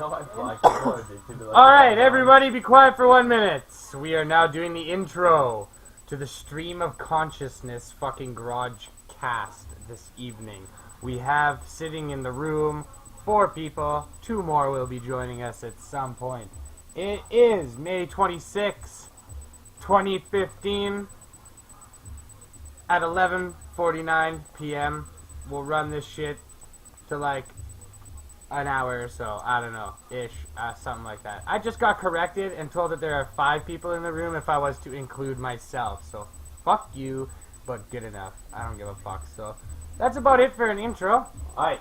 No, I'm black. Alright, everybody be quiet for 1 minute. We are now doing the intro to the stream of consciousness fucking garage cast this evening. We have sitting in the room 4 people. 2 more will be joining us at some point. It is May 26, 2015 at 11:49 p.m. We'll run this shit to like an hour or so, I don't know, ish, something like that. I just got corrected and told that there are 5 people in the room if I was to include myself, so fuck you, but good enough. I don't give a fuck, so that's about it for an intro. Alright,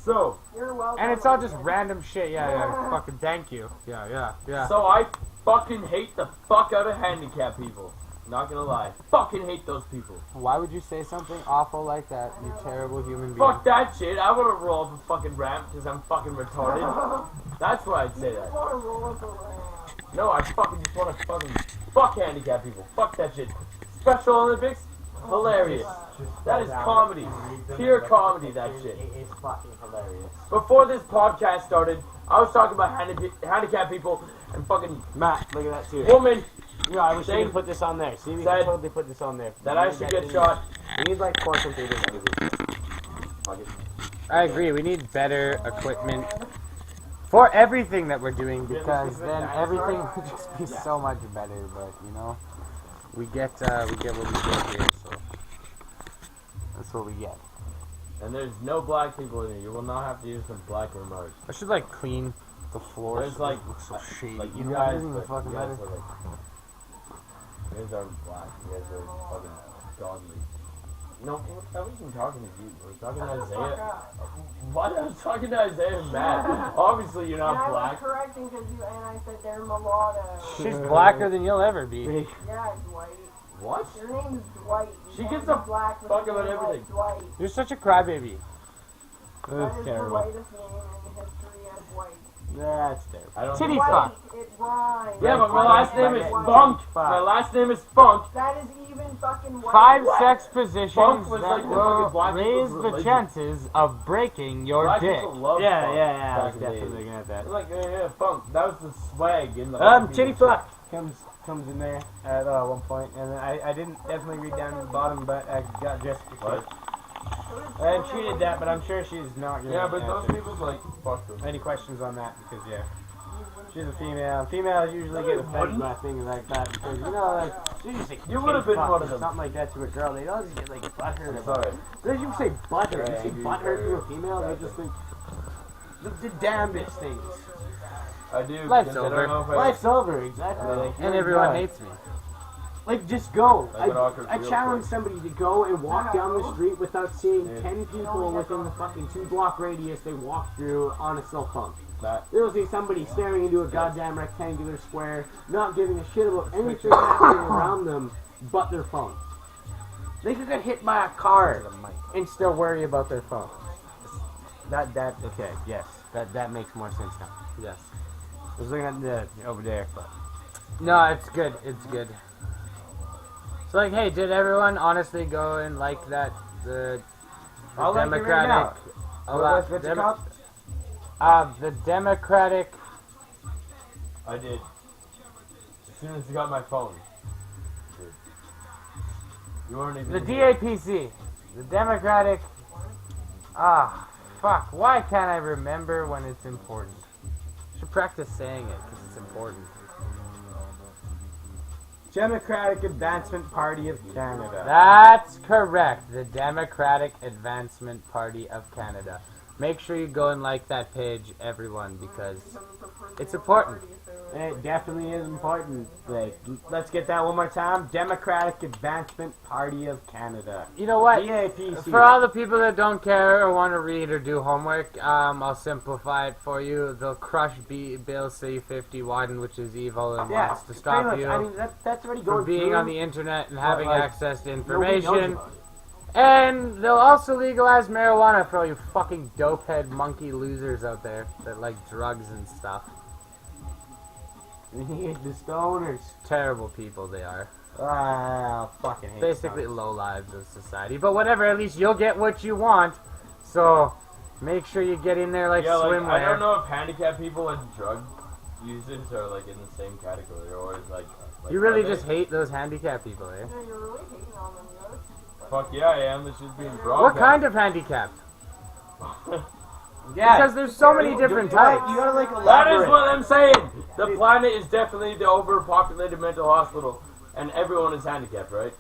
so, you're welcome. And it's all just random shit, yeah, fucking thank you. Yeah. So I fucking hate the fuck out of handicapped people. Not gonna lie. Fucking hate those people. Why would you say something awful like that, you terrible human being? Fuck that shit. I wanna roll up a fucking ramp because I'm fucking retarded. That's why I'd say that. Want to roll up a ramp. No, I fucking just wanna fucking fuck handicapped people. Fuck that shit. Special Olympics? Hilarious. That is comedy. Pure comedy, that shit. It is fucking hilarious. Before this podcast started, I was talking about handicapped people and fucking Matt, look at that too. woman Yeah, I wish we could put this on there. See, we Said can totally put this on there. that I should get shot. We need like 4 computers. I agree, we need better equipment for everything that we're doing, because then everything would just be so much better, but you know, we get what we get here, so that's what we get. And there's no black people in here. You will not have to use some black remarks. I should like clean the floor. There's like, it looks so shady. like you know, it guys, doesn't even but fucking you guys matter. are like, you guys aren't black. You guys are fucking godly. No, I wasn't talking to you. I was talking to Isaiah. What? I was talking to Isaiah and Matt. Obviously, you're And not I was black. correcting because you and I said they're mulatto. She's blacker than you'll ever be. Yeah, Dwight. What? Your name's Dwight. She You gives can't a be black with fuck a about name everything. Like Dwight. You're such a crybaby. That is the terrible. whitest name in the history of Dwight. That's terrible. I don't Titty know. fuck. White, it rhymes. Yeah, but my last name is White. Funk. My last name is Funk. That is even fucking white. 5 What? sex positions Funk was that like the will fucking black raise people's the religion. chances of breaking your Black dick. people love Yeah, funk I was back in the definitely day. looking at that. They're like, yeah, funk. That was the swag in the Titty fuck comes in there at one point, and then I didn't definitely read down to the bottom, but I got Jessica. What? And she did that, but I'm sure she's not gonna Yeah, but those answer. people like fuck them. Any questions on that? Because yeah, she's a female. Females usually get offended by things like that because you know, like she just say You would've been fuck one or of them. something like that to a girl. They always get like butthurt about Sorry. it. Then you say butthurt. Right, You say angry, butthurt to a very female. They just think the damnedest things. I do. Life's because I over. don't know if I- Life's over, exactly. Like, And you're everyone done. hates me. Like, just go. Like an awkward I field challenge trip. somebody to go and walk down the street without seeing Yeah. 10 people within the fucking 2-block radius they walk through on a cell phone. That. They'll see somebody staring into a goddamn rectangular square, not giving a shit about anything happening around them but their phone. They could get hit by a car and still worry about their phone. Okay, yes. That makes more sense now. Yes. I was looking at the over there, but No, it's good. It's good. It's like, hey, did everyone honestly go and like that the I'll like it right Democratic? What's it called? The Democratic. I did. As soon as I got my phone. You weren't even. The in here. DAPC. The Democratic. Fuck. Why can't I remember when it's important? Should practice saying it because it's important. Democratic Advancement Party of Canada. That's correct. The Democratic Advancement Party of Canada. Make sure you go and like that page, everyone, because it's important. It definitely is important. Like, let's get that one more time. Democratic Advancement Party of Canada. You know what? DAPC. For all the people that don't care or want to read or do homework, I'll simplify it for you. They'll crush Bill C-50 Wyden, which is evil and wants to stop pretty you much. I mean, that's already going from being through. on the internet and having like, access to Nobody knows information. about it. And they'll also legalize marijuana for all you fucking dopehead monkey losers out there that like drugs and stuff. The stoners. Terrible people they are. I fucking hate Basically stoners. low lives of society. But whatever, at least you'll get what you want. So, Make sure you get in there like Yeah, like, swimwear. I don't know if handicapped people and drug users are like in the same category, or is like You really are they? just hate those handicapped people, eh? No, you're really hating on them, yo. Fuck yeah, I am. This is being broadcast. What kind of handicapped? Yeah. Because there's so many different types. You gotta like That elaborate. is what I'm saying. The planet is definitely the overpopulated mental hospital, and everyone is handicapped, right?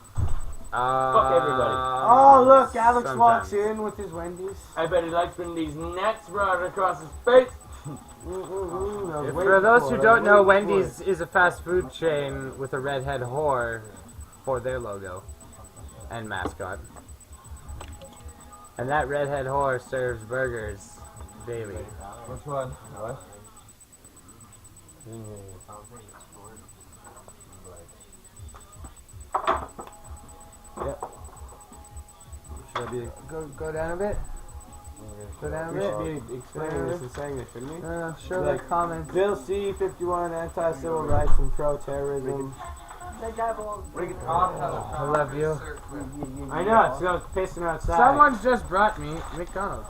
Fuck everybody. Oh look, Alex Sometimes. walks in with his Wendy's. I bet he likes when these nets run across his face. For those who don't know, Wendy's is a fast food chain with a redhead whore for their logo and mascot. And that redhead whore serves burgers daily. Which one? What? Yep. Should I be? Go down a bit. Go down a We bit. should be explaining this and saying this, shouldn't we? Show Like- the comments. Bill C, 51, anti-civil rights and pro-terrorism. That guy belongs. I love you. I know, it's pissing outside. Someone just brought me McDonald's.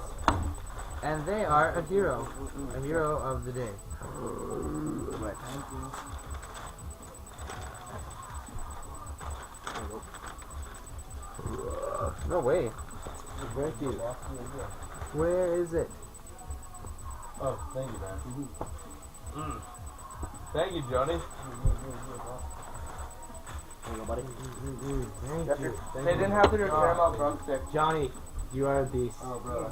And they are a hero. A hero of the day. No way. Thank you. Where is it? Oh, thank you, man. Thank you, Johnny. Thank you. They didn't have to do a caramel drumstick. Johnny, you are a beast. Oh, bro.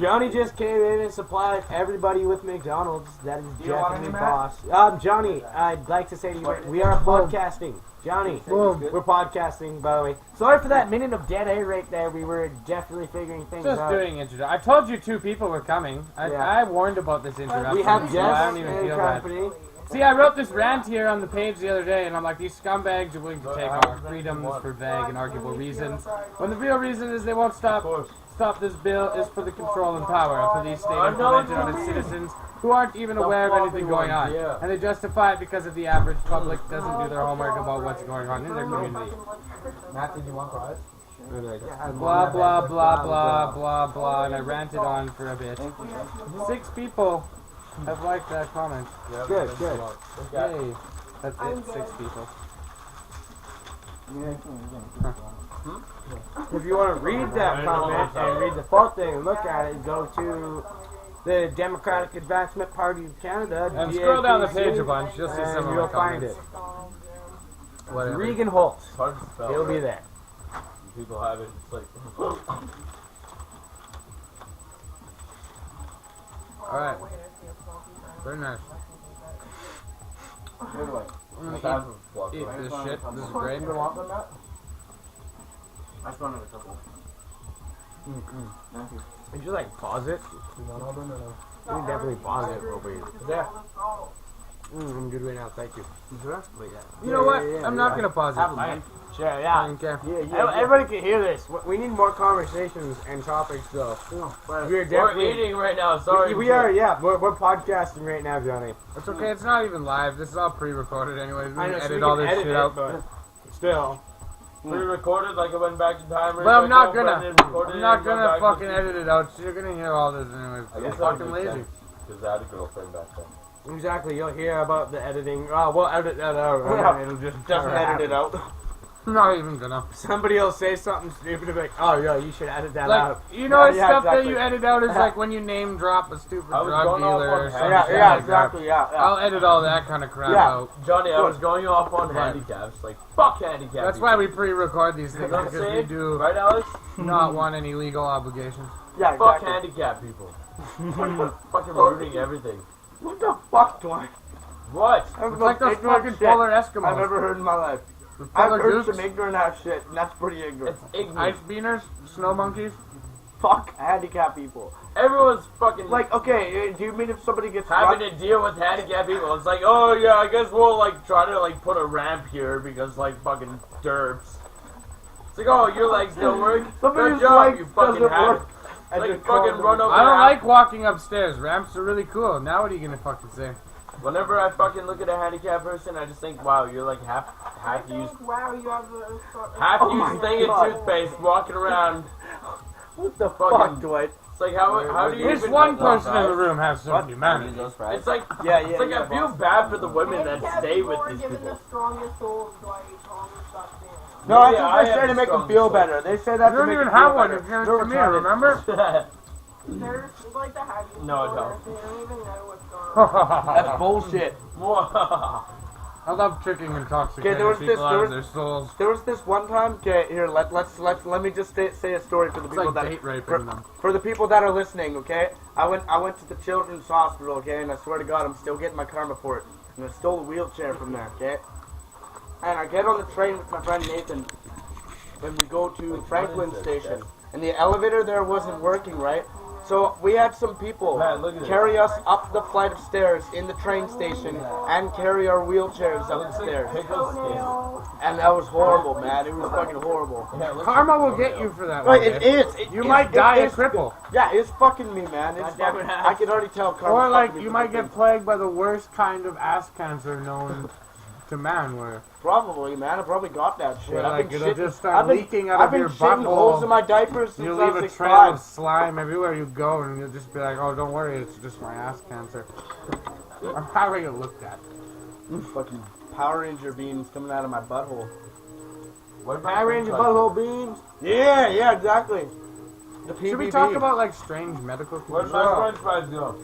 Johnny just came in and supplied everybody with McDonald's. That is you want definitely any, boss. Johnny, I'd like to say to you, we are podcasting. Johnny, Boom. we're podcasting, by the way. Sorry for that minute of dead air right there. We were definitely figuring things Just out. doing intro. I told you 2 people were coming. Yeah. I warned about this introduction. We have so I Jess don't even and feel bad. company. See, I wrote this rant here on the page the other day, and I'm like, these scumbags are willing to take our freedoms for vague and arguable reasons, when the real reason is they won't stop this bill is for the control and power of police state implemented on its citizens who aren't even aware of anything going on. Yeah. And they justify it because of the average public doesn't do their homework about what's going on in their community. Matt, did you want fries? Blah, blah, blah, blah, blah, blah, and I ranted on for a bit. 6 people have liked that comment. Yeah, Good, thanks good. a lot. Yay. That's it, 6 people. If you want to read that comment and read the full thing and look at it, go to the Democratic Advancement Party of Canada. And scroll down the DAPC, page a bunch, you'll see and some of you'll my find comments. it. Whatever. Regan Holt. It's hard to spell. He'll be right? there. People have it. It's like. Alright. Very nice. I'm gonna eat this shit. This is great. You want them, Matt? I just wanted a couple. Thank you. Would you like pause it? You want all them or no? You can definitely pause it over here. Yeah. I'm good right now, thank you. You know what? I'm not gonna pause Have a it. man. Sure, I yeah. don't care. Everybody can hear this. We need more conversations and topics, though. We're We're definitely. eating right now. Sorry. We are, yeah. We're podcasting right now, Johnny. It's okay, it's not even live. This is all pre-recorded anyways. We I can know, so edit we all can this edit shit it, out. but still. Pre-recorded, like I went back in time. But I'm not like, gonna. went and recorded I'm it not and went gonna back fucking to- edit it out. So you're gonna hear all this anyways. I I'm guess fucking lazy. Because I had a girlfriend back then. Exactly, you'll hear about the editing. Oh, we'll edit that out. Yeah. It'll just Edit it out. I'm not even gonna. Somebody will say something stupid and be like, oh, yeah, you should edit that Like, out. you know, Yeah, stuff that exactly. you edit out is like when you name drop a stupid I was drug going off dealer on or something. Yeah, Yeah, like exactly, yeah. that. I'll edit all that kind of crap Yeah. out. Johnny, I was going off on Right. handicaps. Like, fuck handicaps. That's why we pre-record these things You know what I'm because we saying? do Right, Alex? not want any legal obligations. Yeah, Fuck exactly. handicap people. Fucking ruining everything. What the fuck, Dwight? What? It's like those fucking polar Eskimos. I've ever heard in my life. The I've polar heard dukes, some ignorant ass shit, and that's pretty ignorant. It's ignorant. ice beaners, snow monkeys. Fuck handicapped people. Everyone's fucking Like, okay, do you mean if somebody gets having rough- to deal with handicapped people. It's like, oh yeah, I guess we'll like try to like put a ramp here because like fucking derps. It's like, oh, your legs don't work. Somebody's Good job, leg you fucking doesn't have. work, and Like just fucking call run them- over. I don't the like walking upstairs. Ramps are really cool. Now what are you gonna fucking say? Whenever I fucking look at a handicapped person, I just think, wow, you're like half used Wow, you have the. half Oh my used thing of God. toothpaste walking around. What the Fucking- fuck, Dwight? It's like how do you This even one get those person in the fries? room has some humanity. It's like Yeah, it's like I feel bad for the women that Handicapped stay people with are these given people. the strongest souls, Dwight, Thomas, Doug Stanhope. No, I Yeah, think I they say have to make them strong feel soul. better. They say that You to don't make even them feel have one. better. It's yours They're to me, retarded. remember? They're like the haggies. No, I people, don't. They don't even know what's going on. That's bullshit. I love tricking intoxicated Okay, there was people this- out there of was- their souls. There was this one time. Okay, here let me just say a story for the It's people like that date raping for, them. for the people that are listening. Okay, I went to the children's hospital. Okay, and I swear to God, I'm still getting my karma for it. And I stole a wheelchair from there. Okay, and I get on the train with my friend Nathan, and we go to Franklin Station, and the elevator there wasn't working right. So we had some people Man, look at carry us up the flight of stairs in the train station and carry our wheelchairs up the Looks like stairs. pickle skin. Toenails. And that was horrible, man. It was fucking horrible. Yeah, it looks Karma will like get toenail. you for that Right, one it day. is. You might die a cripple. Yeah, it's fucking me, man. It's Goddamn fucking, it. I can already tell. Karma's Or like fucking me you for might the get plagued by the worst kind of ass cancer known to man, where Probably, man. I probably got that shit. Where, I've like, been it'll shitting- just start I've been- leaking out I've of been your shitting butthole. holes in my diapers since you I leave was a 6'5". trail of slime everywhere you go, and you'll just be like, "Oh, don't worry, it's just my ass cancer." I'm having it looked at. Fucking Power Ranger beams coming out of my butthole. What about Power Ranger french fries? butthole beams. Yeah, exactly. The PBB. Should we talk about like strange medical Where'd conditions? my french fries go?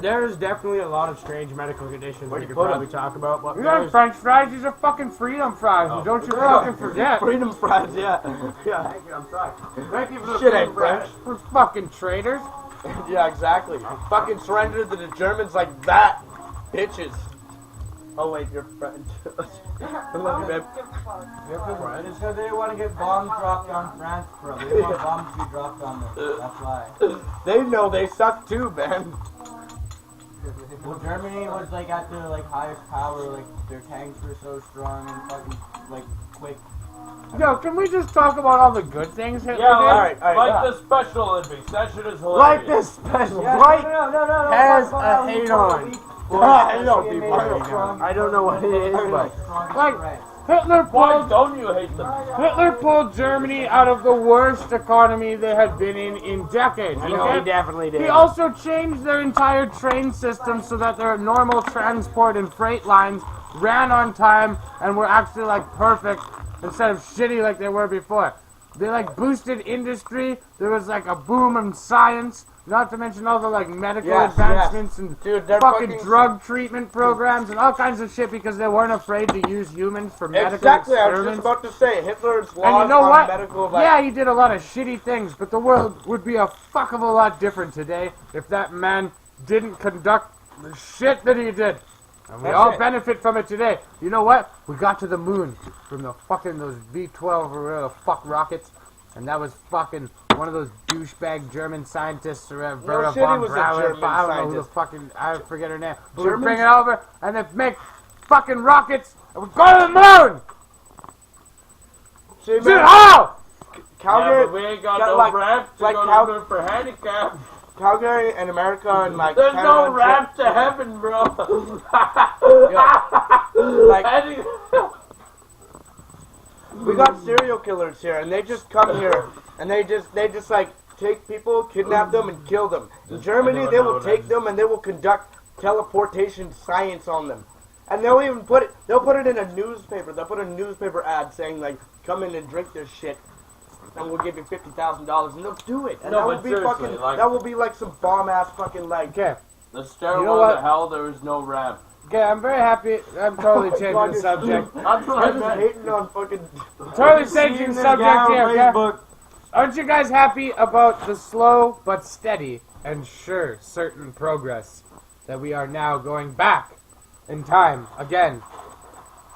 There's definitely a lot of strange medical conditions Where'd we you could put 'em? probably talk about. But You got there's- French fries? These are fucking freedom fries. Oh. Don't you Yeah. fucking forget. Freedom fries, yeah. Yeah. Thank you, I'm sorry. Thank you for the Shit freedom ain't French. We're fucking traitors. Yeah, exactly. Fucking surrender to the Germans like that. Bitches. Oh wait, you're French. I love you, babe. Give a fuck. It's because they want to get bombs dropped on France, bro. They want bombs to be dropped on them. That's why. They know they suck too, man. Well, Germany was like at their like highest power. Like their tanks were so strong and fucking like quick. Yo, can we just talk about all the good things Hitler Yeah, did? alright, like yeah. the Special Olympics. That shit is hilarious. Like this special. Yeah, Right? no. has fuck a about hate how on. weak- I know They people made hate us on. strong. I don't know what it is, but Strongest Like- France. Hitler Why pulled don't you hate them? Hitler pulled Germany out of the worst economy they had been in decades. I know okay? he definitely did. He also changed their entire train system so that their normal transport and freight lines ran on time and were actually like perfect instead of shitty like they were before. They like boosted industry. There was like a boom in science. Not to mention all the like medical Yes, advancements and Dude, they're fucking drug treatment programs and all kinds of shit because they weren't afraid to use humans for medical Exactly, I was experiments. just about to say Hitler's And laws you know on what? medical like, Yeah, he did a lot of shitty things, but the world would be a fuck of a lot different today if that man didn't conduct the shit that he did. And we That's all it. benefit from it today. You know what? We got to the moon from the fucking those V-12 or whatever the fuck rockets, and that was fucking one of those douchebag German scientists or Vera shit, he von was a Braun. German I don't know who the scientist. fucking I forget her name. But we Germans- bring it over and they make fucking rockets and we go to the moon. See, Dude, man, how? Yeah, Calgary, but we ain't got got no like- ramp to like go Cal- to the for handicap. Calgary and America and like There's Canada no and ramp to heaven, bro. shit. Like Any- we got serial killers here, and they just come here and they just like take people, kidnap them, and kill them. In Germany, they will take them and they will conduct teleportation science on them. And they'll even put it in a newspaper. They'll put a newspaper ad saying like, "Come in and drink this shit, and we'll give you $50,000." And they'll do it. And No, that will but be seriously, fucking. like- That will be like some bomb ass fucking like. Okay. The stairwell You know what? to hell, there is no ramp. Okay, I'm very happy. I'm totally changing God, the you're- subject. That's what I I'm just meant. hating on fucking. Totally changing the subject here, okay? Aren't you guys happy about the slow but steady and sure certain progress that we are now going back in time again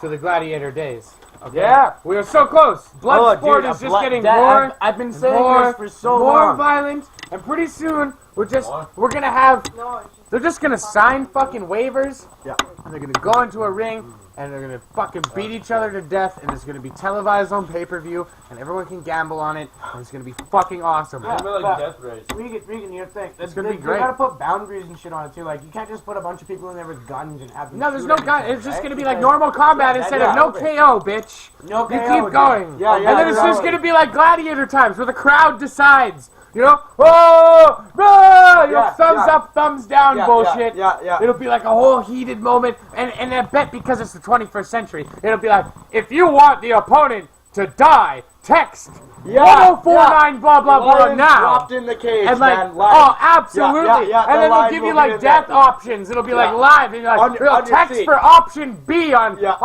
to the gladiator days? Okay? Yeah. We are so close. Blood sport is just getting more I've been and saying more, this for so more long. violent, and pretty soon we're What? gonna have. No, it's just They're just gonna sign fucking waivers. Yeah. And they're gonna go into a ring and they're gonna fucking beat each other to death and it's gonna be televised on pay-per-view and everyone can gamble on it and it's gonna be fucking awesome. It's gonna be like death race. Regan, you think It's gonna be they great. gotta put boundaries and shit on it too. Like you can't just put a bunch of people in there with guns and have them. No, there's shoot no at gun. each other, It's just right? gonna be like Because normal combat instead of no KO, bitch. No You KO, keep going. Yeah, And then it's just exactly. gonna be like gladiator times where the crowd decides. you know, oh, you know, Yeah, thumbs yeah. up, thumbs down bullshit. Yeah. It'll be like a whole heated moment, and I bet because it's the 21st century, it'll be like, if you want the opponent to die, text 1049 blah blah blah Lions now. dropped in the cage, And like, man. Lions. oh, absolutely. Yeah, And the then they'll line give will you be like in death there. options. It'll be like live, and you're like, On your text seat. for option B on. Yeah.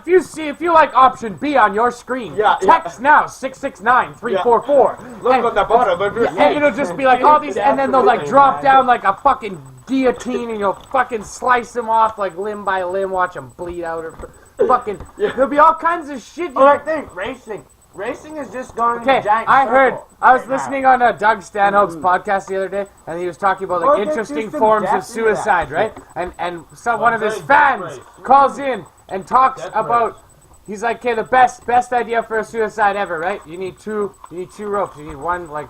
If you like option B on your screen, text now 669-344. Look on the bottom of your And it'll just be like all these, and then they'll like drop down like a fucking guillotine, and you'll fucking slice them off like limb by limb, watch them bleed out, or fucking. There'll be all kinds of shit. Oh, I think racing is just going in a giant I heard. circle I was right now. listening on Doug Stanhope's podcast the other day, and he was talking about like Well, interesting there's some forms of depth in that. suicide, right? And one of his fans calls in and talks about. He's like, okay, the best idea for a suicide ever, right? You need two ropes. You need one like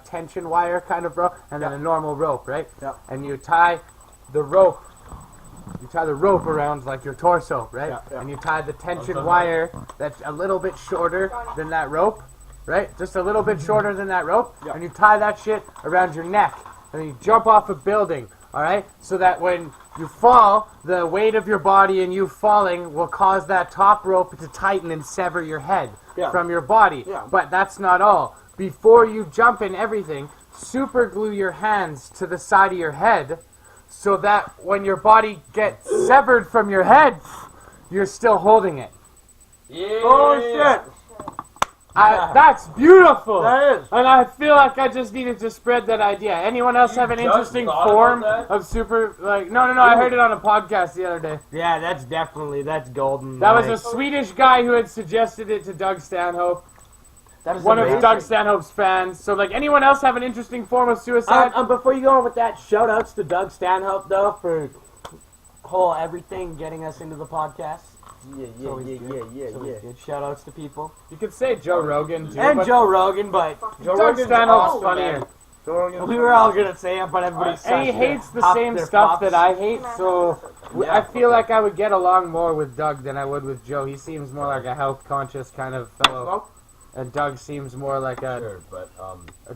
tension wire kind of rope, and then a normal rope, right? Yep. And you tie the rope. You tie the rope around like your torso, right? Yeah. And you tie the tension wire that's a little bit shorter than that rope, right? Just a little bit shorter than that rope. Yeah. And you tie that shit around your neck. And then you jump off a building, all right? So that when you fall, the weight of your body and you falling will cause that top rope to tighten and sever your head from your body. Yeah. But that's not all. Before you jump and everything, super glue your hands to the side of your head, so that when your body gets severed from your head, you're still holding it. Yeah. Oh shit! That's beautiful. That is. And I feel like I just needed to spread that idea. Anyone else have an just interesting thought form about that? of super, like, no, I heard it on a podcast the other day. Yeah, that's golden. That was a Swedish guy who had suggested it to Doug Stanhope. That is One of amazing. Doug Stanhope's fans. So, like, anyone else have an interesting form of suicide? Before you go on with that, shout outs to Doug Stanhope though for whole everything getting us into the podcast. Good shout outs to people. You could say Joe Rogan, too. And but Joe Rogan, but Doug Stanhope's funnier. we were all gonna say it, but everybody And he sucks. hates the Up same their stuff pops. that I hate, so I feel like I would get along more with Doug than I would with Joe. He seems more like a health-conscious kind of fellow, and Doug seems more like a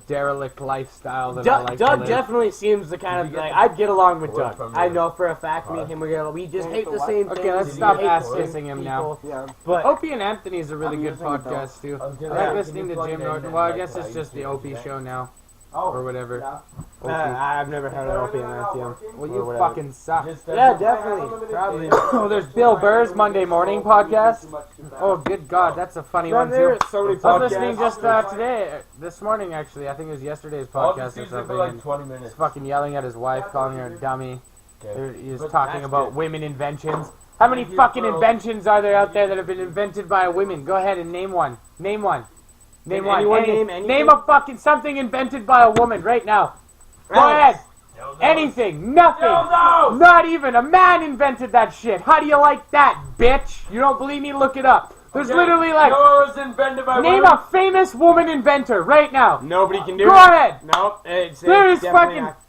derelict lifestyle that I like to Doug live. definitely seems the kind of like I'd get along with Doug. I know for a fact me and him we just hate the same things. Okay, let's We stop hate the ass same kissing him now. people. Yeah. But Opie and Anthony is a really good podcast too. I Yeah. like listening to Jim Norton. Well, I guess it's just the Opie show now, or whatever. I've never heard of Opie and Anthony. Well, you fucking suck. Yeah, definitely, probably. Oh, there's Bill Burr's Monday Morning Podcast. Oh, good God, that's a funny one too. So many I was listening podcasts. just today, this morning actually. I think it was yesterday's podcast or something. for like and 20 he's minutes. fucking yelling at his wife, calling her a dummy. He was But talking that's about good. women inventions. How many fucking inventions are there out there that have been invented by a woman? Go ahead and name one. Name one. Name one. anyone name anything? Name a fucking something invented by a woman right now. Go ahead. Anything. Nothing. Not even. A man invented that shit. How do you like that, bitch? You don't believe me? Look it up. There's literally like... Yours invented by Name a famous woman inventor right now. Nobody can do Go it. ahead. Nope. It's There's definitely fucking... not.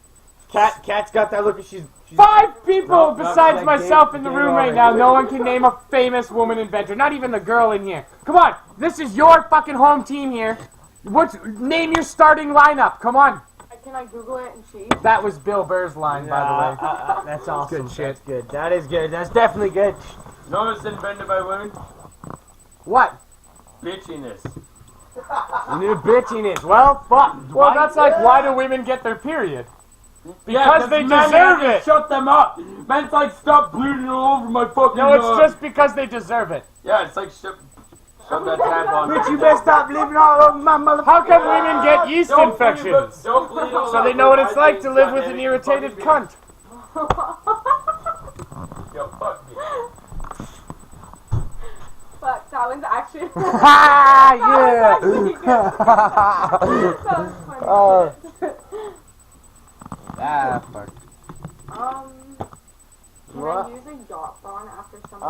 Cat's got that look. She's 5 people No, besides like myself in the game room right over. now. No one can name a famous woman inventor. Not even the girl in here. Come on. This is your fucking home team here. Name your starting lineup. Come on. Can I Google it and see? That was Bill Burr's line, by the way. That's awesome. Good shit. That's good. That is good. That's definitely good. No, it's invented by women. What? Bitchiness. New bitchiness. Well, fuck. Well, that's like, why do women get their period? Because they men deserve have to it. Shut them up. Man's like, stop bleeding all over my fucking. No, it's just because they deserve it. Yeah, it's like shove that tampon. Bitch, you better stop living all over my motherfucker. How come women get yeast infections? Don't bleed all So they over know what my it's like to things, live with goddamn an it, irritated fucking cunt. Yo, fuck me. Fuck, that was actually. Ha! That was Yeah! actually good. That was funny. Fuck. Can I use a yacht bong after something's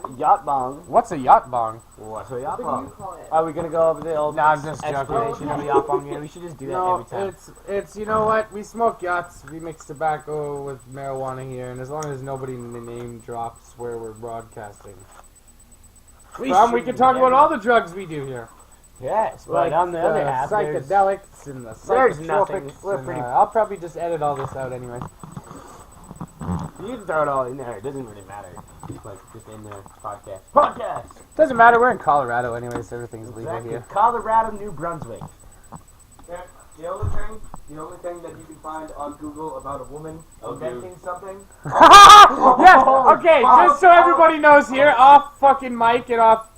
done? Yacht bong. What's a yacht bong? What's a yacht What do you bong? call it? Are we gonna go over the old Nah, I'm just joking. explanation of a yacht bong? Yeah, we should just do that No, every time. it's you know what? We smoke yachts. We mix tobacco with marijuana here, and as long as nobody name drops where we're broadcasting, we can talk about all the drugs we do here. Yes, but Like on the other half, psychedelics and the there's nothing. psychotropics. We're and, pretty. I'll probably just edit all this out anyway. You can throw it all in there. It doesn't really matter. Like just in the podcast. Doesn't matter. We're in Colorado anyway, so everything's legal Exactly. here. Colorado, New Brunswick. The only thing that you can find on Google about a woman inventing something. Yes. Okay. Just so everybody knows here, off fucking mic and off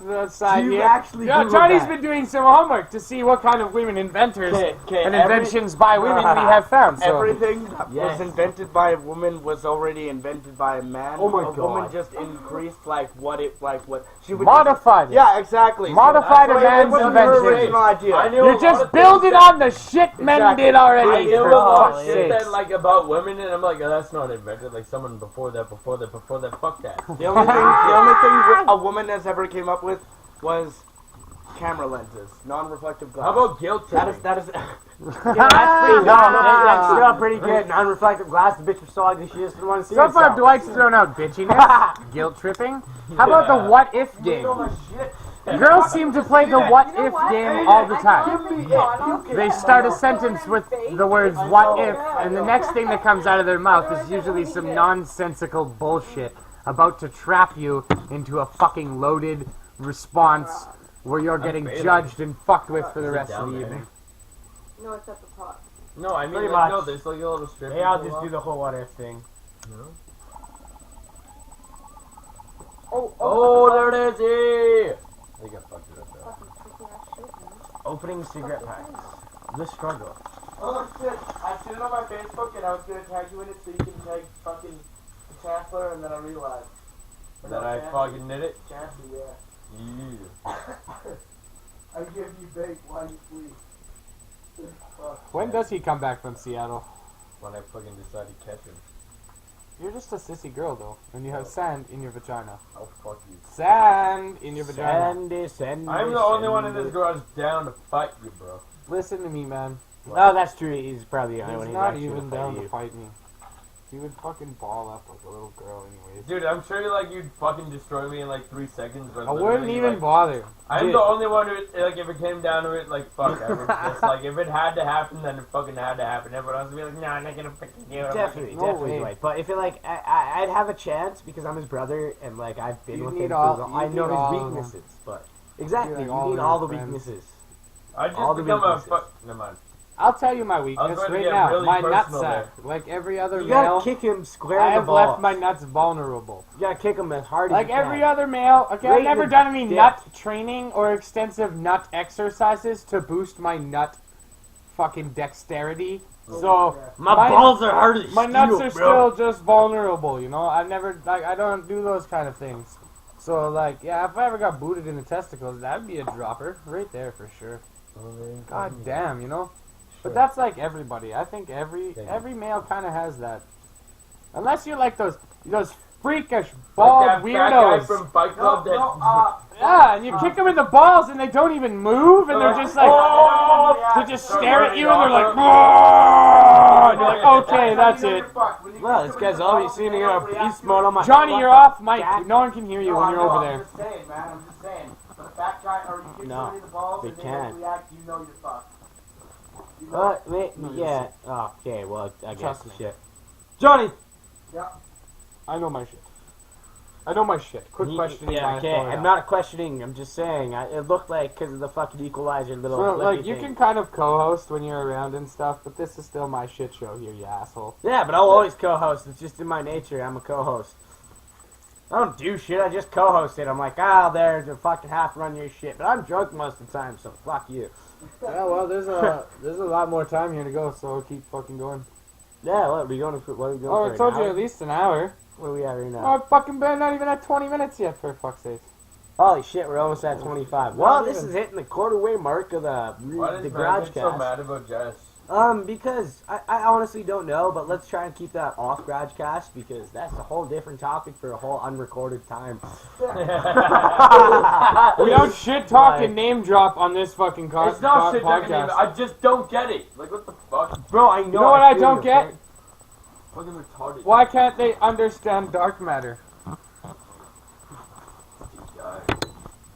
the side You here. actually Googled Johnny's that. been doing some homework to see what kind of women inventors Okay, and inventions by women we have found. So. Everything that was invented by a woman was already invented by a man. Oh my a God. woman just increased what she would Modified it. Yeah, exactly. Modified a So man's it wasn't invention. her original idea. I knew You're a lot just of things building that- on the shit men Exactly. did I already. knew For a lot of fuck's shit sakes. that like about women, and I'm like, oh, that's not invented. Like someone before that. Fuck that. The only thing a woman has ever came up with was camera lenses, non-reflective glass. How about guilt tripping? that is Yeah, that's pretty. That's still pretty good. Non-reflective glass. The bitch was so ugly she just didn't want to see So far, herself. Dwight's thrown out bitchiness, guilt tripping. How about the what if game? Girls seem to play the what if game all the time. They start a sentence with the words what if, and the next thing that comes out of their mouth is usually some nonsensical bullshit about to trap you into a fucking loaded response where you're getting judged and fucked with for the rest of the evening. No, it's at the top. No, I mean, Pretty like, much. no, there's like a little strip. Hey, I'll just do the whole what if thing. Oh, there it is! I think I fucked it up though. Fucking freaking ass shit, man. Opening cigarette packs. The struggle. Oh shit! I seen it on my Facebook and I was gonna tag you in it so you can tag fucking the Chancellor, and then I realized That I fucking did it. Chancellor, yeah. Yeah. I give you bait while you sleep. When does he come back from Seattle? When I fucking decided to catch him. You're just a sissy girl though, and you have sand in your vagina. Oh fuck you. Sand in your vagina. Sandy. I'm the only one in this garage down to fight you, bro. Listen to me, man. Oh, that's true. He's probably the only one He's who's not actually even gonna down fight to you. fight me. He would fucking ball up like a little girl anyways. Dude, I'm sure like you'd fucking destroy me in like 3 seconds. But I wouldn't literally, even like, bother. I'm Dude. the only one who, like, if it came down to it, like, fuck, I would just, like, if it had to happen, then it fucking had to happen. Everyone else would be like, nah, I'm not gonna fucking do it. Definitely, No definitely. way. Dwight. But if it like, I'd have a chance because I'm his brother and like I've been You with need him. all- for you I need know all his of them. weaknesses, but exactly, like you all need your all the friends. weaknesses. I'd all just the become a weaknesses. fuck. Never mind. I'll tell you my I weakness was going to right get now. really My personal nutsack. Like every other You gotta male, kick him square I in the have balls. left my nuts vulnerable. You gotta kick him as hard Like as you can. every other male, okay, Right I've never in the done any dick. nut training or extensive nut exercises to boost my nut fucking dexterity. So My balls are hard as my steel, nuts are bro. still just vulnerable, you know. I've never like I don't do those kind of things. So like yeah, if I ever got booted in the testicles, that'd be a dropper right there for sure. God damn, you know. But that's like everybody. I think every male kind of has that. Unless you're like those freakish bald Like that fat guy weirdos. from Fight Club Yeah, and you kick them in the balls and they don't even move and they're just like, they just stare at you and they're like, "Whoa!" And you're like, okay, that's it. Well, this guy's always seen me on beast mode on my. Johnny, you're off mic. No one can hear you when you're over there. I'm just saying, man. I'm just saying. But the fat guy, or you kick No, somebody in the balls they and they can't. don't react, you know you're fucked. You know? Wait, yeah. Oh, okay, well, I guess. Trust me. Shit. Johnny! I know my shit. I know my shit. Quit questioning Yeah, my okay. authority. I'm not questioning. I'm just saying. It looked like because of the fucking equalizer little. So, like, flippy you thing. can kind of co-host when you're around and stuff, but this is still my shit show here, you asshole. Yeah, but I'll always co-host. It's just in my nature. I'm a co-host. I don't do shit. I just co-host it. I'm like, there's a fucking half run your shit. But I'm drunk most of the time, so fuck you. Yeah, well, there's a lot more time here to go, so we'll keep fucking going. Yeah, what are we going to? What are we going Oh, for? I told an you hour? at least an hour. Where are we at right now? Oh, I've fucking been not even at 20 minutes yet, for fuck's sake. Holy shit, we're almost at 25. Well, this is hitting the quarter-way mark of Why the does garage Brandon so cast. mad about Jess? Because I honestly don't know, but let's try and keep that off garage cast because that's a whole different topic for a whole unrecorded time. We don't shit talk Like- and name drop on this fucking It's not shit talking. podcast. I just don't get it. Like, what the fuck? Bro, I know. You know what I feel don't your get? pain. Fucking retarded. Why can't they understand dark matter?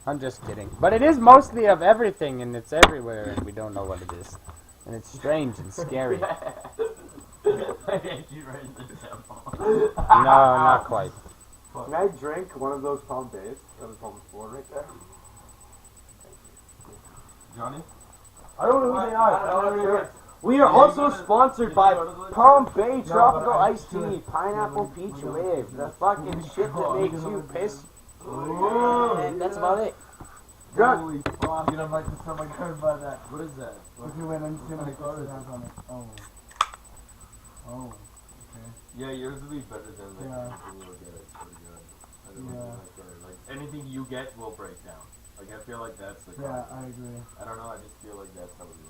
I'm just kidding. But it is mostly of everything, and it's everywhere, and we don't know what it is. And it's strange and scary. No, not quite. Can I drink one of those Palm Bays? That was on the floor right there. Johnny? I don't know who they are. We are also sponsored by Palm Bay Tropical Iced Tea, Pineapple Peach Wave, the fucking shit that makes you piss. And that's about it. Holy fuck. You know, I just tell my card about that. What is that? If you went into my card on it. Oh. Oh. Yeah, yours would be better than like Yeah. anything you'll get. It's pretty good. I don't know, like anything you get will break down. Like I feel like that's the Yeah, I agree. I don't know, I just feel like that's how it is.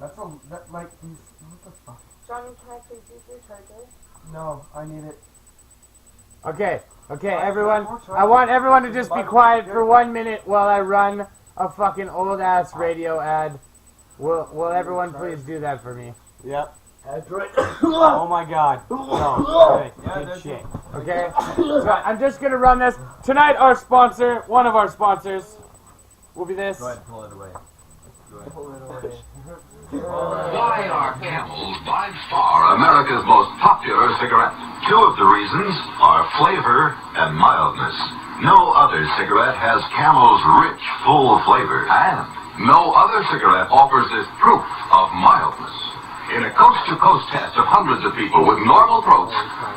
That's like these. What the fuck? Johnny, can I please use your charger? No, I need it. Okay, everyone. I want everyone to just be quiet for 1 minute while I run a fucking old-ass radio ad. Will everyone please do that for me? Yep. That's right. Oh my god. No. Good shit. Okay? So I'm just gonna run this. Tonight, our sponsor, one of our sponsors, will be this. Go ahead, pull it away. Go ahead. Why are Camels by far America's most popular cigarette? Two of the reasons are flavor and mildness. No other cigarette has Camel's rich, full flavor, and no other cigarette offers this proof of mildness. In a coast-to-coast test of hundreds of people with normal throats,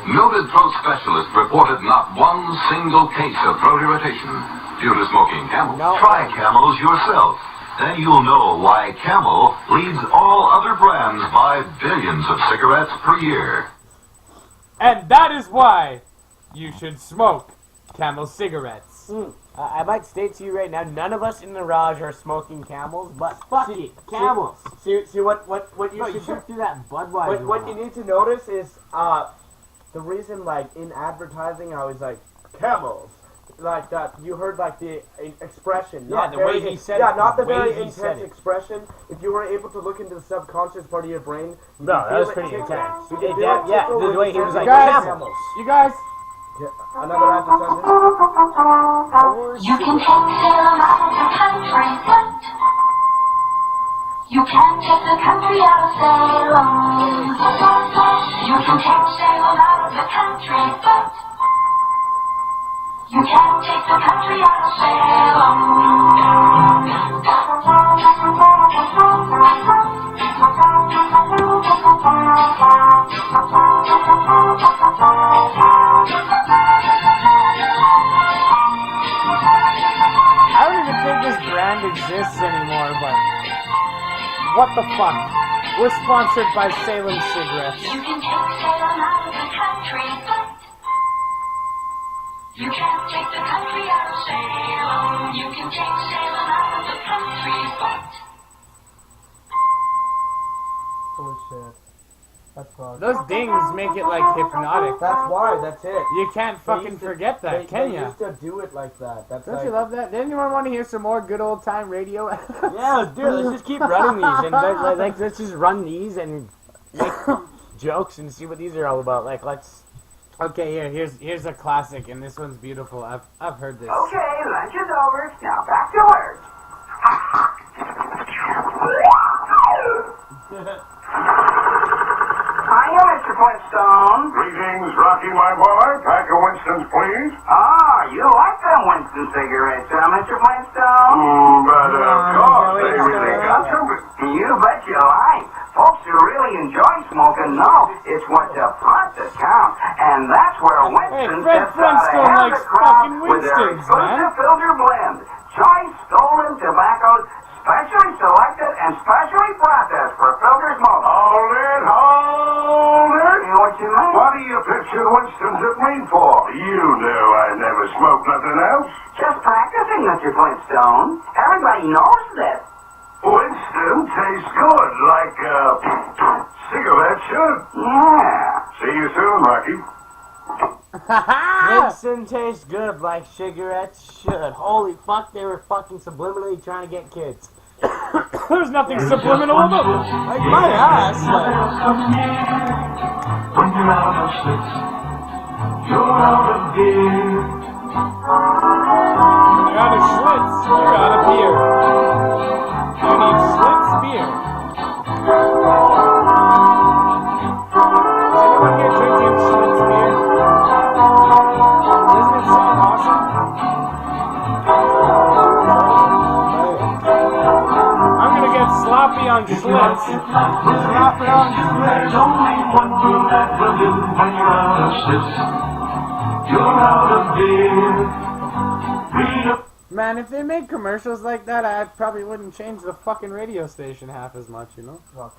noted throat specialists reported not one single case of throat irritation due to smoking Camel. Try Camels yourself. Then you'll know why Camel leads all other brands by billions of cigarettes per year. And that is why you should smoke Camel cigarettes. I might state to you right now, none of us in the Raj are smoking Camels, but fuck it, Camels. See what you No, you should should do that Budweiser. what you need to notice is the reason like in advertising I was like Camels. Like that, you heard like the expression. Yeah, the way he said Yeah, it, not the the way very he intense said it. expression. If you were able to look into the subconscious part of your brain, you No, could that was feel pretty it tickle. intense. You could feel Yeah, it yeah, tickle the when way you he was said like, Guys, Camels. you guys. Yeah, another advertisement. You can take Salem out of the country, but you can't take the country out of Salem. You can take Salem out of the country, but you can't take the country out of Salem. I don't even think this brand exists anymore, but what the fuck? We're sponsored by Salem Cigarettes. You can take Salem out of the country, but you can't take the country out of Salem. You can take Salem out of the country, but Holy shit. That's fucked. Those dings make it like hypnotic. That's why. That's it. You can't fucking forget that, can They ya? used to do it like that. That's Don't like, you love that? Did anyone want to hear some more good old time radio? Yeah, let's do it. Let's just keep running these, and let's just run these and make jokes and see what these are all about. Like, let's. Okay, here's a classic, and this one's beautiful. I've heard this. okay, lunch is over. Now back to work. Hiya, Mr. Flintstone. Greetings, Rocky, my boy. Pack of Winston's, please. Ah, you like them Winston cigarettes, huh, Mr. Flintstone? But of course, they really got something. You bet you like. Folks who really enjoy smoking know it's what the pot that counts. And that's where Winston Fred steps out Flintstone ahead of likes the crowd fucking with their Winstons, man. exclusive filter blend. Choice stolen tobaccos, specially selected and specially processed for filter smoke. Hold it, hold it. You know what you mean? What are you pitching Winston's at me for? You know I never smoke nothing else. Just practicing, Mr. Flintstone. Everybody knows this. Winston tastes good, like, cigarette should. Yeah. See you soon, Rocky. Winston tastes good like cigarettes should. Holy fuck, they were fucking subliminally trying to get kids. There's nothing subliminal about it. Like my ass. When you're out of six, you're out of gear. You're out of shit. Schlitz, you're out of beer. You need Schlitz beer. Is anyone here drinking Schlitz beer? Doesn't it sound awesome? I'm gonna get sloppy on Schlitz. Sloppy on Schlitz. Only one thing that will do when you're out of Schlitz. You're out of beer. Read up. Man, if they made commercials like that, I probably wouldn't change the fucking radio station half as much, you know? Fuck.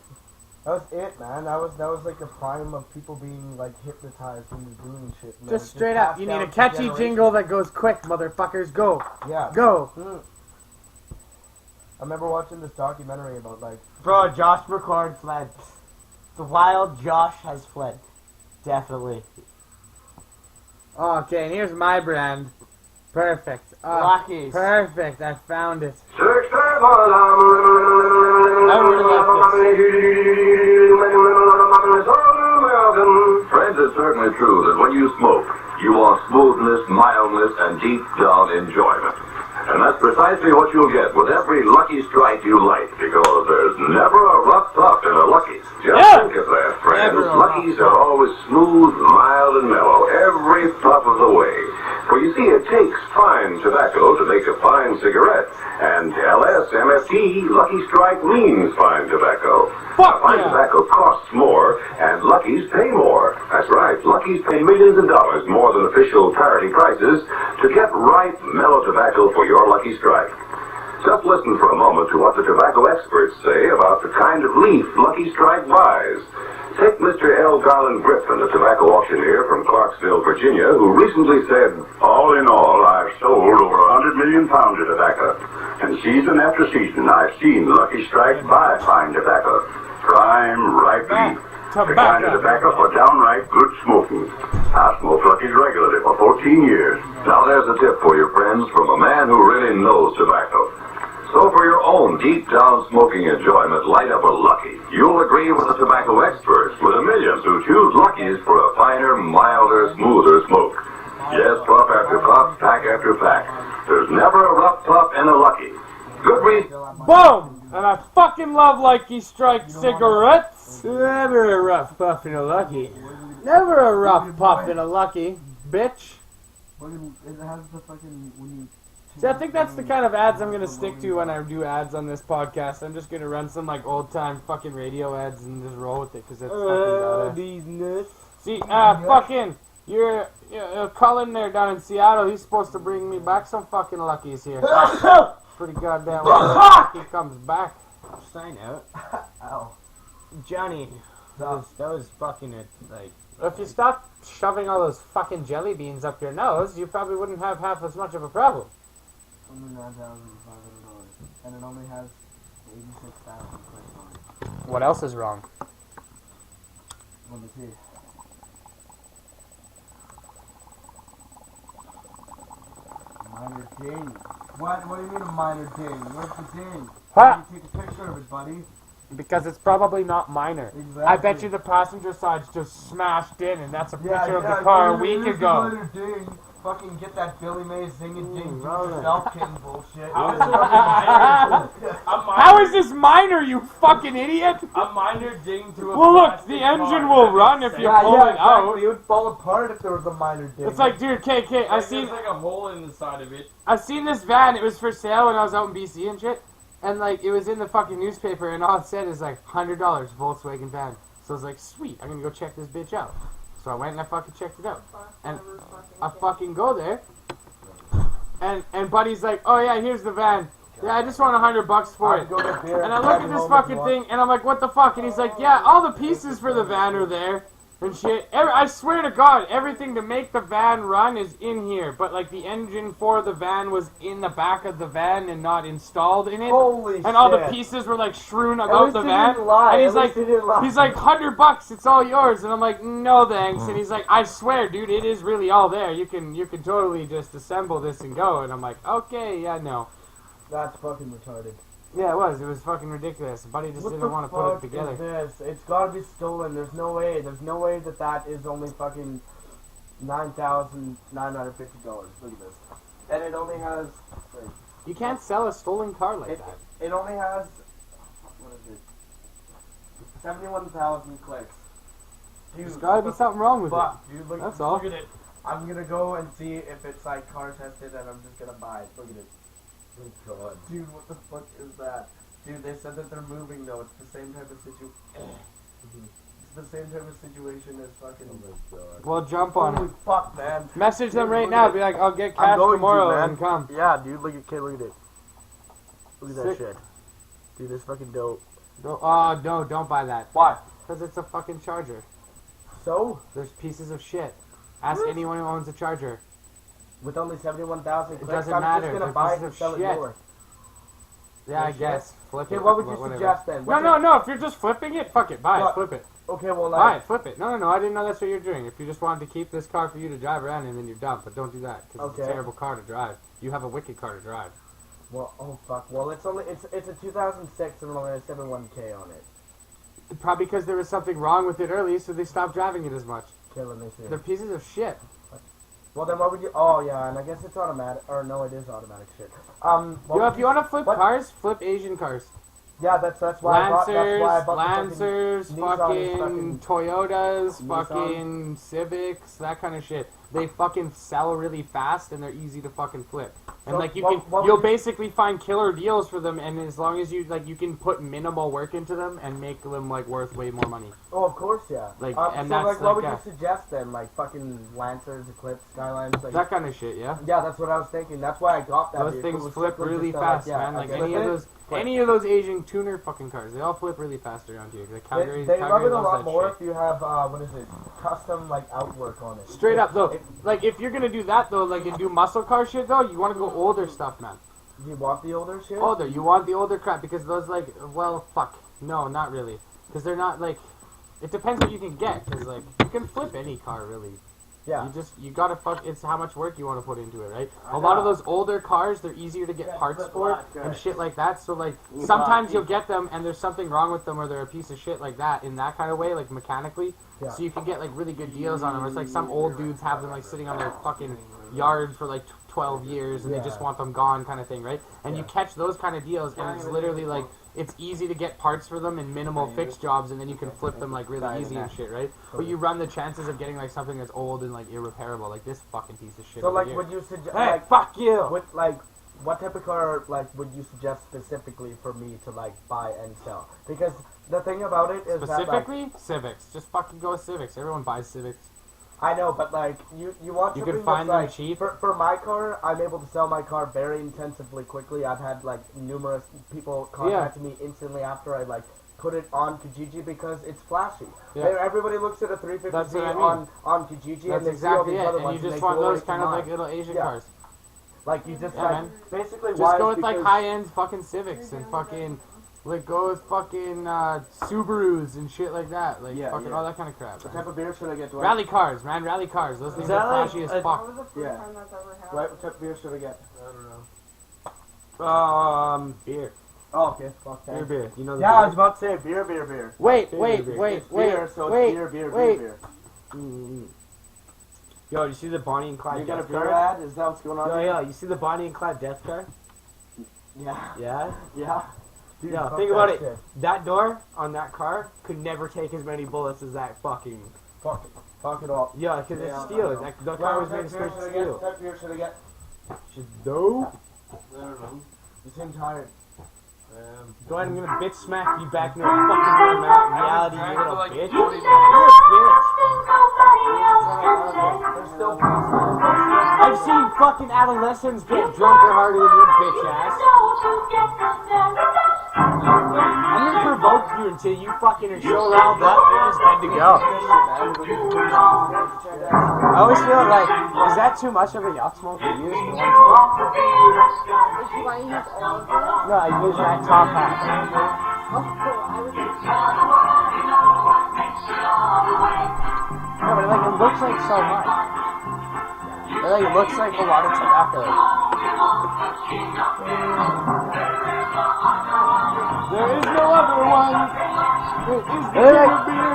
That was it, man. That was like the prime of people being like hypnotized into doing shit. Man. Just straight up, you need a catchy jingle that goes quick, motherfuckers, go. Yeah. Go. I remember watching this documentary about like. Bro, Josh McCord fled. The wild Josh has fled. Definitely. Okay, and here's my brand. Perfect. Lucky's. Perfect, I found it. I really like this. Friends, it's certainly true that when you smoke, you want smoothness, mildness, and deep down enjoyment. And that's precisely what you'll get with every Lucky Strike you light, because there's never a rough puff in a Lucky's. Just think of that, friends. Lucky's are always smooth, mild, and mellow every puff of the way. For you see, it takes fine tobacco to make a fine cigarette, and LSMFT, Lucky Strike means fine tobacco. Fine tobacco costs more, and Lucky's pay more. That's right, Lucky's pay millions of dollars more than official parity prices to get ripe, mellow tobacco for your Lucky Strike. Just listen for a moment to what the tobacco experts say about the kind of leaf Lucky Strike buys. Take Mr. L. Garland Griffin, a tobacco auctioneer from Clarksville, Virginia, who recently said, "All in all, I've sold over 100 million pounds of tobacco. And season after season, I've seen Lucky Strike buy fine tobacco. Prime, ripe leaf. The kind of tobacco for downright good smoking. I smoke Lucky's regularly for 14 years. Now there's a tip for you, friends, from a man who really knows tobacco. So for your own deep-down smoking enjoyment, light up a Lucky. You'll agree with the tobacco experts, with the millions who choose Lucky's for a finer, milder, smoother smoke. Yes, puff after puff, pack after pack. There's never a rough puff in a Lucky. Good reason. Boom! And I fucking love Lucky Strike cigarettes. Never a rough puff in a Lucky. Never a rough puff in a Lucky, bitch. See, I think that's the kind of ads I'm gonna stick to when I do ads on this podcast. I'm just gonna run some like old time fucking radio ads and just roll with it because it's fucking badass. These nuts. See, fucking, you're Cullen there down in Seattle. He's supposed to bring me back some fucking Luckies here. Pretty goddamn well. He comes back. Sign out. Ow. Johnny, that was fucking it. Like, if you stopped shoving all those fucking jelly beans up your nose, you probably wouldn't have half as much of a problem. Only $9,500, and it only has 86,000 clicks on it. What else is wrong? Let me see. Minor ding. What do you mean a minor ding? Where's the ding? Huh? You take a picture of it, buddy. Because it's probably not minor. Exactly. I bet you the passenger side's just smashed in, and that's a picture of the car a week ago. Minor ding. Fucking get that Billy Mays zing-a-ding self-king bullshit. How is this minor, you fucking idiot? A minor ding to a Well, look, the engine will run if you pull it out. It would fall apart if there was a minor ding. It's like, dude, KK, There's like a hole in the side of it. I seen this van. It was for sale when I was out in BC and shit. And like, it was in the fucking newspaper, and all it said is like $100 Volkswagen van. So I was like, sweet, I'm gonna go check this bitch out. So I went and I fucking checked it out. And I fucking go there. And buddy's like, oh yeah, here's the van. Yeah, I just want $100 for it. And I look at this fucking thing, and I'm like, what the fuck? And he's like, yeah, all the pieces for the van are there. And shit. I swear to God, everything to make the van run is in here. But like the engine for the van was in the back of the van and not installed in it. Holy and shit. all the pieces were like strewn about the van. And he's like, $100, it's all yours. And I'm like, no thanks. And he's like, I swear, dude, it is really all there. You can totally just assemble this and go. And I'm like, okay, yeah, no. That's fucking retarded. Yeah, it was. It was fucking ridiculous. Buddy just didn't want to put it together. What the fuck is this? It's gotta be stolen. There's no way. There's no way that is only fucking $9,950. Look at this. And it only has... You can't sell a stolen car like It, that. it only has, what is it? 71,000 clicks. Dude, There's gotta be something wrong with fuck, dude, look, That's all. look at it. I'm gonna go and see if it's like car tested and I'm just gonna buy it. Look at it. Oh god. Dude, what the fuck is that? Dude, they said that they're moving though. It's the same type of situation. It's the same type of situation as fucking. Oh my god. Well, jump on Holy it. fuck, man. Message them Dude, right look now. at Be it. like, I'll get I'm cash going to, tomorrow man. and come. Yeah, dude, look at it. Look at that Sick. shit. Dude, it's fucking dope. Oh, no, don't buy that. Why? Because it's a fucking charger. So? There's pieces of shit. Ask anyone who owns a charger. With only 71,000 It clicks, doesn't I'm matter. just gonna They're buy it pieces and of sell it shit. more. Yeah, I Bullshit. guess. Flip Okay, it. what would you whatever. suggest then? No. If you're just flipping it, fuck it. Buy it. What? Flip it. Okay, well, Buy like, it. Flip it. No. I didn't know that's what you're doing. If you just wanted to keep this car for you to drive around in, then you're dumb. But don't do that because it's a Okay. terrible car to drive. You have a wicked car to drive. well, oh fuck. Well, it's a 2006 and only has 71K on it. Probably because there was something wrong with it early, so they stopped driving it as much. Okay, let me see. They're pieces of shit. Well, then what would you? Oh yeah, and I guess it's automatic. Or no, it is automatic shit. If you want to flip what- cars, flip Asian cars. Yeah, that's why I bought. That's why I bought Lancers, the fucking fucking Toyotas, Nissan. fucking Civics, that kind of shit. They fucking sell really fast and they're easy to fucking flip. And So like you what- can, what you'll would you- basically find killer deals for them. And as long as you like, you can put minimal work into them and make them like worth way more money. Oh, of course, yeah. Like, and so that's like, what like would a- you suggest then? Like fucking Lancers, Eclipse, Skylines, like. That kind of shit, yeah. Yeah, that's what I was thinking. That's why I got that. Those vehicle, things was flip strictly really just fast, yeah, man. Like okay. any of those Asian tuner fucking cars, they all flip really fast around here. Like Calgary, They love it a loves lot that more shit. if you have what is it, custom like outwork on it. Straight up though, like if you're gonna do that though, like and do muscle car shit though, you want to go older stuff, man. Do you want the older shit? Older, you want the older crap because those like, well, fuck, no, not really, because they're not like. It depends what you can get, because like you can flip any car really. Yeah. You gotta fuck. It's how much work you want to put into it, right? A lot of those older cars, they're easier to get parts for and shit like that. So like sometimes you'll get them and there's something wrong with them or they're a piece of shit like that in that kind of way, like mechanically. Yeah. So you can get like really good deals on them. It's like some old dudes have them like sitting on their fucking yard for like 12 years and they just want them gone kind of thing, right? And you catch those kind of deals and it's literally like it's easy to get parts for them in minimal fixed jobs and then you can flip them like really easy and shit, right? But you run the chances of getting like something that's old and like irreparable, like this fucking piece of shit. So over like, here. would you suggest? Hey, like, fuck you! With like, what type of car like would you suggest specifically for me to like buy and sell? Because the thing about it is Specifically, that, like, Civics. Just fucking go with Civics. Everyone buys Civics. I know, but like you want You something can find that's, them like, cheap. For my car, I'm able to sell my car very intensively quickly. I've had like numerous people contact me instantly after I like put it on Kijiji because it's flashy. Yeah. Everybody looks at a 350Z That's what I mean. on Kijiji That's and they exactly see all it. these other And ones you just they want blow those it kind in of like mind. little Asian Yeah. cars. Like you just Yeah, like man. basically Just why go is with like because- high-end fucking Civics and fucking like go with fucking Subarus and shit like that. Like Yeah, fucking yeah. all that kind of crap. What man. type of beer should I get? Rally cars, man. Rally cars. Those things that are like flashy as a- fuck. That was the first Yeah. time that's ever happened. What type of beer should I get? I don't know. Beer. Oh, okay. Fuck that. Beer. You know the Yeah, I beer? was about to say beer. Wait, Beer. wait, It's wait, beer, so wait, it's beer. wait. Yo, you see the Bonnie and Clyde You got a death beer car? ad? Is that what's going on? Yo, you see the Bonnie and Clyde death car? Yeah. Yeah? Yeah. Dude, Yo, fuck think that about it. shit. That door on that car could never take as many bullets as that fucking... Fuck it. Fuck it all. Yeah, because Yeah, it's steel. I know. The car was made of straight steel. What beer should I get? She's dope. I don't know. You seem tired. Go ahead, I'm gonna bitch smack you back in the fucking reality, you little bitch. You're a bitch. There's still pizza. I've seen fucking adolescents get drunker harder than your bitch ass. I'm gonna provoke you until you fucking are so riled up, you're just good to go. I always feel like, is that too much of a yuck smoke to use for one trip? If you want to use all of them, No, I use that top hat. oh, cool. I would No, but like, it looks like so much. But like, it looks like a lot of tobacco. There is no other one. There is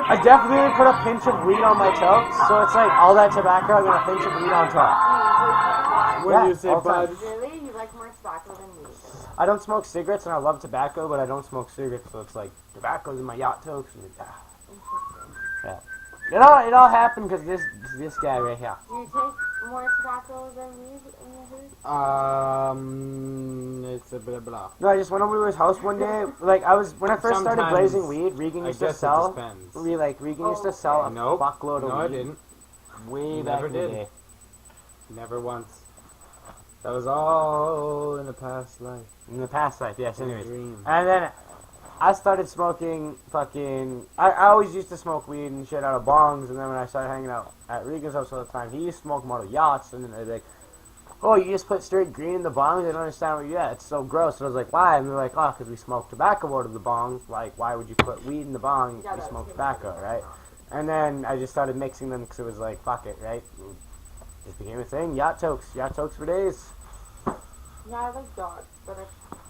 I definitely put a pinch of weed on my toes, so it's like all that tobacco and then a pinch of weed on top. What do you say, bud? Really? You like more tobacco than weed? I don't smoke cigarettes and I love tobacco, but I don't smoke cigarettes, so it's like tobacco's in my yacht tokes. Yeah. It all happened because this guy right here. Do you take more tobacco than weed in your hood? It's a blah blah. No, I just went over to his house one day. Like when I first started Sometimes, blazing weed, Regan I used to guess it sell. depends. Regan used to sell a Nope. fuckload of No, weed. I didn't. Way back Never in the did. day. Never once. That was all in the past life. In the past life, yes. Anyways, Dream. and then I started smoking fucking. I always used to smoke weed and shit out of bongs, and then when I started hanging out at Regan's house all the time, he used to smoke them out of yachts, and then they'd be like, "Oh, you just put straight green in the bongs? I don't understand what you get. It's so gross." And I was like, "Why?" And they're like, "Oh, because we smoke tobacco out of the bongs. Like, why would you put weed in the bong if you smoke tobacco, right?" And then I just started mixing them because it was like, fuck it, right? It became a thing. Yacht tokes for days. Yeah, I like dogs, but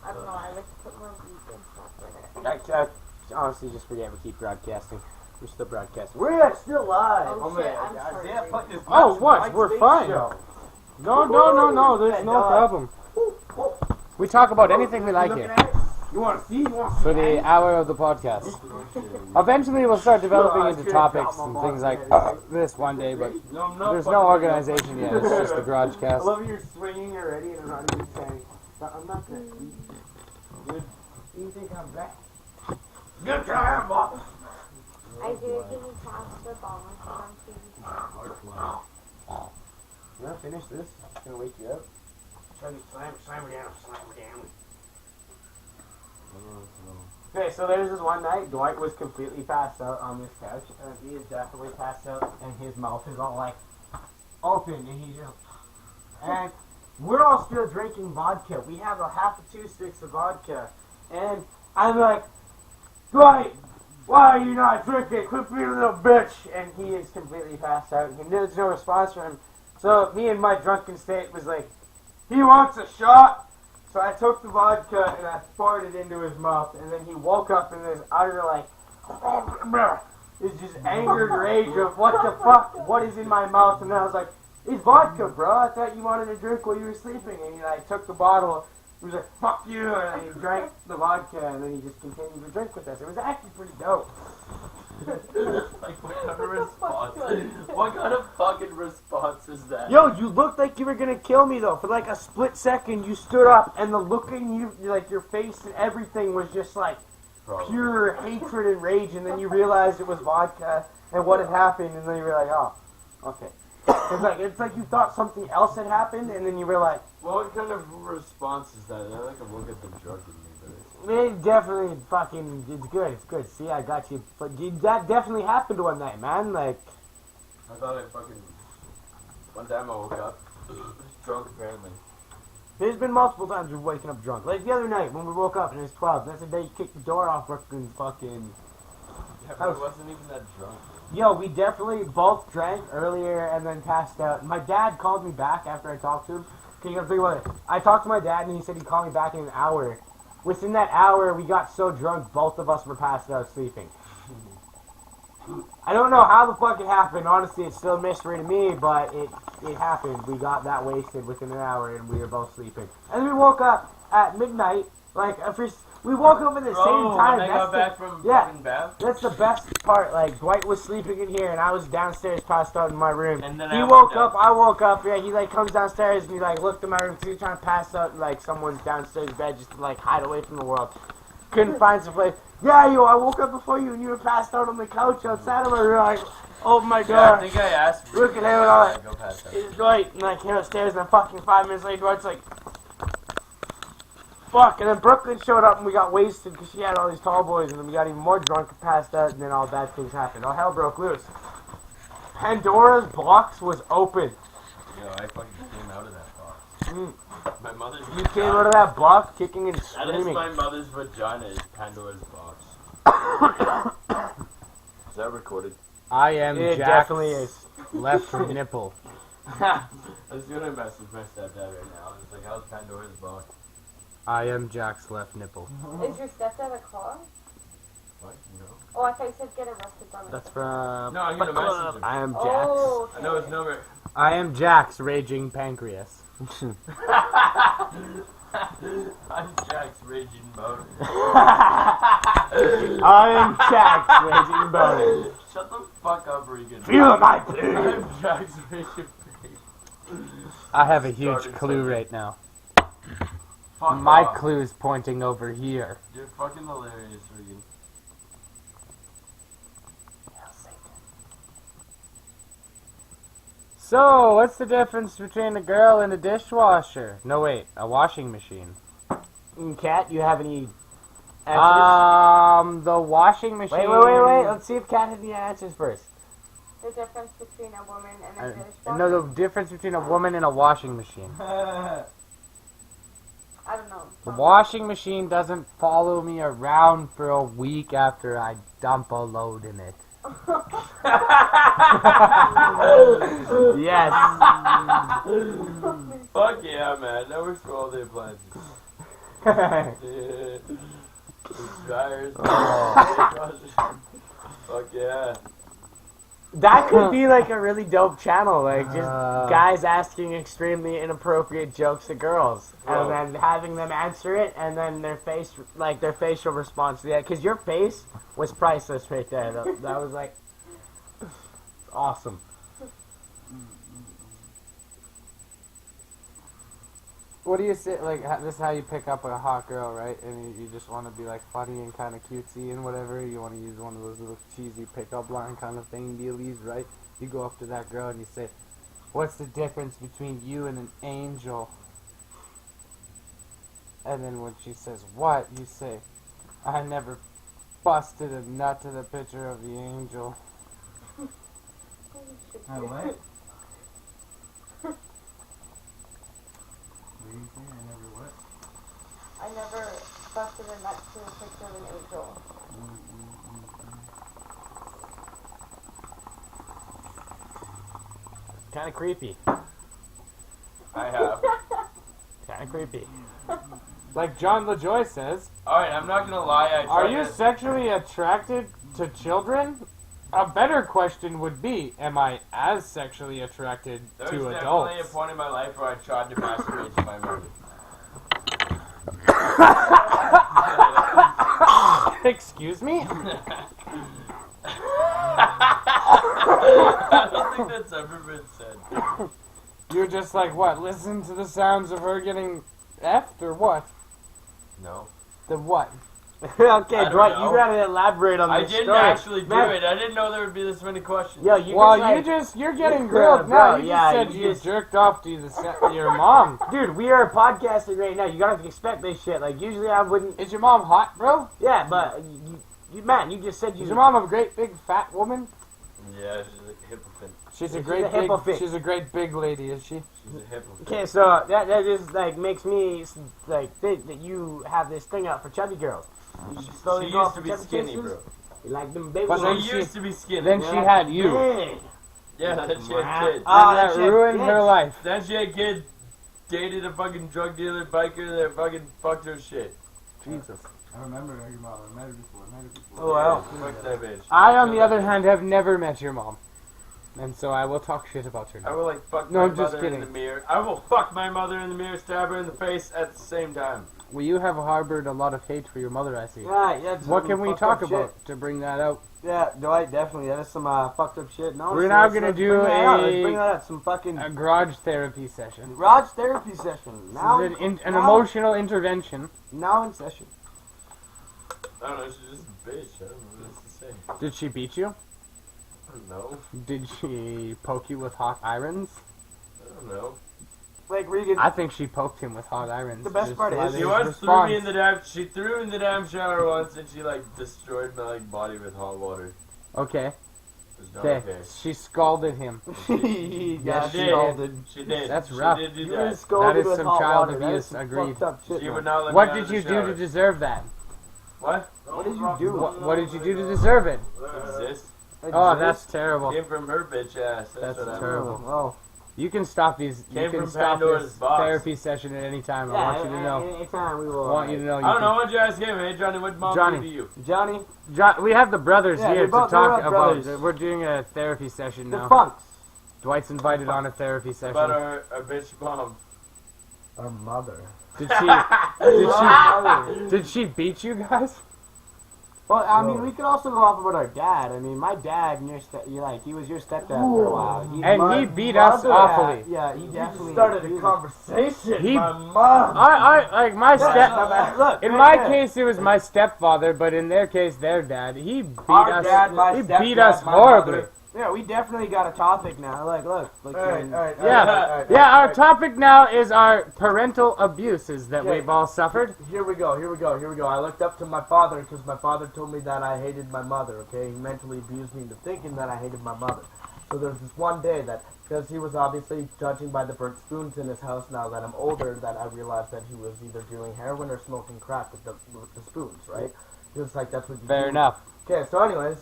I don't know, I like to put more weed and stuff in it. I honestly just forget we keep broadcasting. We're still broadcasting. We're still live. Oh shit, I'm sorry. Oh, what? We're fine. No, there's no problem. We talk about anything we like here. You want to see? For the hour of the podcast. Eventually we'll start developing into topics and things like this one day, but there's no organization yet. It's just a garage I cast. love you're swinging already and I'm not even saying. But I'm not going to eat. Good. You think I'm back? Good time, boss. I do give you cash for balls for them too. You want to finish this? It's going to wake you up. Slam her down. Okay, so there's this one night, Dwight was completely passed out on this couch, and he is definitely passed out, and his mouth is all like open, and he's just, and we're all still drinking vodka. We have a half of 2 sticks of vodka, and I'm like, Dwight, why are you not drinking? Quit being a little bitch. And he is completely passed out, and there's no response from him. So me in my drunken state was like, he wants a shot. So I took the vodka and I poured it into his mouth, and then he woke up in this utter like, it's just angered rage of what the fuck, what is in my mouth? And then I was like, it's vodka, bro. I thought you wanted to drink while you were sleeping. And he like took the bottle. He was like, fuck you, and he drank the vodka, and then he just continued to drink with us. It was actually pretty dope. Like, what kind of response? What kind of fucking response is that? Yo, you looked like you were gonna kill me though. For like a split second, you stood up, and the look in you, like your face and everything was just like pure hatred and rage. And then you realized it was vodka and what had happened, and then you were like, oh, okay. It's like you thought something else had happened, and then you were like, What kind of response is that? I like a look at the drug in me, but it definitely fucking, it's good. See, I got you. But that definitely happened one night, man. Like, I thought I fucking... One time I woke up, drunk apparently. there's been multiple times we've waken up drunk. Like the other night when we woke up and it was 12. That's the day you kicked the door off Brooklyn fucking... Yeah, but I wasn't even that drunk. Yo, we definitely both drank earlier and then passed out. My dad called me back after I talked to him. Can you think about it? I talked to my dad and he said he'd call me back in an hour. Within that hour, we got so drunk, both of us were passed out sleeping. I don't know how the fuck it happened. Honestly, it's still a mystery to me, but it happened. We got that wasted within an hour and we were both sleeping. And we woke up at midnight. Like, we woke up at the same time. When I got back from fucking bath? That's the best part. Like, Dwight was sleeping in here and I was downstairs passed out in my room. And then he I woke woke up, I woke up, yeah, he like comes downstairs and he like looked in my room because he was trying to pass out in like someone's downstairs bed just to like hide away from the world. Couldn't find some place. Yeah, yo, I woke up before you and you were passed out on the couch outside of my room. Like, oh my god. Yeah, I think I asked for Look at him and all that. go past that. It's Dwight, and I came upstairs and then fucking 5 minutes later, Dwight's like, fuck, and then Brooklyn showed up and we got wasted because she had all these tall boys and then we got even more drunk and passed out and then all bad things happened. All hell broke loose. Pandora's box was open. Yo, I fucking came out of that box. My mother's You came out of that box kicking and That is screaming. my mother's vagina, is Pandora's box. Is that recorded? I am It Jack's definitely is. left nipple. I was gonna message my stepdad right now. It's like, how's Pandora's box? I am Jack's left nipple. Is your stepdad a car? What? No. Oh, I thought you said get arrested on it. That's from... No, I'm gonna message him. I am Jax. Oh, okay. I know his number. I am Jack's raging pancreas. I'm Jack's raging boner. I'm Jack's raging boner. Shut the fuck up, Regan. Feel my pain. I'm Jack's raging pain. I have a huge clue right now. Fuck My off. clue is pointing over here. You're fucking hilarious, Regan. So, what's the difference between a girl and a dishwasher? No, wait, a washing machine. Kat, you have any answers? The washing machine. Wait. Let's see if Kat has any answers first. The difference between a woman and a dishwasher? No, the difference between a woman and a washing machine. I don't know. The washing machine doesn't follow me around for a week after I dump a load in it. Yes. Fuck yeah, man. That works for all the appliances. Dryers. Fuck yeah. That could be like a really dope channel, like just guys asking extremely inappropriate jokes to girls, and then having them answer it, and then their facial response to that. Because your face was priceless right there. That was like awesome. What do you say? Like, this is how you pick up a hot girl, right? And you just want to be like funny and kind of cutesy and whatever. You want to use one of those little cheesy pickup line kind of thing dealies, right? You go up to that girl and you say, "What's the difference between you and an angel?" And then when she says, "What?" you say, "I never busted a nut to the picture of the angel." What? I never busted a nut to a picture of an angel. Kind of creepy. I have. Kind of creepy. Like John LaJoy says, Alright, I'm not gonna lie. are you sexually attracted to children? A better question would be, am I as sexually attracted There to was adults? definitely a point in my life where I tried to masturbate to my mother. Excuse me? I don't think that's ever been said. You're just like, what, listen to the sounds of her getting effed, or what? No. The what? Okay, don't Dwight, know. you gotta elaborate on I this didn't story. actually do Man, it. I didn't know there would be this many questions. Yo, you Well, just, you're getting grilled bro, now. You yeah, just said you you just- jerked off to your mom. dude, we are podcasting right now. You gotta expect this shit. Like, usually I wouldn't. Is your mom hot, bro? Yeah, but man, you just said you. Is your mom a great big fat woman? Yeah, she's a hypocrite. She's a She's great a big. hypocrite. She's a great big lady, is she? She's a hypocrite. Okay, so that just like makes me like think that you have this thing out for chubby girls. You should slowly She go used off to for be chubby skinny, kisses. bro. You like them baby But then ones. She she- used to be skinny. Then she had you. Man. Yeah, then she had kids. Ah, And that shit, ruined yes. her life. Then she had kids, dated a fucking drug dealer, biker that fucking fucked her shit. Jesus. I remember your mom. I met her before. Oh, wow. Fuck that bitch. I, on the other hand, have never met your mom. And so I will talk shit about her I now. will like fuck No, my I'm just mother in kidding. the mirror. I will fuck my mother in the mirror, stab her in the face at the same time. Well, you have harbored a lot of hate for your mother, I see. Right, yeah. it's What some can we fucked talk up about to bring that out? Shit. Yeah, Dwight, definitely. That is some fucked up shit. No, We're now gonna let's do bring that out. Let's a- bring that out. Some fucking A garage therapy session. garage therapy session. Now, This is an now- emotional intervention. Now in session. I don't know, she's just a bitch. I don't know what else to say. Did she beat you? I don't know. Did she poke you with hot irons? I don't know. Like Regan. I think she poked him with hot irons. The best just part by is- his She once response. threw me in the damn. She threw me in the damn shower once, and she like destroyed my like body with hot water. Okay. It was not Okay. okay. She scalded him. He Yes, got she did. scalded. She did. That's she rough. did do You that. were scolded That is with some hot child water. That abuse, is some agreed. fucked up shit, She man. would not let What me out did of you the do shower. to deserve that? What? What did you do? What did you do to deserve it? Exist? Oh, that's terrible. Came from her bitch ass. That's what I terrible. Oh, You can stop these. You Came can from stop Pandora's this box. therapy session at any time. I want you to know. Anytime we will. I want you to know. You I don't know can- what you ask him. Hey Johnny, what mom Johnny. do to you? Johnny, We have the brothers Yeah, here they're to both- talk they're about. brothers. We're doing a therapy session the now. funks. Dwight's invited on a therapy session. About our bitch mom. Our mother. Did she beat you guys? Well, I mean, we could also go off about our dad. I mean, my dad, and he was your stepdad for a while. He beat us awfully. Yeah, he definitely started a conversation. He- My mom. Like my Look, in right my there. case, it was my stepfather, but in their case, their dad. He beat Our us. dad, my he beat stepdad, us my horribly. mother. Yeah, we definitely got a topic now. Like, look. Like, Alright. Yeah, our topic now is our parental abuses that Okay. we've all suffered. Here we go. I looked up to my father because my father told me that I hated my mother, okay? He mentally abused me into thinking that I hated my mother. So there's this one day that, because he was obviously judging by the burnt spoons in his house now that I'm older, that I realized that he was either doing heroin or smoking crack with the spoons, right? He was like, that's what you do. Fair enough. Okay, so anyways,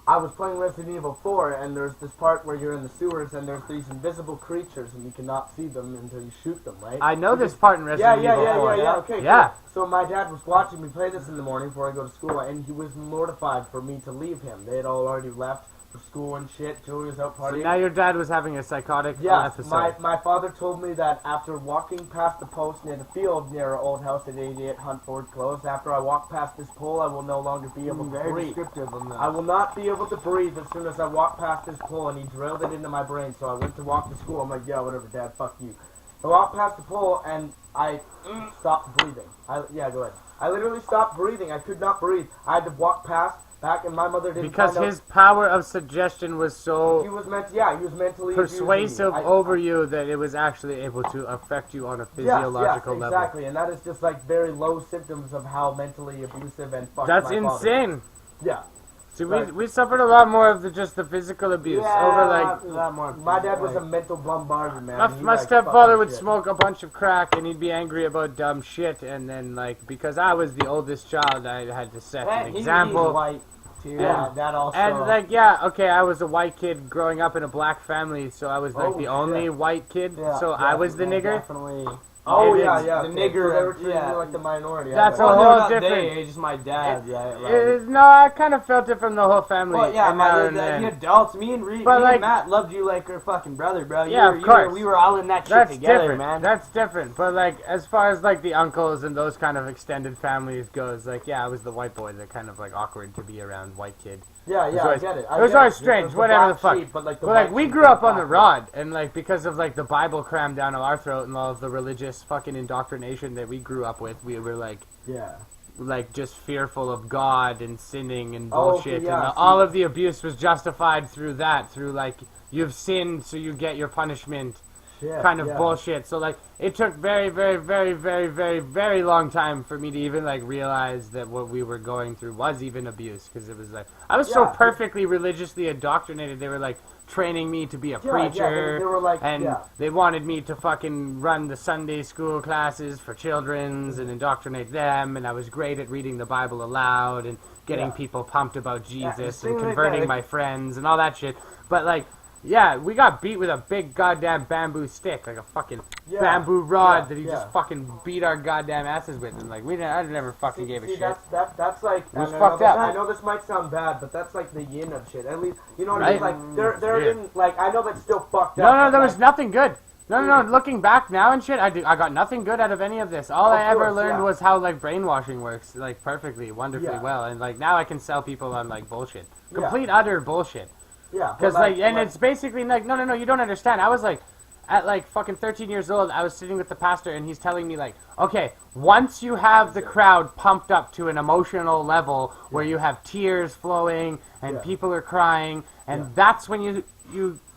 I was playing Resident Evil 4, and there's this part where you're in the sewers, and there's these invisible creatures, and you cannot see them until you shoot them, right? I know this part in Resident Evil 4. Okay, Yeah. cool. So my dad was watching me play this in the morning before I go to school, and he was mortified for me to leave him. They had already left for school and shit. Joey was out So partying. now your dad was having a psychotic Yeah, episode. my father told me that after walking past the post near the field near our old house at 88 Huntford Close, after I walk past this pole, I will no longer be able to very breathe. descriptive on that. I will not be able to breathe as soon as I walk past this pole, and he drilled it into my brain. So I went to walk to school. I'm like, yeah, whatever, Dad, fuck you. I walked past the pole, and I stopped breathing. Go ahead. I literally stopped breathing. I could not breathe. I had to walk past, back, and my mother didn't Because find his power of suggestion was out. so He was mentally persuasive abusing me. over you that it was actually able to affect you on a physiological yes, level. exactly, and that is just like very low symptoms of how mentally abusive and fucked That's my father insane. is. Yeah. See, Right. we suffered a lot more of just the physical abuse over like. My dad was a mental bombardment, man. My stepfather would smoke a bunch of crack and he'd be angry about dumb shit, and then like because I was the oldest child, I had to set an example. He's white too. Yeah, that also. And like I was a white kid growing up in a black family, so I was like the only white kid. Yeah, so I was the nigger. Definitely. Oh And yeah, it's yeah. the okay, nigger, so they were treating yeah. you like the minority. That's I a bet. whole not different- They, just my dad. Yeah. No, I kind of felt it from the whole family. Well, yeah, and now and the then. adults, me and But, like- Matt loved you like our fucking brother, bro. Yeah, of course. We were all in that shit That's together, different, man. That's different. But like, as far as like the uncles and those kind of extended families goes, like, yeah, I was the white boy that kind of like awkward to be around white kid. Yeah, It was I always- get it. It was always strange, whatever the fuck. But like, But like, we grew up on the rod, and like because of like the Bible crammed down our throat and all of the religious fucking indoctrination that we grew up with, we were like just fearful of God and sinning and bullshit, yeah, and all of the abuse was justified through that, through like you've sinned, so you get your punishment. Kind of bullshit. So like it took very, very, very, very, very, very long time for me to even like realize that what we were going through was even abuse, because it was like I was so perfectly religiously indoctrinated. They were like training me to be a preacher, they were like, and they wanted me to fucking run the Sunday school classes for children's and indoctrinate them, and I was great at reading the Bible aloud and getting people pumped about Jesus and converting my friends and all that shit. But like, yeah, we got beat with a big goddamn bamboo stick, like a fucking bamboo rod that he just fucking beat our goddamn asses with, and like I never fucking gave a shit. That's like It was fucked up. I know this might sound bad, but that's like the yin of shit. At least you know what I mean. Like they're in like I know that's still fucked up. No, there was nothing good. No. Looking back now and shit, I got nothing good out of any of this. All I ever learned was how like brainwashing works, like perfectly, wonderfully well, and like now I can sell people on like bullshit, complete utter bullshit. Yeah, because it's basically like no, you don't understand. I was like, at like fucking 13 years old, I was sitting with the pastor, and he's telling me like, okay, once you have the crowd pumped up to an emotional level where you have tears flowing and people are crying, and that's when you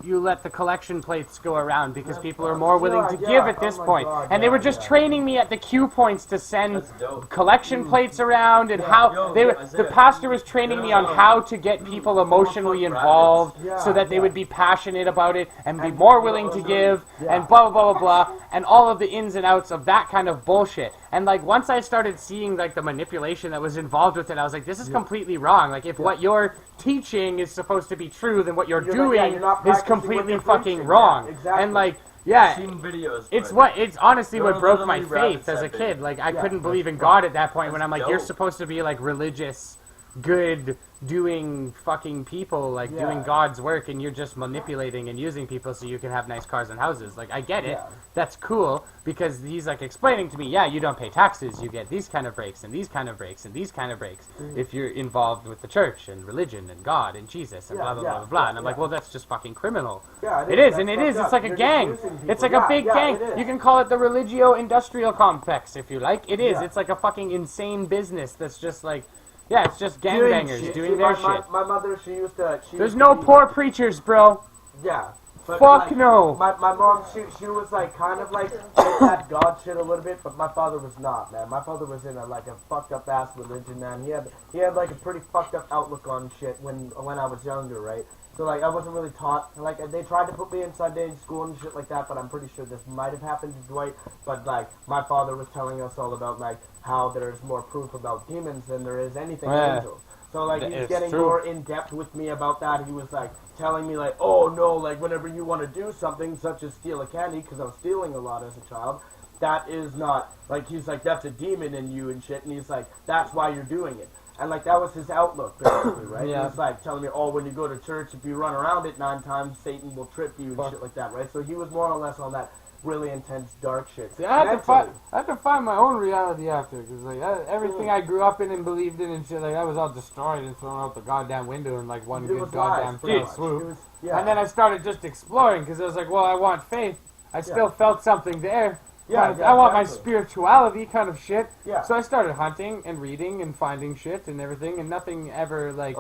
let the collection plates go around, because people are more willing to give at this point. And they were just training me at the cue points to send collection plates around, and how the pastor was training me on how to get people emotionally involved so that they would be passionate about it and be more willing to give, and blah blah blah blah blah, and all of the ins and outs of that kind of bullshit. And like once I started seeing like the manipulation that was involved with it, I was like, this is completely wrong. Like if what you're teaching is supposed to be true, then what you're doing is completely fucking wrong. Exactly. And like, videos. It's honestly what broke my faith as a kid. Like I couldn't believe in God at that point when I'm like, you're supposed to be like religious good doing fucking people, like doing God's work, and you're just manipulating and using people so you can have nice cars and houses. Like, I get it. That's cool, because he's like explaining to me, yeah, you don't pay taxes, you get these kind of breaks and these kind of breaks and these kind of breaks if you're involved with the church and religion and God and Jesus and blah blah blah blah blah. And I'm like, well, that's just fucking criminal. It is. It's like a gang. It's like a big gang. You can call it the religio-industrial complex if you like. It is. It's like a fucking insane business that's just like, yeah, it's just gangbangers doing their shit. My mother, she used to... There's no poor preachers, bro. Yeah. But Fuck no. My mom, she was like kind of like that God shit a little bit, but my father was not, man. My father was in a fucked up ass religion, man. He had like a pretty fucked up outlook on shit when I was younger, right? So like I wasn't really taught. Like they tried to put me in Sunday school and shit like that, but I'm pretty sure this might have happened to Dwight. But like my father was telling us all about like how there's more proof about demons than there is anything angels. So like he was getting more in depth with me about that. He was like telling me like, oh no, like whenever you want to do something such as steal a candy, because I was stealing a lot as a child, that is not like, he's like, that's a demon in you and shit, and he's like, that's why you're doing it. And like that was his outlook basically, right? He was like telling me, oh, when you go to church, if you run around it 9 times, Satan will trip you and shit like that, right? So he was more or less on that really intense dark shit. See, I had to find my own reality after, because like everything I grew up in and believed in and shit, like that was all destroyed and thrown out the goddamn window in like one good goddamn swoop. And then I started just exploring, because I was like, well, I want faith. I still felt something there. I want my spirituality kind of shit. So I started hunting and reading and finding shit and everything, and nothing ever like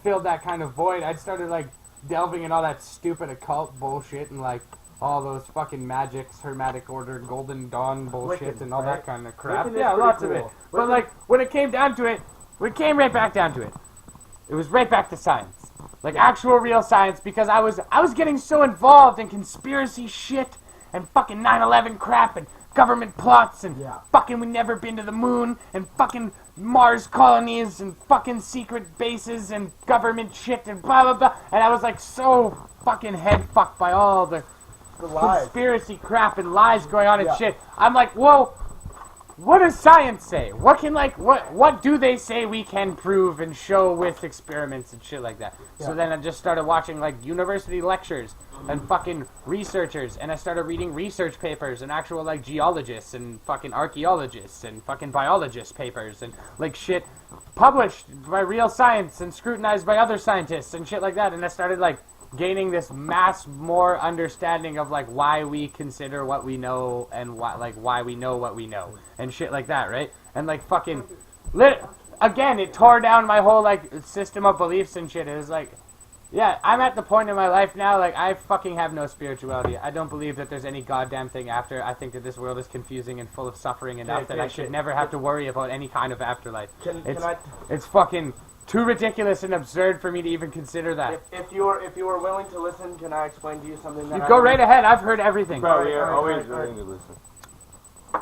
filled that kind of void. I started like delving in all that stupid occult bullshit and like all those fucking magics, Hermetic Order, Golden Dawn bullshit, and all that kind of crap. Yeah, lots of it. But like, when it came down to it, it came right back down to it. It was right back to science. Like, actual real science, because I was getting so involved in conspiracy shit, and fucking 9/11 crap, and government plots, and fucking we never been to the moon, and fucking Mars colonies, and fucking secret bases, and government shit, and blah blah blah. And I was like so fucking head fucked by all the conspiracy crap and lies going on and shit. I'm like, whoa, what does science say? What do they say we can prove and show with experiments and shit like that? So then I just started watching like university lectures and fucking researchers, and I started reading research papers and actual like geologists and fucking archaeologists and fucking biologist papers and like shit published by real science and scrutinized by other scientists and shit like that. And I started like gaining this more understanding of like why we consider what we know and why we know what we know and shit like that, right? And like fucking again, it tore down my whole like system of beliefs and shit. It was like, yeah, I'm at the point in my life now, like I fucking have no spirituality. I don't believe that there's any goddamn thing after. I think that this world is confusing and full of suffering enough that I should never have to worry about any kind of afterlife. It's fucking too ridiculous and absurd for me to even consider that. If you were willing to listen, can I explain to you something that go right ahead. I've heard everything. Bro, you're always willing to listen.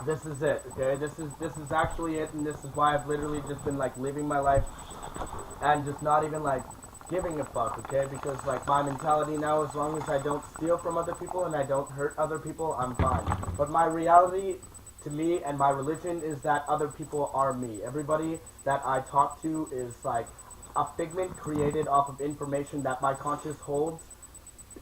This is it, okay? This is actually it, and this is why I've literally just been like living my life and just not even like giving a fuck, okay? Because like my mentality now, as long as I don't steal from other people and I don't hurt other people, I'm fine. But my reality to me and my religion is that other people are me. Everybody that I talk to is like a figment created off of information that my conscious holds,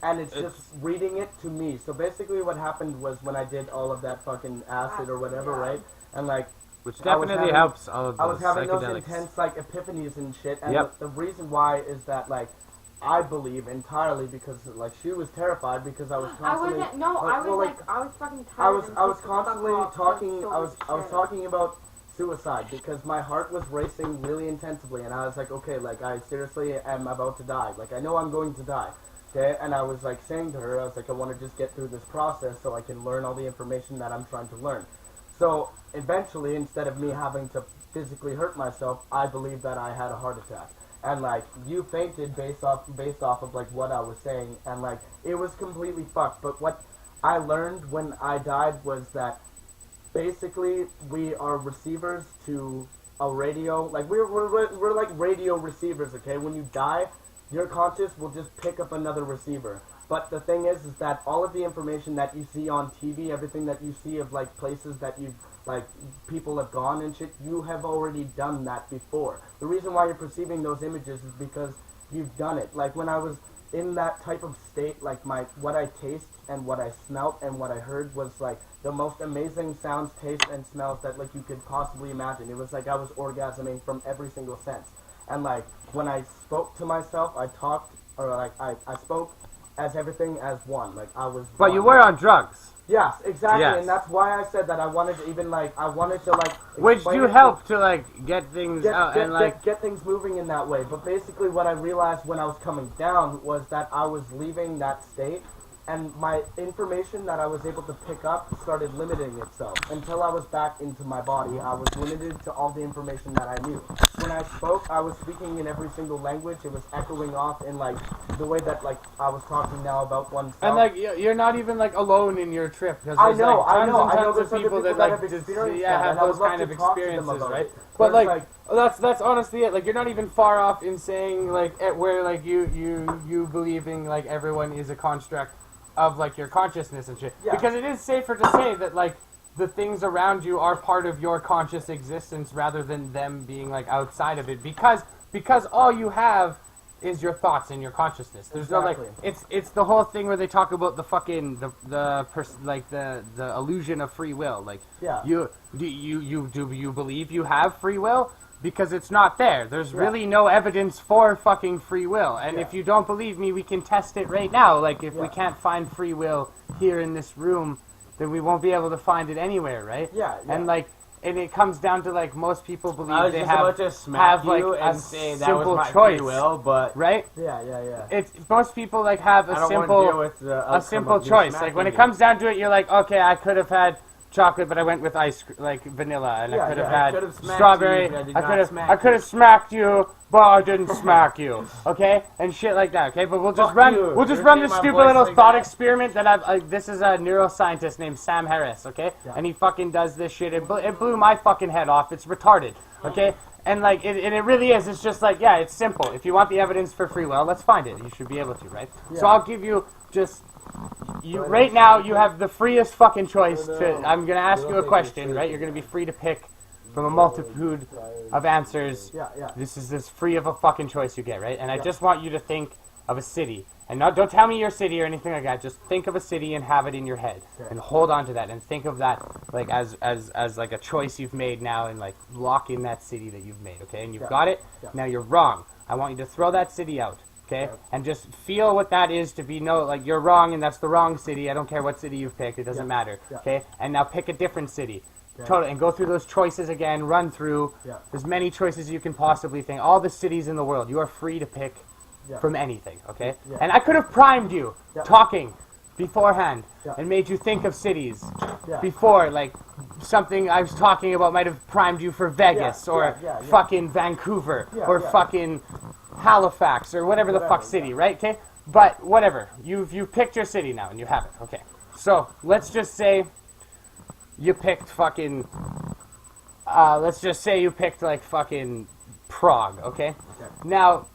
and it's just reading it to me. So basically what happened was when I did all of that fucking acid or whatever, right? And like, which definitely helps all of those. I was having those intense like epiphanies and shit, and the reason why is that like I believe entirely because like she was terrified because I was constantly. I was fucking tired. I was constantly talking. I was talking about suicide because my heart was racing really intensively, and I was like, okay, like I seriously am about to die. Like I know I'm going to die. Okay, and I was like saying to her, I was like, I want to just get through this process so I can learn all the information that I'm trying to learn. So eventually, instead of me having to physically hurt myself, I believe that I had a heart attack. And like you fainted based off of like what I was saying, and like it was completely fucked. But what I learned when I died was that basically we are receivers to a radio. Like we're like radio receivers. Okay, when you die, your conscious will just pick up another receiver. But the thing is that all of the information that you see on TV, everything that you see of like places that you've like people have gone and shit, you have already done that before. The reason why you're perceiving those images is because you've done it. Like when I was in that type of state, like what I taste and what I smelt and what I heard was like the most amazing sounds, tastes, and smells that like you could possibly imagine. It was like I was orgasming from every single sense. And like when I spoke to myself, I talked, or like I spoke as everything as one. Like I was. But one. you were on drugs. Yes, exactly, Yes. and that's why I said that I wanted to even like Which explain do it help to like get things get, out get, and like. get things moving in that way. But basically, what I realized when I was coming down was that I was leaving that state, and my information that I was able to pick up started limiting itself. Until I was back into my body, I was limited to all the information that I knew. When I spoke, I was speaking in every single language. It was echoing off in like the way that like I was talking now about oneself. And like you're not even like alone in your trip. Cause I there's, know, like, tons and I know. tons There's of other people that that like have just experienced yeah that, have and I would those love kind of to talk to them experiences, about right? it. But There's, like that's honestly it. Like you're not even far off in saying like where like you believing like everyone is a construct of like your consciousness and shit. Yeah. Because it is safer to say that like the things around you are part of your conscious existence rather than them being like outside of it. Because all you have is your thoughts and your consciousness. There's no like it's the whole thing where they talk about the fucking the illusion of free will. Like you believe you have free will? Because it's not there. There's really no evidence for fucking free will. And if you don't believe me, we can test it right now. Like, if we can't find free will here in this room, then we won't be able to find it anywhere, right? Yeah. And, like, and it comes down to, like, most people believe I was they just have, about to smack like, you a and say that simple was my choice, free will, but right? Yeah. It's most people, like, have I don't want to deal with the a simple outcome of you choice. Like, smacking when it me. comes down to it, you're like, okay, I could have had chocolate, but I went with like vanilla, and I could have had strawberry. I could have smacked you, but I didn't smack you. Okay, and shit like that. Okay, but we'll just run this stupid little thought experiment that I've. This is a neuroscientist named Sam Harris. Okay, and he fucking does this shit. It blew my fucking head off. It's retarded. Okay. And like it really is. It's just like it's simple. If you want the evidence for free will, let's find it. You should be able to, right? Yeah. So I'll give you just. Right now, you have the freest fucking choice I'm going to ask you a question, right? You're going to be free to pick from a multitude of answers. This is as free of a fucking choice you get, right? And I just want you to think of a city. And don't tell me your city or anything like that. Just think of a city and have it in your head. And hold on to that. And think of that like as like a choice you've made now and like lock in that city that you've made, okay? And you've got it. Now you're wrong. I want you to throw that city out. Okay, and just feel what that is to be like you're wrong and that's the wrong city. I don't care what city you've picked; it doesn't matter. Okay, and now pick a different city, totally, and go through those choices again. Run through as many choices as you can possibly think. All the cities in the world, you are free to pick from anything. Okay, and I could have primed you talking beforehand and made you think of cities before, like something I was talking about might have primed you for Vegas or fucking Vancouver or fucking Halifax or whatever the fuck city, right? Okay, but whatever. You've picked your city now and you have it. Okay, so let's just say you picked fucking. Let's just say you picked like fucking Prague. Okay, now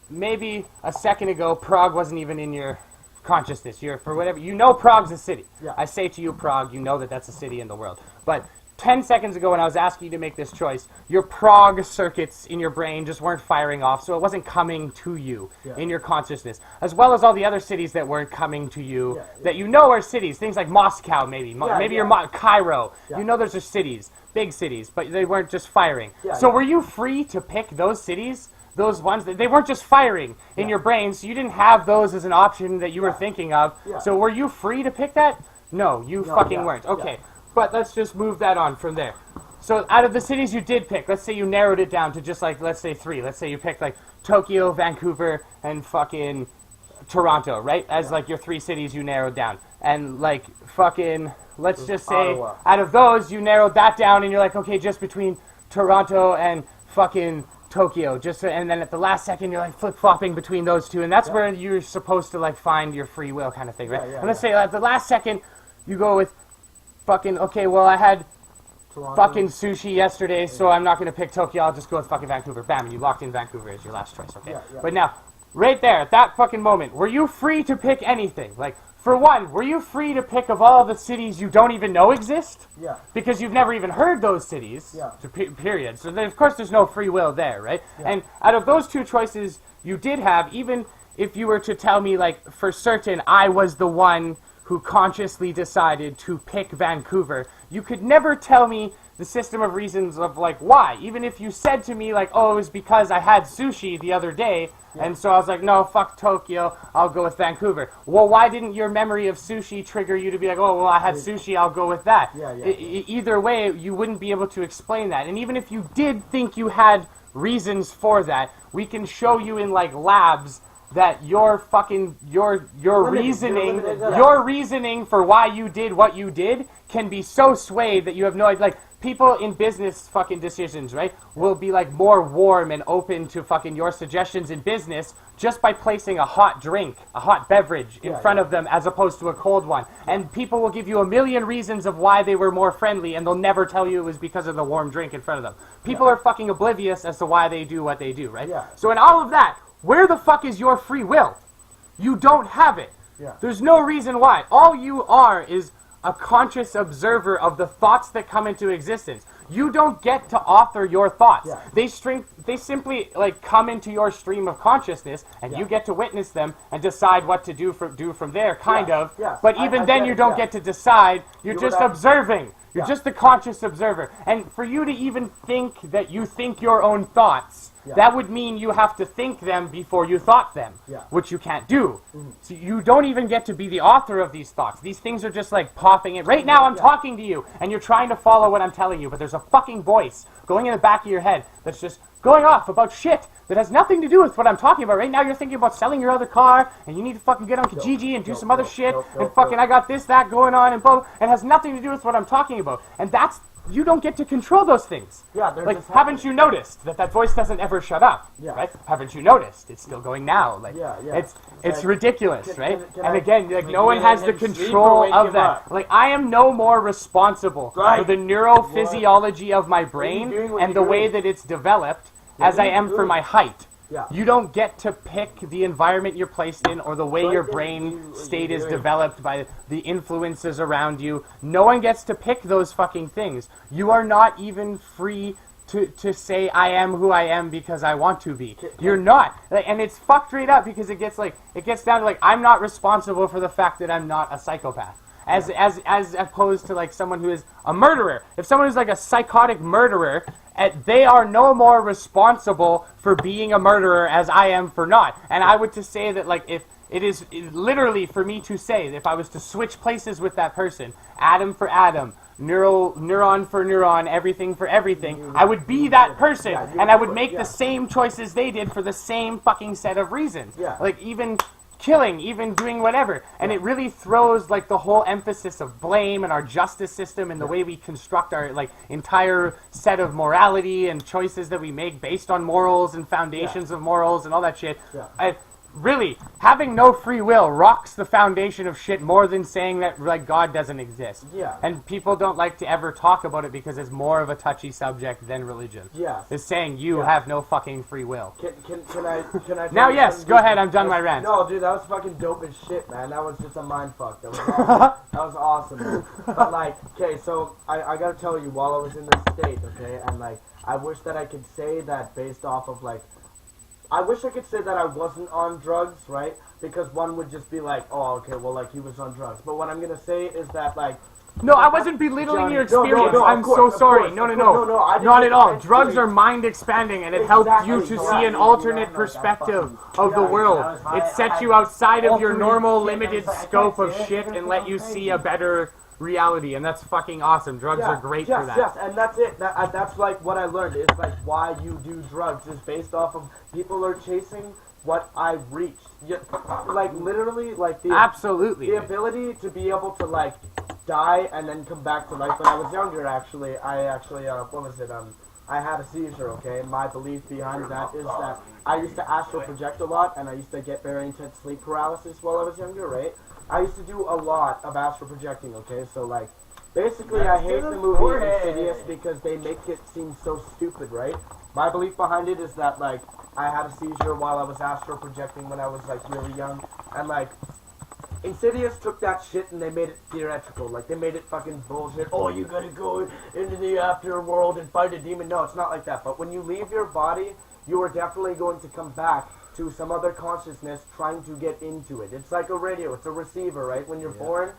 maybe a second ago Prague wasn't even in your consciousness. You're for whatever Prague's a city. I say to you, Prague, you know that that's a city in the world, but 10 seconds ago when I was asking you to make this choice, your Prague circuits in your brain just weren't firing off, so it wasn't coming to you in your consciousness, as well as all the other cities that weren't coming to you that you know are cities, things like Moscow maybe, Cairo, you know those are cities, big cities, but they weren't just firing. So were you free to pick those cities? Those ones, they weren't just firing in your brain, so you didn't have those as an option that you were thinking of. So were you free to pick that? No, you fucking weren't. Okay. But let's just move that on from there. So out of the cities you did pick, let's say you narrowed it down to just like, let's say 3. Let's say you picked like Tokyo, Vancouver, and fucking Toronto, right? As like your 3 cities you narrowed down. And like fucking, let's just say out of those you narrowed that down and you're like, okay, just between Toronto and fucking Tokyo. And then at the last second you're like flip-flopping between those 2. And that's where you're supposed to like find your free will kind of thing, right? And let's say at the last second you go with fucking, okay, well, I had fucking sushi yesterday, so I'm not going to pick Tokyo, I'll just go with fucking Vancouver. Bam, you locked in Vancouver as your last choice, okay? But now, right there, at that fucking moment, were you free to pick anything? Like, For one, were you free to pick of all the cities you don't even know exist? Yeah. Because you've never even heard those cities. Yeah. Period. So of course there's no free will there, right? Yeah. And out of those two choices you did have, even if you were to tell me, like, for certain I was the one who consciously decided to pick Vancouver, you could never tell me the system of reasons of, like, why. Even if you said to me, like, oh, it was because I had sushi the other day, and so I was like, no, fuck Tokyo, I'll go with Vancouver. Well, why didn't your memory of sushi trigger you to be like, oh, well, I had sushi, I'll go with that? Either way, you wouldn't be able to explain that. And even if you did think you had reasons for that, we can show you in, like, labs that your reasoning for why you did what you did can be so swayed that you have no idea. Like, people in business fucking decisions, right, will be, like, more warm and open to fucking your suggestions in business just by placing a hot drink, a hot beverage in front of them as opposed to a cold one. And people will give you a million reasons of why they were more friendly, and they'll never tell you it was because of the warm drink in front of them. People are fucking oblivious as to why they do what they do, right? So in all of that, where the fuck is your free will? You don't have it. There's no reason why. All you are is a conscious observer of the thoughts that come into existence. You don't get to author your thoughts. They simply, like, come into your stream of consciousness, and you get to witness them and decide what to do from there, kind of. But even then, you don't get to decide. You're just observing. You're just the conscious observer. And for you to even think that you think your own thoughts, that would mean you have to think them before you thought them, which you can't do. So you don't even get to be the author of these thoughts. These things are just, like, popping in. Right now I'm talking to you, and you're trying to follow what I'm telling you, but there's a fucking voice going in the back of your head that's just going off about shit that has nothing to do with what I'm talking about. Right now you're thinking about selling your other car, and you need to fucking get on Kijiji and do some other shit, and fucking I got this, that going on, and both, and has nothing to do with what I'm talking about. And that's, you don't get to control those things. Like, haven't you noticed that voice doesn't ever shut up? Right? Haven't you noticed? It's still going now. Like, it's ridiculous, right? And again, like, no one has the control of that. Like, I am no more responsible for the neurophysiology of my brain and the way that it's developed as I am for my height. You don't get to pick the environment you're placed in or the way your brain state is developed by the influences around you. No one gets to pick those fucking things. You are not even free to say I am who I am because I want to be. You're not. Like, and it's fucked right up because it gets down to, like, I'm not responsible for the fact that I'm not a psychopath. As opposed to, like, someone who is a murderer. If someone who's, like, a psychotic murderer, they are no more responsible for being a murderer as I am for not. And I would to say that, like, if it is literally for me to say that if I was to switch places with that person, atom for atom, neuron for neuron, everything for everything, I would be that person, and I would make the same choices they did for the same fucking set of reasons. Like, even killing, even doing whatever. And it really throws, like, the whole emphasis of blame and our justice system and the way we construct our, like, entire set of morality and choices that we make based on morals and foundations of morals and all that shit. Really, having no free will rocks the foundation of shit more than saying that, like, God doesn't exist. And people don't like to ever talk about it because it's more of a touchy subject than religion. It's saying you have no fucking free will. Can I now, yes, go ahead, I'm done my rant. No, dude, that was fucking dope as shit, man. That was just a mind fuck. That was awesome. That was awesome, man. But, like, okay, so I gotta tell you, while I was in this state, okay, and, like, I wish that I could say that based off of, like, I wish I could say that I wasn't on drugs, right? Because one would just be like, oh, okay, well, like, he was on drugs. But what I'm gonna say is that, like, no, I wasn't belittling your experience. No, I'm so sorry. No, not at all. Drugs are mind expanding, and it helped you to see an alternate perspective of the world. It sets you outside of your normal limited scope of shit and let you see a better reality, and that's fucking awesome. Drugs are great for that. Yes, and that's it. That's like what I learned. It's like why you do drugs is based off of people are chasing what I've reached. Like, literally, like, the ability to be able to, like, die and then come back to life. When I was younger, actually, I had a seizure, okay? And my belief behind that is that I used to astral project a lot, and I used to get very intense sleep paralysis while I was younger, right? I used to do a lot of astral projecting, okay? So, like, basically, I hate the movie Insidious because they make it seem so stupid, right? My belief behind it is that, like, I had a seizure while I was astral projecting when I was, like, really young, and, like, Insidious took that shit and they made it theatrical. Like, they made it fucking bullshit. Oh, you gotta go into the afterworld and fight a demon. No, it's not like that. But when you leave your body, you are definitely going to come back to some other consciousness trying to get into it. It's like a radio. It's a receiver, right? When you're born,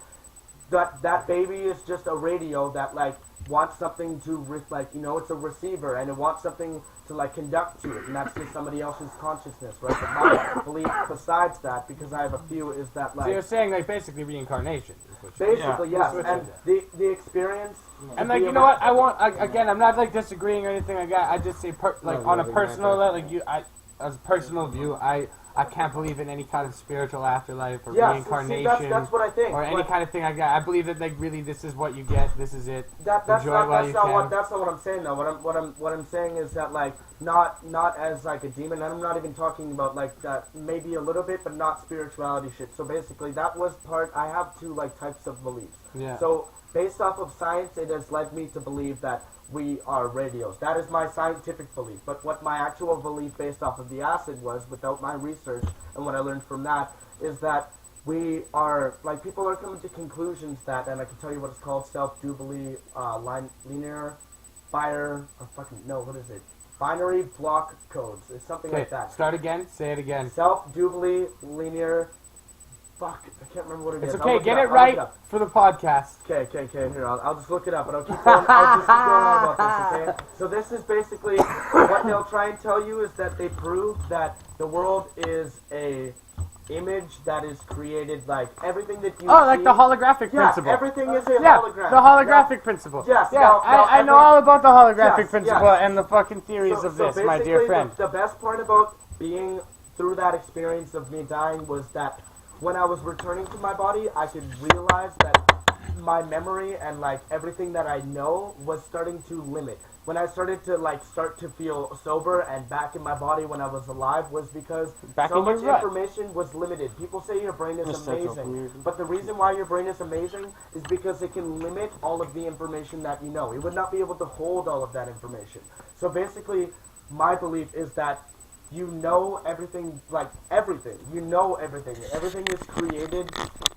that baby is just a radio that, like, wants something to, it's a receiver, and it wants something to, like, conduct to it, and that's just somebody else's consciousness, right? But my belief besides that, because I have a few, is that, like... So you're saying, like, basically reincarnation. Basically, yes. And the experience... And, like, you know what, I won't, again, I'm not, like, disagreeing or anything like that. I just say, on a personal level, like, as a personal view, I can't believe in any kind of spiritual afterlife or reincarnation. See, that's what I think. Or any kind of thing like that. I believe that, like, really, this is what you get. This is it. That's not what I'm saying, though. What I'm saying is that, like, not as, like, a demon. I'm not even talking about, like, maybe a little bit, but not spirituality shit. So basically, that was part. I have two, like, types of beliefs. Yeah. So based off of science, it has led me to believe that we are radios. That is my scientific belief. But what my actual belief based off of the acid was, without my research, and what I learned from that, is that we are, like, people are coming to conclusions that, and I can tell you what it's called, self-doubly, linear, binary block codes. It's something like that. Start again. Say it again. Self-doubly linear... Fuck, I can't remember what it is. It's okay, get it right for the podcast. Okay, here, I'll just look it up, and I'll just keep going on about this, okay? So this is basically, what they'll try and tell you is that they prove that the world is a image that is created, like, everything that you see. Like the holographic principle. Everything is a hologram. The holographic principle. Yes. Yeah, I know all about the holographic principle and the fucking theories of this, my dear friend. The best part about being through that experience of me dying was that when I was returning to my body, I could realize that my memory and, like, everything that I know was starting to limit. When I started to, like, start to feel sober and back in my body when I was alive was because so much information was limited. People say your brain is amazing, but the reason why your brain is amazing is because it can limit all of the information that you know. It would not be able to hold all of that information. So basically, my belief is that you know everything, like, everything. You know everything. Everything is created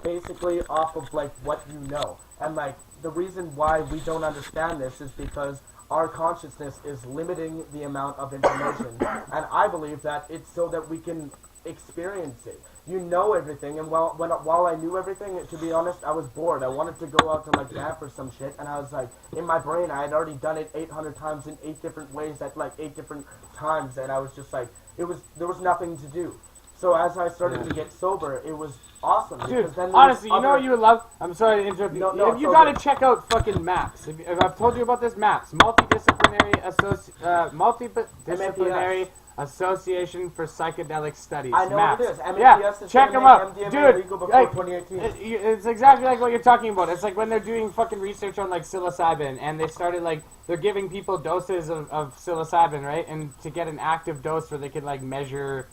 basically off of, like, what you know. And, like, the reason why we don't understand this is because our consciousness is limiting the amount of information. And I believe that it's so that we can experience it. You know everything, and while I knew everything, to be honest, I was bored. I wanted to go out to, like, camp or some shit, and I was like, in my brain, I had already done it 800 times in 8 different ways at, like, 8 different times, and I was just like, there was nothing to do. So as I started to get sober, it was awesome. Dude, honestly, you know what you would love? I'm sorry to interrupt you. You gotta check out fucking MAPS. If I've told you about this, MAPS. Multidisciplinary Association for Psychedelic Studies. I know MAPS. it is. Yeah, check them out. Dude, like, 2018. It's exactly like what you're talking about. It's like when they're doing fucking research on, like, psilocybin, and they started, like, they're giving people doses of psilocybin, right? And to get an active dose where they can, like, measure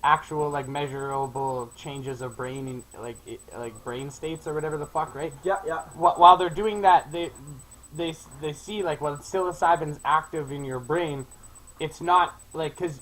actual, like, measurable changes of brain in, like brain states or whatever the fuck, right? Yeah. While they're doing that, they see, like, when psilocybin's active in your brain, it's not, like, because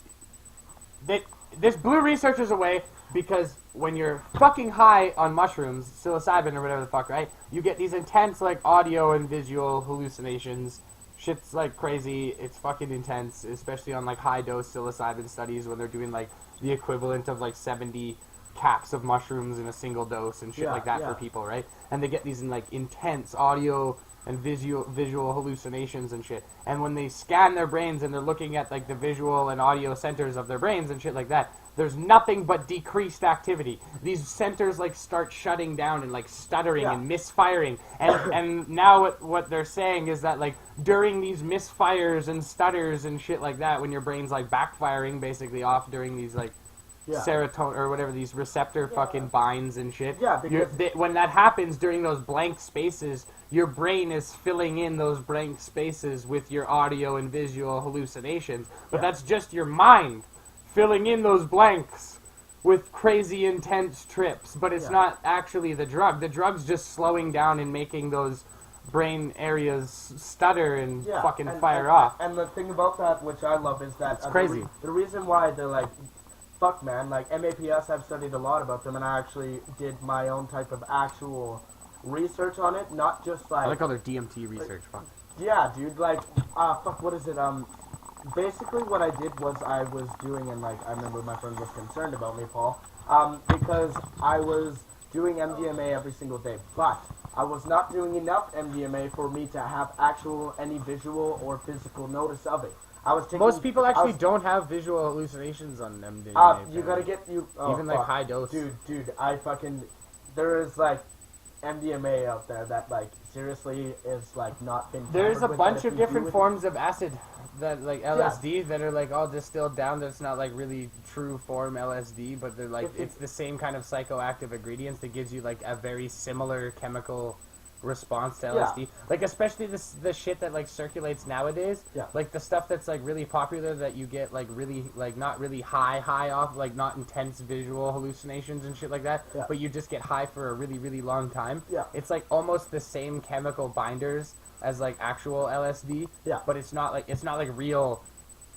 this blew researchers away, because when you're fucking high on mushrooms, psilocybin or whatever the fuck, right, you get these intense, like, audio and visual hallucinations. Shit's, like, crazy. It's fucking intense, especially on, like, high-dose psilocybin studies when they're doing, like, the equivalent of, like, 70 caps of mushrooms in a single dose and shit like that for people, right? And they get these, like, intense audio and visual hallucinations and shit. And when they scan their brains and they're looking at, like, the visual and audio centers of their brains and shit like that, there's nothing but decreased activity. These centers, like, start shutting down and, like, stuttering and misfiring. And now what they're saying is that, like, during these misfires and stutters and shit like that, when your brain's, like, backfiring basically off during these, like, serotonin or whatever, these receptor fucking binds and shit. Yeah, because when that happens during those blank spaces, your brain is filling in those blank spaces with your audio and visual hallucinations. But that's just your mind filling in those blanks with crazy intense trips. But it's not actually the drug. The drug's just slowing down and making those brain areas stutter and fire off. And the thing about that, which I love, is that it's crazy. The reason why they're, like, fuck, man. Like, MAPS, I've studied a lot about them, and I actually did my own type of actual research on it, not just like... I like all their DMT research. Fuck. Yeah, dude, like, fuck, what is it, basically what I did was I was doing, and like, I remember my friend was concerned about me, Paul, because I was doing MDMA every single day, but I was not doing enough MDMA for me to have any visual or physical notice of it. I was taking... Most people actually don't have visual hallucinations on MDMA. You gotta get, even like high dose. Dude, I fucking, there is like MDMA out there that like seriously is like not been. There's a with, bunch and of different forms of acid that like LSD Yeah. that are like all distilled down. That's not like really true form LSD, but they're like it's the same kind of psychoactive ingredients that gives you like a very similar chemical response to LSD. Yeah. Like especially the shit that like circulates nowadays. Yeah. Like the stuff that's like really popular that you get like really like not really high off, like not intense visual hallucinations and shit like that, Yeah. but you just get high for a really, really long time. Yeah. It's like almost the same chemical binders as like actual LSD. Yeah. But it's not like real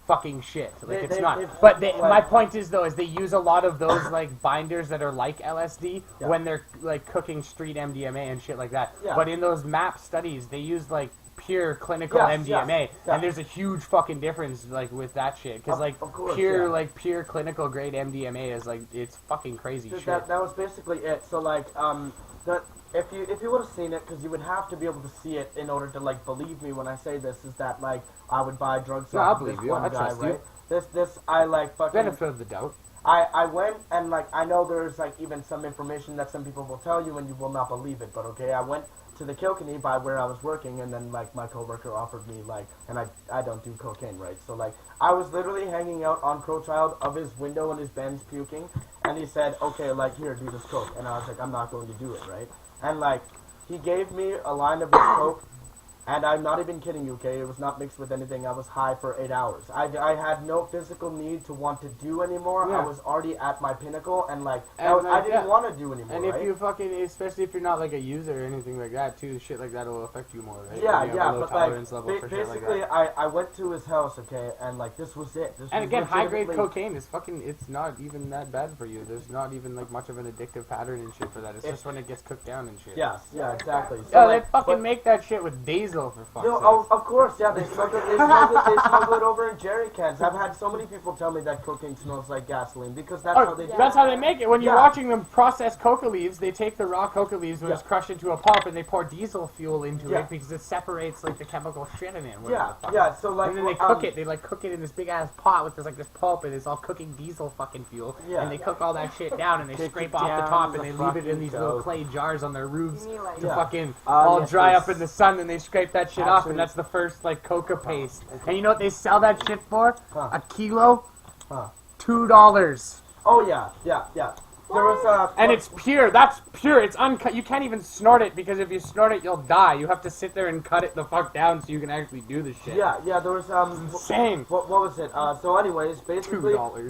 fucking shit. Like They- not. they've- But like- my point is though is they use a lot of those like binders that are like LSD Yeah. when they're like cooking street MDMA and shit like that. Yeah. But in those MAP studies they use like pure clinical Yes, MDMA yes, yeah. and there's a huge fucking difference like with that shit because like of course, pure yeah. like pure clinical grade MDMA is like it's fucking crazy Dude, shit. that was basically it. So like if you would have seen it, because you would have to be able to see it in order to like believe me when I say this, is that like I would buy drugs No, I'll off of this believe you. one I guy, trust you. right? This I like fucking. Benefit of the doubt. I went and like I know there's like even some information that some people will tell you and you will not believe it, but okay, I went to the Kilkenny by where I was working, and then like my coworker offered me like, and I don't do cocaine, right? So like I was literally hanging out on Crowchild of his window in his Benz puking, and he said, okay, like here, do this coke, and I was like, I'm not going to do it, right? And like he gave me a line of his coke. And I'm not even kidding you, okay? It was not mixed with anything. I was high for 8 hours. I had no physical need to want to do anymore. Yeah. I was already at my pinnacle, and like, And, I didn't yeah. want to do anymore, And if right? you fucking, especially if you're not like a user or anything like that, too, shit like that will affect you more, right? Yeah, You have yeah, a low but like, tolerance level for shit like basically, that. I went to his house, okay, and like, this was it. This And was again, high grade legitimately- cocaine is fucking, it's not even that bad for you. There's not even like much of an addictive pattern and shit for that. It's just when it gets cooked down and shit. Yes, yeah, exactly. So, Yeah, like, they fucking but- make that shit with diesel for fuck's No, sake. of course, yeah, they smuggle it over in jerry cans. I've had so many people tell me that cocaine smells like gasoline because that's how they do That's it. how they make it. When you're Yeah. watching them process coca leaves, they take the raw coca leaves, which Yeah. is crushed into a pulp, and they pour diesel fuel into Yeah. it because it separates like the chemical shit in it. whatever Yeah, the fuck. yeah, so like... And then they cook it. They like cook it in this big ass pot with this like this pulp, and it's all cooking diesel fucking fuel. Yeah. And they cook all that shit down, and they Kick scrape it off the down top, the and they leave it in fucking these little coke. clay jars on their roofs You mean like to Yeah. fucking all yes, dry they up in the sun, and they scrape that shit off, Actually- and that's the first like coca paste. And you know what they sell that shit for? Huh. A kilo, Huh. $2. Oh, yeah, yeah, yeah. There was And it's pure. That's pure. It's uncut. You can't even snort it because if you snort it, you'll die. You have to sit there and cut it the fuck down so you can actually do the shit. Yeah, yeah, there was, Insane. What was it? So anyways, basically, $2.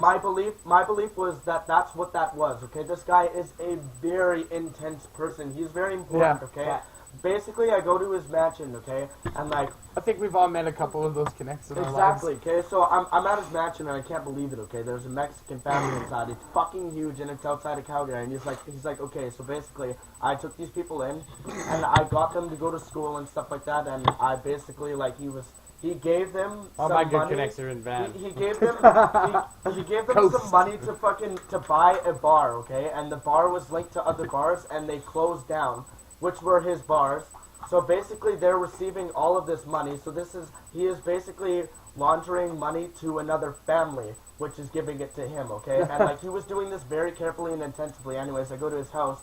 my belief was that that's what that was, okay? This guy is a very intense person. He's very important, Yeah. okay? Yeah. Basically, I go to his mansion, okay? And like, I think we've all met a couple of those connects in our lives. exactly, okay? So I'm at his mansion and I can't believe it, okay? There's a Mexican family inside. It's fucking huge and it's outside of Calgary. And he's like, okay, so basically, I took these people in and I got them to go to school and stuff like that. And I basically, like, he gave them All some my good money. connects are in van. He gave them he gave them Coast. some money to buy a bar, okay? And the bar was linked to other bars and they closed down, which were his bars. So basically they're receiving all of this money. So he is basically laundering money to another family, which is giving it to him, okay? And like he was doing this very carefully and intensively. Anyways, I go to his house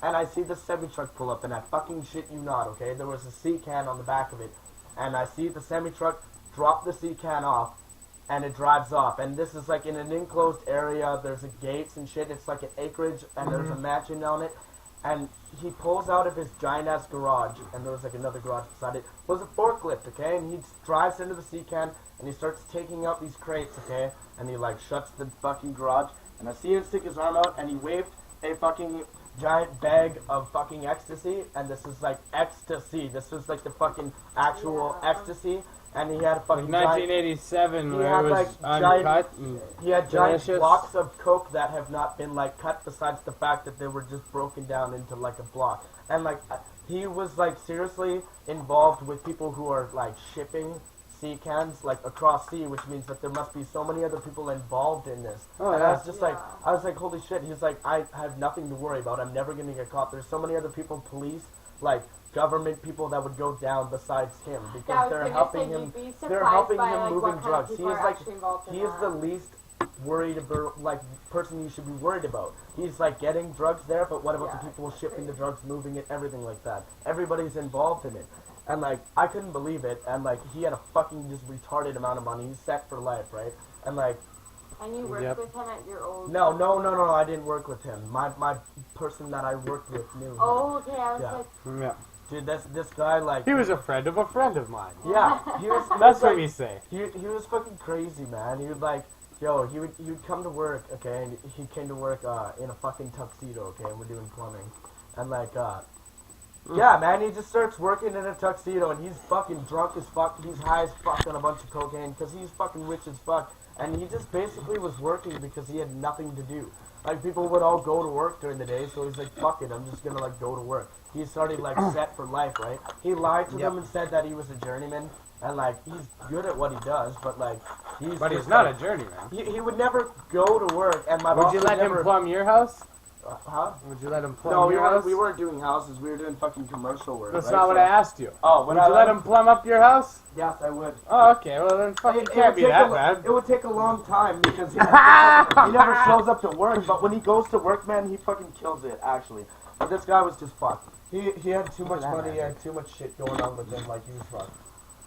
and I see the semi-truck pull up and I fucking shit you not, okay? There was a sea can on the back of it. And I see the semi-truck drop the sea can off, and it drives off. And this is like in an enclosed area. There's a gates and shit. It's like an acreage, and there's a mansion on it. And he pulls out of his giant-ass garage, and there was like another garage beside it. It was a forklift, okay? And he drives into the sea can, and he starts taking out these crates, okay? And he like shuts the fucking garage, and I see him stick his arm out, and he waved a fucking giant bag of fucking ecstasy, and this is like ecstasy. This was like the fucking actual ecstasy, and he had a fucking Like giant, 1987, he where had, it was like, giant- uncut. And he had giant delicious. blocks of coke that have not been like cut. Besides the fact that they were just broken down into like a block, and like he was like seriously involved with people who are like shipping sea cans like across sea, which means that there must be so many other people involved in this. Oh, and yeah. I was like, holy shit. He's like, I have nothing to worry about. I'm never gonna get caught. There's so many other people, police, like government people that would go down besides him because they're helping him. They're helping him moving drugs. He is like, he is the least worried about, like, person you should be worried about. He's like getting drugs there, but what about the people shipping the drugs, moving it, everything like that? Everybody's involved in it. And like, I couldn't believe it, and like, he had a fucking just retarded amount of money. He's set for life, right? And like, and you worked with him at your old... No, I didn't work with him. My person that I worked with knew him. Oh, okay, I was like... Yeah. Dude, this guy, like... He was a friend of mine. Yeah, he was... That's what we say. He was fucking crazy, man. He would like... Yo, he would come to work, okay, and he came to work in a fucking tuxedo, okay, and we're doing plumbing. And like, yeah, man, he just starts working in a tuxedo, and he's fucking drunk as fuck, he's high as fuck on a bunch of cocaine, because he's fucking rich as fuck, and he just basically was working because he had nothing to do. Like, people would all go to work during the day, so he's like, fuck it, I'm just gonna, like, go to work. He started, like, set for life, right? He lied to them and said that he was a journeyman, and, like, he's good at what he does, but, like, he's not a journeyman. He would never go to work, and my boss would you let him plumb your house? Huh? Would you let him plumb your house? No, we weren't doing houses. We were doing fucking commercial work. That's not what I asked you. Oh, would you let him plumb up your house? Yes, I would. Oh, okay. Well, then fucking can't be that bad. It would take a long time because he never shows up to work. But when he goes to work, man, he fucking kills it. Actually, but this guy was just fucked. He had too much money. He had too much shit going on with him. Like, he was fucked.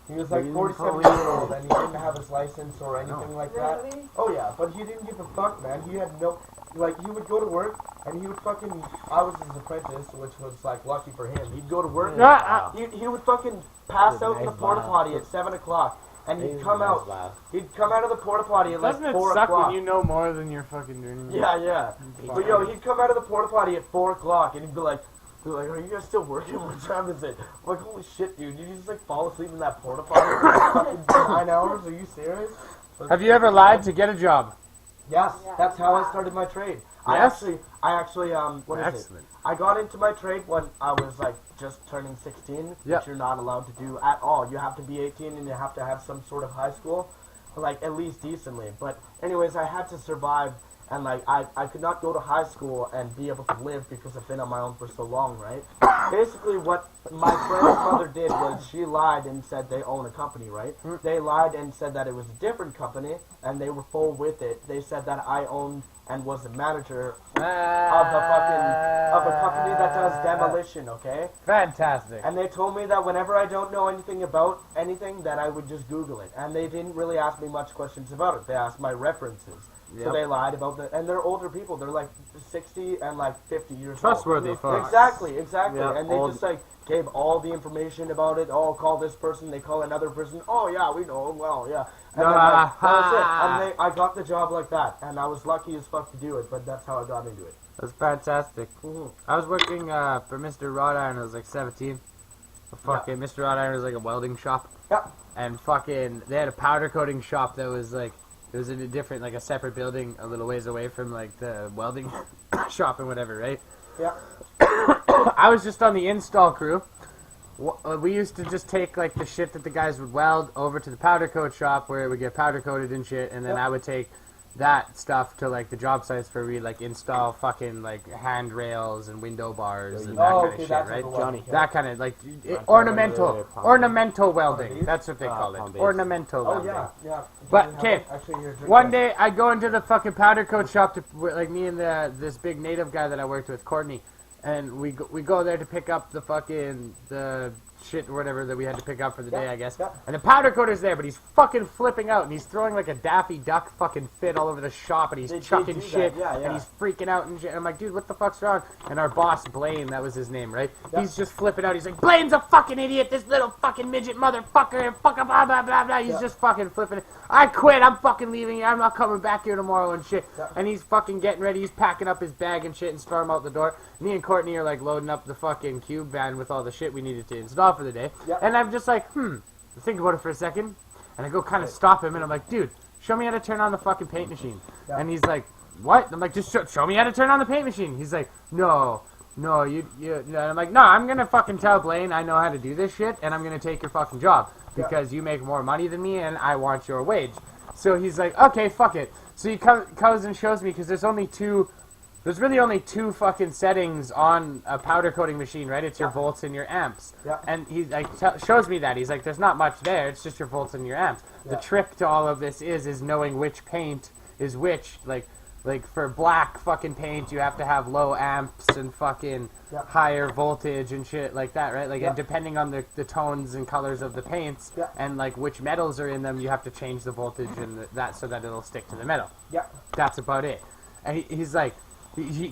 He was like 47 years old and he didn't have his license or anything like that. Really? Oh yeah, but he didn't give a fuck, man. He had no, like, he would go to work and he would fucking, I was his apprentice, which was like lucky for him. He'd go to work, he would fucking pass out in the porta potty at 7 o'clock. And he'd come out. He'd come out of the porta potty at like 4 o'clock. Doesn't it suck when you know more than you're fucking doing? Yeah. But yo, he'd come out of the porta potty at 4 o'clock and he'd be like, are you guys still working? What time is it? I'm like, holy shit, dude. Did you just like fall asleep in that porta potty for fucking 9 hours? Are you serious? Have you ever lied to get a job? Yes, that's how I started my trade. Yes? I actually, what is it? I got into my trade when I was like just turning 16, which you're not allowed to do at all. You have to be 18 and you have to have some sort of high school, like at least decently. But anyways, I had to survive. And, like, I could not go to high school and be able to live because I've been on my own for so long, right? Basically, what my friend's mother did was she lied and said they own a company, right? They lied and said that it was a different company, and they were full with it. They said that I owned and was the manager of a company that does demolition, okay? Fantastic. And they told me that whenever I don't know anything about anything, that I would just Google it. And they didn't really ask me much questions about it. They asked my references. Yep. So they lied about and they're older people. They're like 60 and like 50 years Trustworthy old. folks. Exactly. Yep. And they just like gave all the information about it. Oh, call this person. They call another person. Oh yeah, we know him well. Yeah. And then, like, that was it. And I got the job like that. And I was lucky as fuck to do it. But that's how I got into it. That's fantastic. I was working for Mr. Wrought Iron. I was like 17. Mr. Wrought Iron was like a welding shop. Yeah. And fucking, they had a powder coating shop that was like, it was in a different, like a separate building a little ways away from like the welding shop and whatever, right? Yeah. I was just on the install crew. We used to just take like the shit that the guys would weld over to the powder coat shop where it would get powder coated and shit, and then I would take that stuff to like the job sites where we like install fucking like handrails and window bars and that kind of shit, right? Johnny. That kind of like ornamental welding. That's what they call it. Ornamental welding. Yeah. But okay, one day I go into the fucking powder coat shop to like me and this big native guy that I worked with, Courtney, and we go there to pick up the fucking the shit or whatever that we had to pick up for the day, I guess. And the powder coater's there, but he's fucking flipping out and he's throwing like a Daffy Duck fucking fit all over the shop and he's chucking shit and he's freaking out and shit. And I'm like, dude, what the fuck's wrong? And our boss, Blaine, that was his name, right? He's just flipping out. He's like, Blaine's a fucking idiot, this little fucking midget motherfucker, and fucking blah, blah, blah, blah. He's just fucking flipping it. I quit. I'm fucking leaving here. I'm not coming back here tomorrow and shit. And he's fucking getting ready. He's packing up his bag and shit and storm out the door. Me and Courtney are like loading up the fucking cube van with all the shit we needed to install for the day. And I'm just like, think about it for a second, and I go kind of stop him, and I'm like, dude, show me how to turn on the fucking paint machine. Yeah. And he's like, what? I'm like, just show me how to turn on the paint machine. He's like, no, you. And I'm like, no, I'm gonna fucking tell Blaine I know how to do this shit, and I'm gonna take your fucking job because you make more money than me, and I want your wage. So he's like, okay, fuck it. So he comes and shows me, because there's really only two fucking settings on a powder coating machine, right? It's your volts and your amps. Yeah. And he like shows me that. He's like, there's not much there. It's just your volts and your amps. Yeah. The trick to all of this is knowing which paint is which. Like for black fucking paint, you have to have low amps and fucking higher voltage and shit like that, right? Like, and depending on the tones and colors of the paints and like which metals are in them, you have to change the voltage and that so that it'll stick to the metal. Yeah. That's about it. And he's like,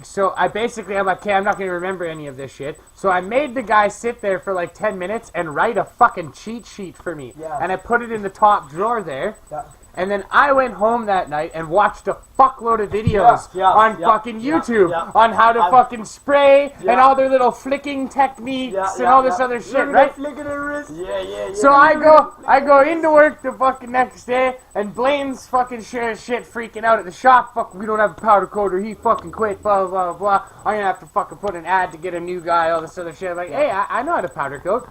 so I'm like, okay, I'm not going to remember any of this shit. So I made the guy sit there for like 10 minutes and write a fucking cheat sheet for me. Yeah. And I put it in the top drawer there. Yeah. And then I went home that night and watched a fuckload of videos on fucking YouTube on how to fucking spray and all their little flicking techniques and all this other shit, right? So I go into work the fucking next day, and Blaine's fucking shit freaking out at the shop. Fuck, we don't have a powder coater. He fucking quit. Blah blah blah. I'm gonna have to fucking put an ad to get a new guy. All this other shit. I'm like, hey, I know how to powder coat.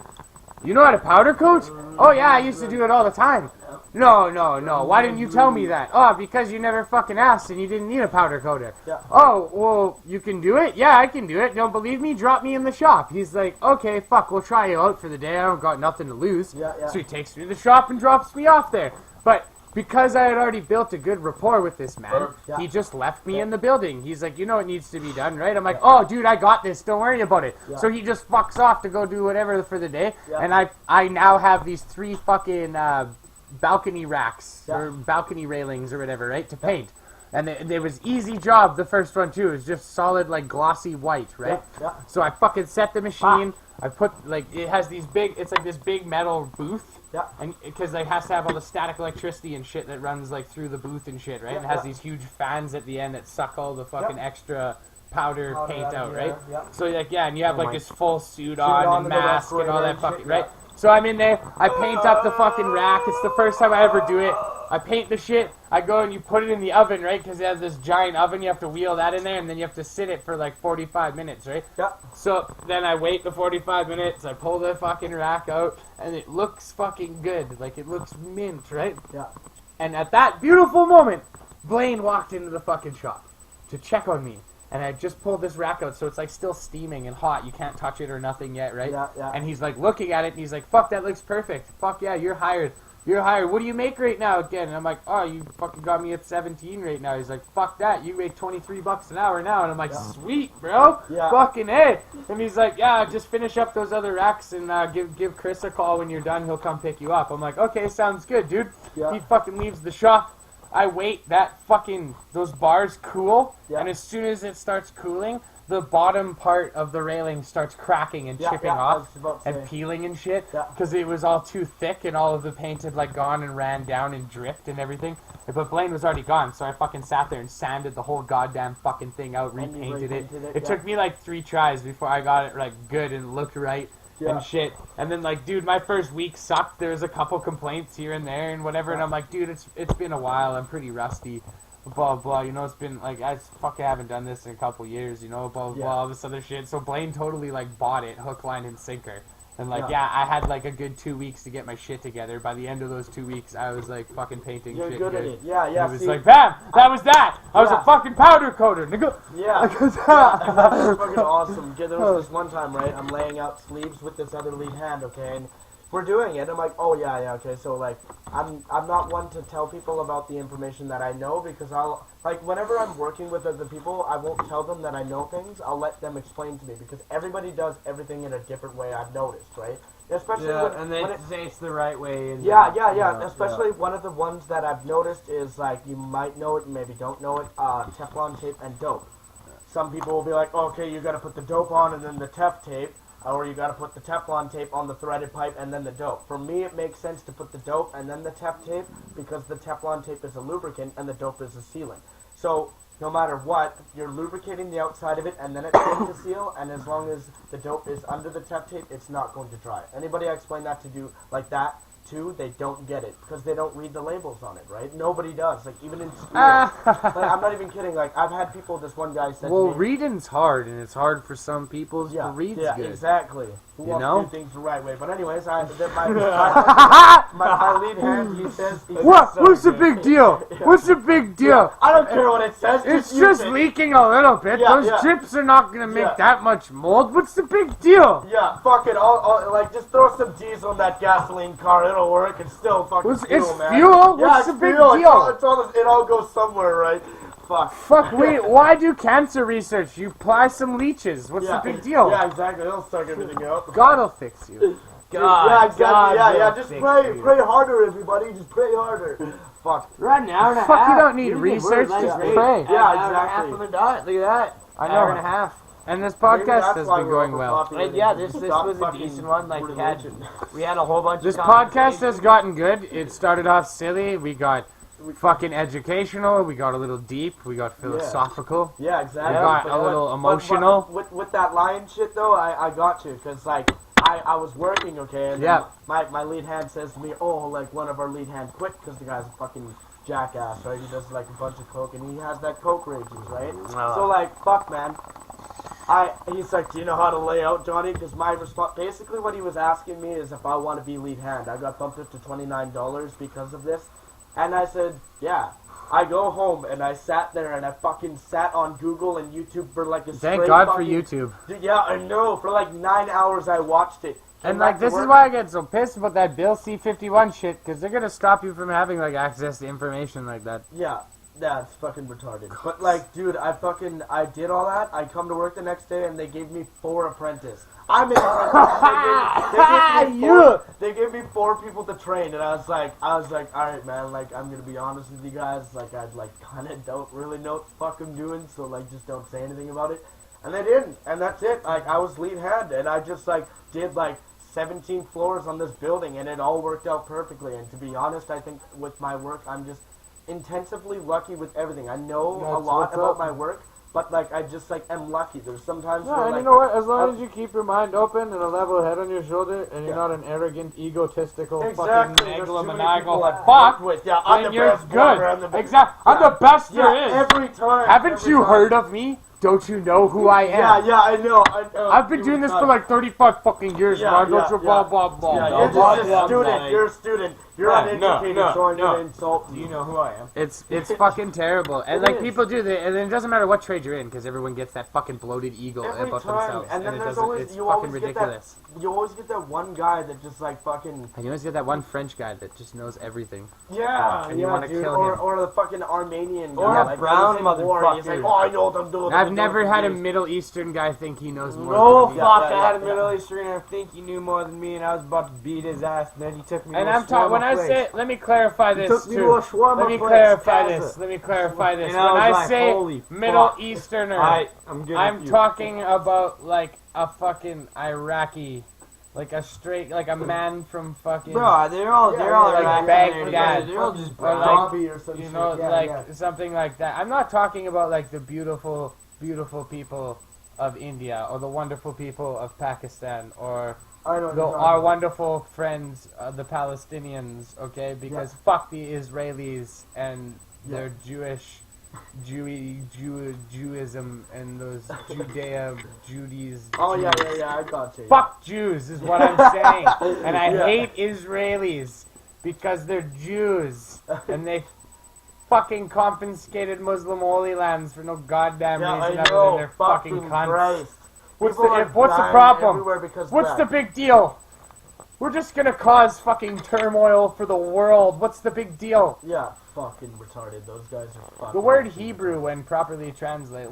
You know how to powder coat? Oh yeah, I used to do it all the time. No. Why didn't you tell me that? Oh, because you never fucking asked and you didn't need a powder coater. Yeah. Oh, well, you can do it? Yeah, I can do it. Don't believe me? Drop me in the shop. He's like, okay, fuck, we'll try you out for the day. I don't got nothing to lose. Yeah. So he takes me to the shop and drops me off there. But because I had already built a good rapport with this man, he just left me in the building. He's like, you know what needs to be done, right? I'm like, oh, dude, I got this. Don't worry about it. So he just fucks off to go do whatever for the day. And I now have these 3 fucking balcony racks or balcony railings or whatever, right, to paint. And it was easy job, the first one too. It was just solid, like, glossy white, right? So I fucking set the machine. I put, like, it has these big, it's like this big metal booth. And because it has to have all the static electricity and shit that runs, like, through the booth and shit, right? And it has these huge fans at the end that suck all the fucking extra powder paint out, right? So, like, and you have, like, this full suit on and mask and all that fucking, right? So I'm in there, I paint up the fucking rack. It's the first time I ever do it. I paint the shit, I go and you put it in the oven, right? Because it has this giant oven, you have to wheel that in there, and then you have to sit it for like 45 minutes, right? So then I wait the 45 minutes, I pull the fucking rack out, and it looks fucking good. Like, it looks mint, right? And at that beautiful moment, Blaine walked into the fucking shop to check on me. And I just pulled this rack out, so it's like still steaming and hot. You can't touch it or nothing yet, right? And he's like looking at it, and he's like, fuck, that looks perfect. Fuck yeah, you're hired. You're hired. What do you make right now again? And I'm like, oh, you fucking got me at 17 right now. He's like, fuck that. You make $23 an hour now. And I'm like, sweet, bro. Fucking A. And he's like, yeah, just finish up those other racks and give Chris a call when you're done. He'll come pick you up. I'm like, okay, sounds good, dude. He fucking leaves the shop. I wait those bars cool, and as soon as it starts cooling, the bottom part of the railing starts cracking and chipping off and peeling and shit, because it was all too thick and all of the paint had like gone and ran down and dripped and everything. But Blaine was already gone, so I fucking sat there and sanded the whole goddamn fucking thing out, repainted it. It took me like 3 tries before I got it like good and looked right. And shit. And then, like, dude, my first week sucked. There was a couple complaints here and there and whatever. And I'm like, dude, it's been a while. I'm pretty rusty. Blah, blah. You know, it's been, like, I fucking haven't done this in a couple years, you know, blah, blah, all this other shit. So Blaine totally, like, bought it, hook, line, and sinker. And, like, I had, like, a good 2 weeks to get my shit together. By the end of those 2 weeks, I was, like, fucking painting shit good. At it. And it was like, bam! That was that! I was a fucking powder coater, nigga! That's fucking awesome. There was this one time, right, I'm laying out sleeves with this other lead hand, okay, and we're doing it. I'm like, oh, yeah, okay, so, like, I'm not one to tell people about the information that I know, because I'll, like, whenever I'm working with other people, I won't tell them that I know things. I'll let them explain to me, because everybody does everything in a different way, I've noticed, right? Especially and they say it's the right way. And especially one of the ones that I've noticed is, like, you might know it, maybe don't know it, Teflon tape and dope. Some people will be like, okay, you gotta put the dope on and then the Tef tape, or you gotta put the Teflon tape on the threaded pipe and then the dope. For me, it makes sense to put the dope and then the Tef tape, because the Teflon tape is a lubricant and the dope is a sealant. So, no matter what, you're lubricating the outside of it and then it's going to seal, and as long as the dope is under the Tef tape, it's not going to dry. Anybody I explain that to do like that, too, they don't get it because they don't read the labels on it, right? Nobody does. Like, even in school. Like, I'm not even kidding. Like, I've had people, this one guy said Well, to me, reading's hard, and it's hard for some people to read good. Exactly. Who You wants know? to do things the right way? But anyways, my lead hand, he says... What's the big deal? What's the big deal? I don't care what it says. It's use just it. leaking a little bit. Yeah, Those yeah. chips are not going to make Yeah. that much mold. What's the big deal? Yeah, fuck it. Like, just throw some diesel in that gasoline car. It'll work. It's still fucking It's fuel, man. fuel? Yeah, What's it's the big fuel. deal? It all goes somewhere, right? Fuck, wait, why do cancer research? You apply some leeches. What's the big deal? Yeah, exactly. It'll suck everything up. God'll fix you. Yeah, exactly. God Yeah. will Just fix pray. you. Pray harder, everybody. Just pray harder. Fuck. Right an hour and a half. Fuck, you don't need can research, work just like pray. an Yeah, hour and a half exactly. of a dot. Look at that. I know. Hour and a half. And this Maybe podcast that's has why been we're going well. overpopulated. Like, yeah, this Stop was a fucking decent one. Like, religion. we had a whole bunch This of podcast has gotten good. It started off silly. We got fucking educational. We got a little deep. We got philosophical. Yeah, exactly. We got a little emotional. But with that lion shit, though, I got you. Because, like, I was working, okay? And Yeah. my lead hand says to me, oh, like, one of our lead hand quit because the guy's a fucking jackass, right? He does, like, a bunch of coke, and he has that coke rages, right? So, like, fuck, man. He's like, do you know how to lay out, Johnny? Because my response, basically what he was asking me is if I want to be lead hand. I got bumped up to $29 because of this. And I said, yeah. I go home and I sat there and I fucking sat on Google and YouTube for like a Thank straight God for fucking- YouTube. Yeah, I know. For like 9 hours I watched it. Came And back like, to this is work. why I get so pissed about that Bill C-51 shit, because they're gonna stop you from having like access to information like that. Yeah, that's fucking retarded. But like, dude, I did all that. I come to work the next day and they gave me 4 apprentices. I'm an apprentice. They gave me 4 people to train, and I was like, all right, man. Like, I'm gonna be honest with you guys. Like, I kind of don't really know what the fuck I'm doing, so like, just don't say anything about it. And they didn't, and that's it. Like, I was lead hand, and I just like did like 17 floors on this building, and it all worked out perfectly. And to be honest, I think with my work, I'm just intensively lucky with everything. I know a lot about my work, but like I just like am lucky. There's sometimes where, and like, you know what? As long as you keep your mind open and a level head on your shoulder, and you're not an arrogant, egotistical, Exactly. fucking There's too many megalomaniacal people I've fuck, worked with. Yeah, I'm then the you're best plumber, I'm the good. best- Exactly. I'm the best there is. every time. Haven't every you time. heard of me? Don't you know who I am? Yeah, I know. I've been doing this for like 35 fucking years, man. Don't you blah, blah, blah. Yeah, blah, you're blah, just blah, a student. blah. You're a student. You're uneducated, so I'm gonna insult you. You know who I am. It's fucking terrible. And It like is. people do that, and it doesn't matter what trade you're in, because everyone gets that fucking bloated ego Every about time. themselves. And then it there's doesn't, always, it's you fucking always ridiculous. you always get that one guy that just like fucking... And you always get that one French guy that just knows everything. Yeah, And you wanna dude. kill him. Or the fucking Armenian guy. Or a like, brown he's in war, and he's like, motherfucker. oh, I know what I'm doing. I've never had a Middle Eastern guy think he knows more No, than me. fuck, Yeah, I had a yeah. Middle Easterner think he knew more than me, and I was about to beat his ass, and then he took me And to a I'm talking, when I shawarma say, let me clarify this took me to too. a shawarma Let me place, clarify Gaza. this. Let me clarify this. And I When was I like, say holy Middle fuck. Easterner, I'm good I'm with you. talking about like a fucking Iraqi, like a straight, like a man from fucking, Bro, they're all like Iraqi, Baghdad, they're all just or brown. like, Bobby or some you shit. know, Yeah, like yeah. something like that. I'm not talking about like the beautiful, beautiful people of India or the wonderful people of Pakistan or I know what the, you're talking our about. wonderful friends, the Palestinians. Okay, because fuck the Israelis and their Jewism and those Judaism. Oh, yeah, I got you. Fuck Jews is what I'm saying. And I hate Israelis because they're Jews and they fucking confiscated Muslim holy lands for no goddamn Yeah, reason I other know. than their fucking cunts. Christ. What's People are the dying problem? everywhere because of What's that. the big deal? We're just gonna cause fucking turmoil for the world. What's the big deal? Yeah, fucking retarded. Those guys are fucking... The word Hebrew, when properly translated,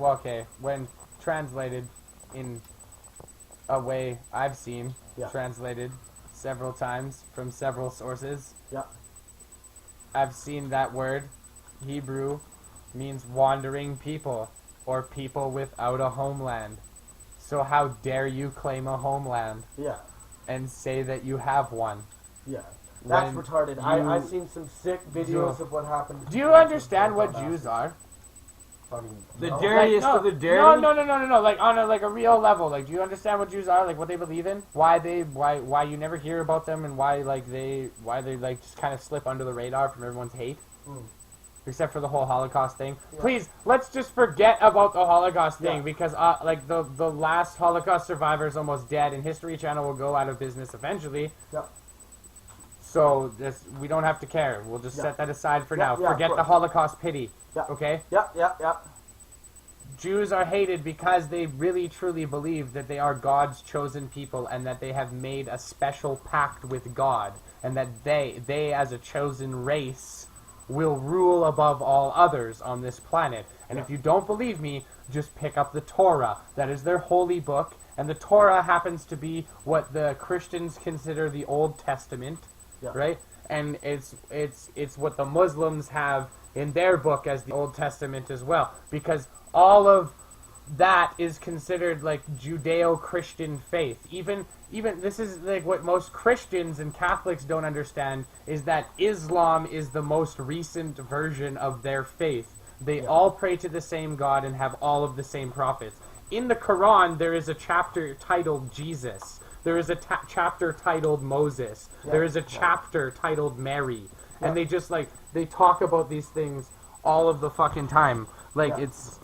when translated in a way I've seen translated several times from several sources, I've seen that word, Hebrew, means wandering people, or people without a homeland. So how dare you claim a homeland Yeah, and say that you have one? yeah. That's When retarded. you- I've seen some sick videos of what happened. Do you understand what Jews are? fucking. The no. dirtiest Like, of the dirty. No. Like on a real level. Like, do you understand what Jews are? Like, what they believe in? Why you never hear about them, and why they like just kind of slip under the radar from everyone's hate? Except for the whole Holocaust thing. Yeah. Please, let's just forget about the Holocaust thing because like the last Holocaust survivor is almost dead, and History Channel will go out of business eventually. Yeah. So we don't have to care. We'll just set that aside for now. Yeah, Forget the Holocaust pity. Yeah. Okay? Yeah. Jews are hated because they really truly believe that they are God's chosen people and that they have made a special pact with God and that they as a chosen race will rule above all others on this planet. And if you don't believe me, just pick up the Torah. That is their holy book, and the Torah happens to be what the Christians consider the Old Testament, right? And it's what the Muslims have in their book as the Old Testament as well, because all of that is considered like Judeo-Christian faith. Even this is like what most Christians and Catholics don't understand is that Islam is the most recent version of their faith. They all pray to the same God and have all of the same prophets. In the Quran, there is a chapter titled Jesus. There is a chapter titled Moses. There is a chapter titled Mary. And they just they talk about these things all of the fucking time. Like it's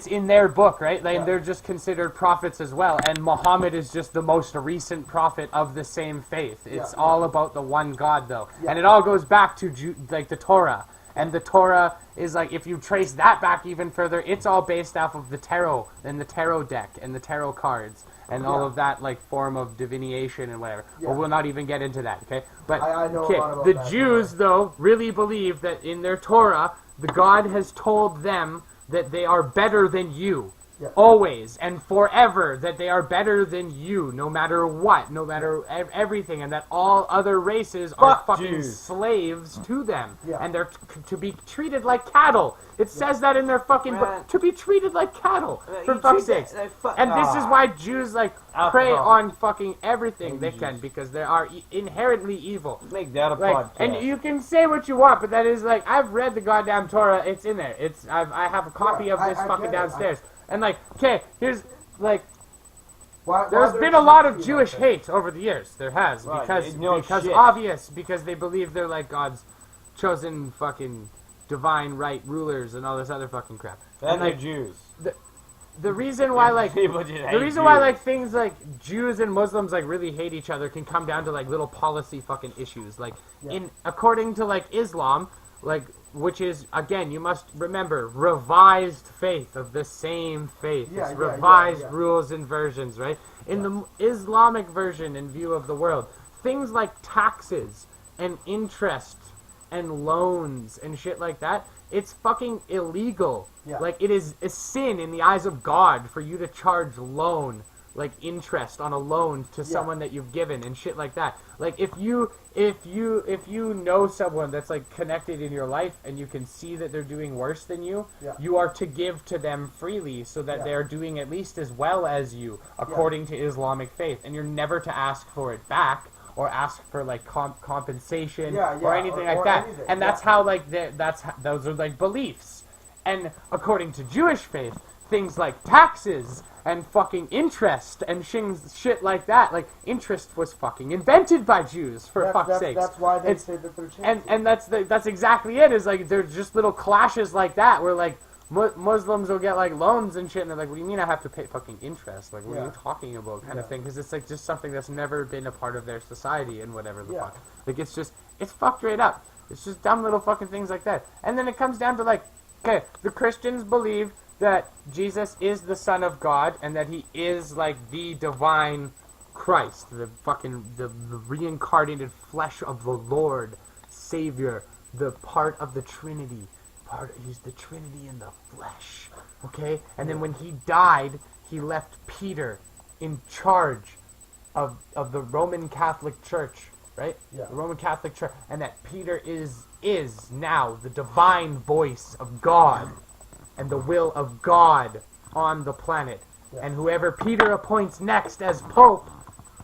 in their book, right? Like they're just considered prophets as well, and Muhammad is just the most recent prophet of the same faith. It's all about the one God, though, and it all goes back to the Torah, and the Torah is like if you trace that back even further, it's all based off of the tarot and the tarot deck and the tarot cards and all of that form of divination and whatever. But we'll not even get into that, okay? But I know a lot about the that, Jews though really believe that in their Torah, the God has told them that they are better than you. Yeah. Always and forever, that they are better than you, no matter what, no matter everything, and that all other races are fucking slaves to them, and they're to be treated like cattle. It says that in their fucking book, to be treated like cattle, for fuck's sakes. And this is why Jews prey on fucking everything they can, because they are inherently evil. Make that a podcast. And you can say what you want, but that is I've read the goddamn Torah. It's in there. I have a copy of this fucking downstairs. And here's there's been a lot of Jewish hate over the years. There has, because they believe they're God's chosen fucking divine right rulers and all this other fucking crap. And they're Jews. The reason why things like Jews and Muslims really hate each other can come down to little policy fucking issues. According to Islam, which is, again, you must remember, revised faith of the same faith. It's revised rules and versions, right? In the Islamic version, in view of the world, things like taxes and interest and loans and shit like that, it's fucking illegal. It is a sin in the eyes of God for you to charge interest on a loan to someone that you've given and shit like that. If you know someone that's connected in your life and you can see that they're doing worse than you, you are to give to them freely so that they're doing at least as well as you according to Islamic faith, and you're never to ask for it back or ask for compensation or anything like that. Anything. And that's how those are beliefs. And according to Jewish faith, things like taxes and fucking interest and shit like that. Interest was fucking invented by Jews, for fuck's sake. That's why they say that they're changing. And that's exactly it. Is there's just little clashes like that where Muslims will get loans and shit, and they're what do you mean I have to pay fucking interest? What are you talking about, kind of thing? Because it's just something that's never been a part of their society and whatever the fuck. It's fucked right up. It's just dumb little fucking things like that. And then it comes down to the Christians believe that Jesus is the Son of God and that he is the divine Christ, the reincarnated flesh of the Lord, Savior, the part of the Trinity. He's the Trinity in the flesh. Okay? And then when he died, he left Peter in charge of the Roman Catholic Church, right? Yeah. The Roman Catholic Church, and that Peter is now the divine voice of God and the will of God on the planet. Yeah. And whoever Peter appoints next as Pope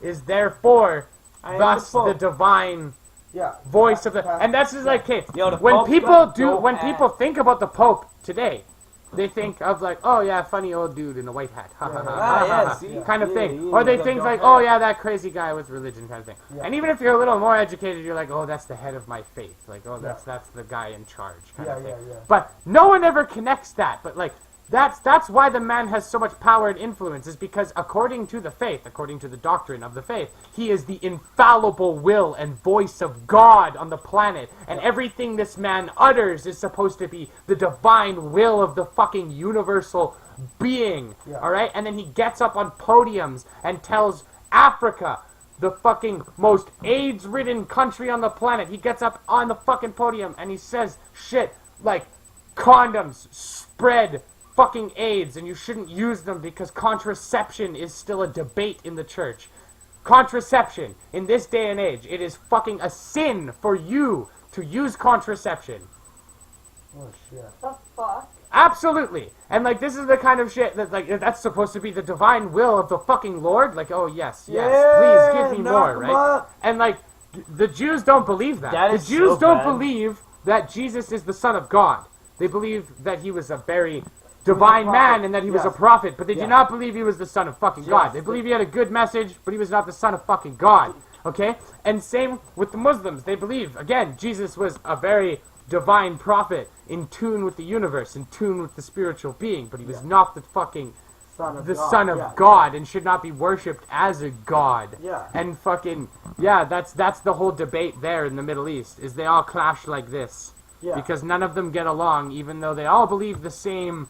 is therefore thus the divine Yeah. voice of the, and that's just like, okay, Yo, the when Pope's people got do, dope when ass. people think about the Pope today, they think of like, oh yeah, funny old dude in a white hat, ha ha ha, ha, ha, ha, see? kind of Yeah, thing. yeah, Or they yeah. think like, oh yeah, that crazy guy with religion kind of thing. And even if you're a little more educated, you're like, oh, that's the head of my faith. Like, oh, that's the guy in charge kind of thing. But no one ever connects that. But like, that's why the man has so much power and influence, is because according to the faith, according to the doctrine of the faith, he is the infallible will and voice of God on the planet, and everything this man utters is supposed to be the divine will of the fucking universal being, alright? And then he gets up on podiums and tells Africa, the fucking most AIDS-ridden country on the planet, he gets up on the fucking podium and he says shit like, condoms spread fucking AIDS and you shouldn't use them because contraception is still a debate in the church. Contraception, in this day and age, it is fucking a sin for you to use contraception. Oh shit. The fuck? Absolutely. And like, this is the kind of shit that like, that's supposed to be the divine will of the fucking Lord. Like, oh yes, please give me more, right? And like, the Jews don't believe that. That The is Jews so don't bad. believe that Jesus is the Son of God. They believe that he was a very divine man and that he was a prophet, but they do not believe he was the Son of fucking God. They believe he had a good message, but he was not the Son of fucking God. Okay? And same with the Muslims. They believe, again, Jesus was a very divine prophet, in tune with the universe, in tune with the spiritual being, but he was not the fucking Son of God, and should not be worshipped as a god. Yeah. And fucking, that's the whole debate there in the Middle East, is they all clash like this. Yeah. Because none of them get along, even though they all believe the same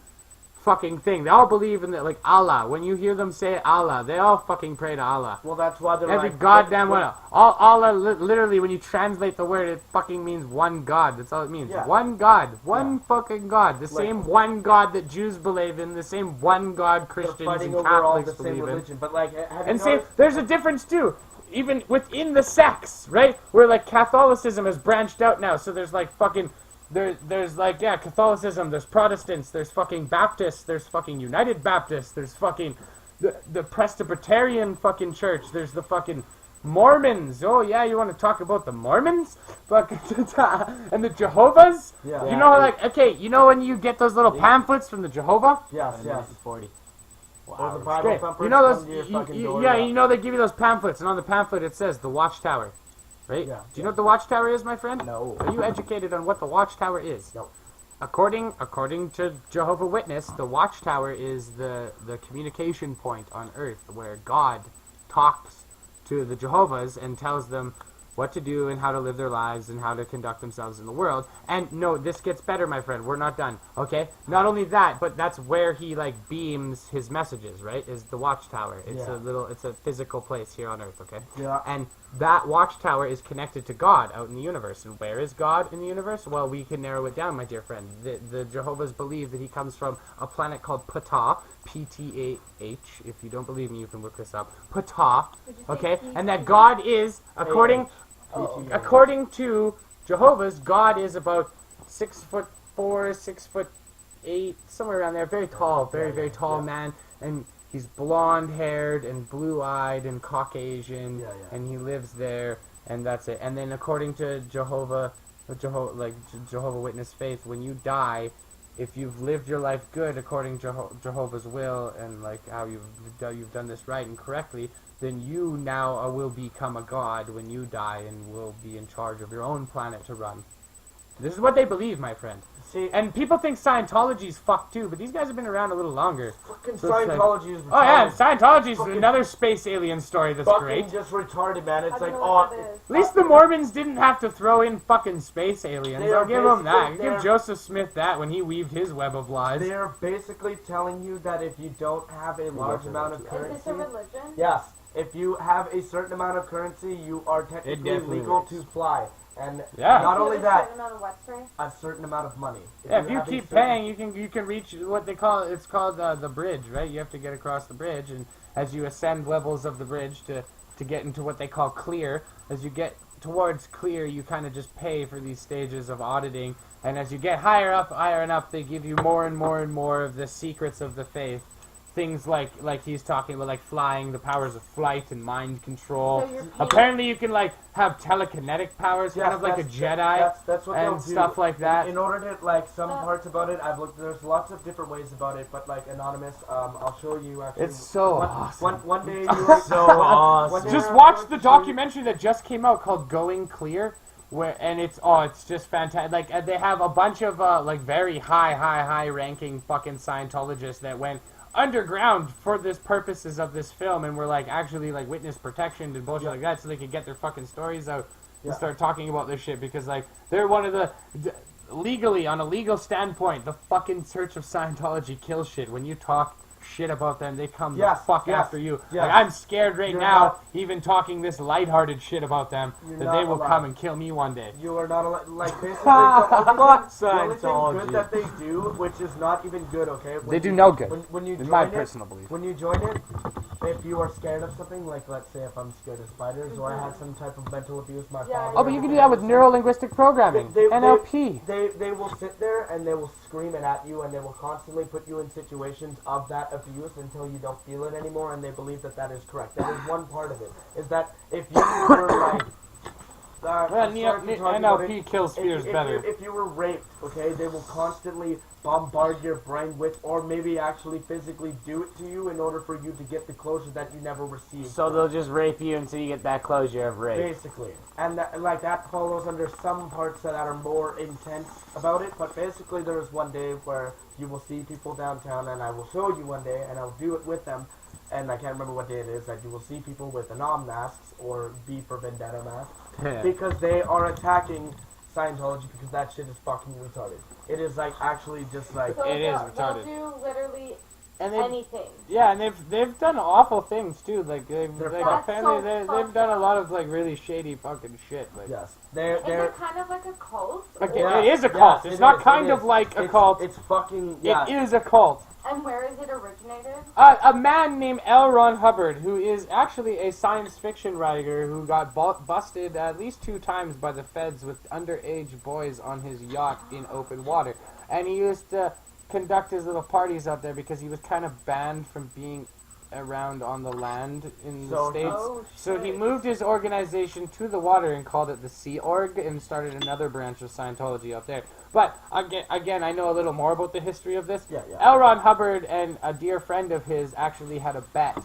fucking thing. They all believe in the, like, Allah. When you hear them say Allah, they all fucking pray to Allah. Well, that's why they're Every like, goddamn one. Allah, literally, when you translate the word, it fucking means one God. That's all it means. Yeah. One God. One fucking God. The same one God that Jews believe in. The same one God Christians fighting and over all Catholics the same believe in. religion. But like, have And you say, noticed? there's a difference too. Even within the sects, right? Where like Catholicism has branched out now. So there's like fucking... There's like, Catholicism, there's Protestants, there's fucking Baptists, there's fucking United Baptists, there's fucking the Presbyterian fucking church, there's the fucking Mormons. Oh yeah, you want to talk about the Mormons? Fucking and the Jehovah's? Yeah. You know, like, okay, you know when you get those little pamphlets from the Jehovah? Yes. 40. Or the Bible Okay, thumpers you know come to your those, fucking door. you know they give you those pamphlets, and on the pamphlet it says the Watchtower. Right? Yeah. Do you know what the Watchtower is, my friend? No. Are you educated on what the Watchtower is? No. According to Jehovah's Witness, the Watchtower is the communication point on earth where God talks to the Jehovah's and tells them what to do and how to live their lives and how to conduct themselves in the world. And no, this gets better, my friend. We're not done. Okay? Not only that, but that's where he like beams his messages, right? Is the Watchtower. It's it's a physical place here on earth, okay? Yeah. And that Watchtower is connected to God out in the universe. And where is God in the universe? Well, we can narrow it down, my dear friend. The Jehovah's believe that he comes from a planet called Ptah, P-T-A-H. If you don't believe me, you can look this up. Ptah, okay? And that God is, according to Jehovah's, God is about 6'4", 6'8", somewhere around there. Very tall, very tall man. And he's blonde-haired and blue-eyed and Caucasian, and he lives there, and that's it. And then according to Jehovah Witness faith, when you die, if you've lived your life good according to Jehovah's will and like how you've done this right and correctly, then you now will become a god when you die and will be in charge of your own planet to run. This is what they believe, my friend. See, and people think Scientology's fucked too, but these guys have been around a little longer. fucking So it's like- Scientology is retarded. Oh yeah, Scientology's Fucking- another space alien story that's fucking great. just retarded, man. It's I don't like, know what that oh, is. At least the Mormons didn't have to throw in fucking space aliens. They I'll are give them that. basically- Give Joseph Smith that when he weaved his web of lies. they're basically telling you that if you don't have a large amount of Is currency, this a religion? yes, if you have a certain amount of currency, you are technically definitely legal works. to fly. And Yeah. not only Is it a that, certain amount of what, sorry? a certain amount of money. Yeah, if you have a keep certain- paying, you can reach what they call it's called the bridge, right? You have to get across the bridge, and as you ascend levels of the bridge to get into what they call clear, as you get towards clear, you kind of just pay for these stages of auditing, and as you get higher enough, they give you more and more and more of the secrets of the faith things like he's talking about, like flying, the powers of flight and mind control. So you're Apparently, you can like have telekinetic powers, kind of like a Jedi, That's what and they'll do. stuff like that. In order to, like, some parts about it, I've looked, there's lots of different ways about it, but, like, Anonymous, I'll show you, actually. It's so awesome. One day you So awesome. Just watch the documentary that just came out called Going Clear, and it's just fantastic. Like they have a bunch of like very high ranking fucking Scientologists that went underground for this purposes of this film, and were like actually like witness protection and bullshit like that, so they could get their fucking stories out and start talking about this shit, because like they're one of the legally, on a legal standpoint, the fucking Church of Scientology kills shit. When you talk shit about them, they come the fuck after you. Like, I'm scared right now, even talking this lighthearted shit about them, that they will come and kill me one day. You are not allowed, like, basically, Fuck the only thing Scientology. good that they do, which is not even good, okay? They do no good, When you in join my it, personal belief. when you join it, if you are scared of something, like, let's say if I'm scared of spiders, or I had some type of mental abuse, my father... Oh, but you can do that with neuro-linguistic programming, NLP. They will sit there and they will scream it at you, and they will constantly put you in situations of that abuse until you don't feel it anymore, and they believe that that is correct. That is one part of it. Is that if you were like... NLP kills fears better. If you were raped, okay, they will constantly bombard your brain with, or maybe actually physically do it to you in order for you to get the closure that you never received. So they'll just rape you until you get that closure of rape. Basically. And that follows under some parts that are more intense about it, but basically there is one day where you will see people downtown, and I will show you one day, and I'll do it with them, and I can't remember what day it is, that you will see people with Anom masks, or B for Vendetta masks, because they are attacking Scientology, because that shit is fucking retarded. It is, like, actually just, like... So It is they'll retarded. do literally And anything. Yeah, and they've done awful things too. Like That's apparently so they've done a lot of like really shady fucking shit. Like, Yes. Is it kind of like a cult? Okay, Yeah. it is a cult. Yes, it's it not is, kind it of is. like a cult. It's fucking... Yeah. It is a cult. And where is it originated? A man named L. Ron Hubbard, who is actually a science fiction writer who got busted at least 2 times by the feds with underage boys on his yacht in open water. And he used to conduct his little parties out there because he was kind of banned from being around on the land in the States. So he moved his organization to the water and called it the Sea Org and started another branch of Scientology out there. But again, I know a little more about the history of this. L. Ron Hubbard and a dear friend of his actually had a bet.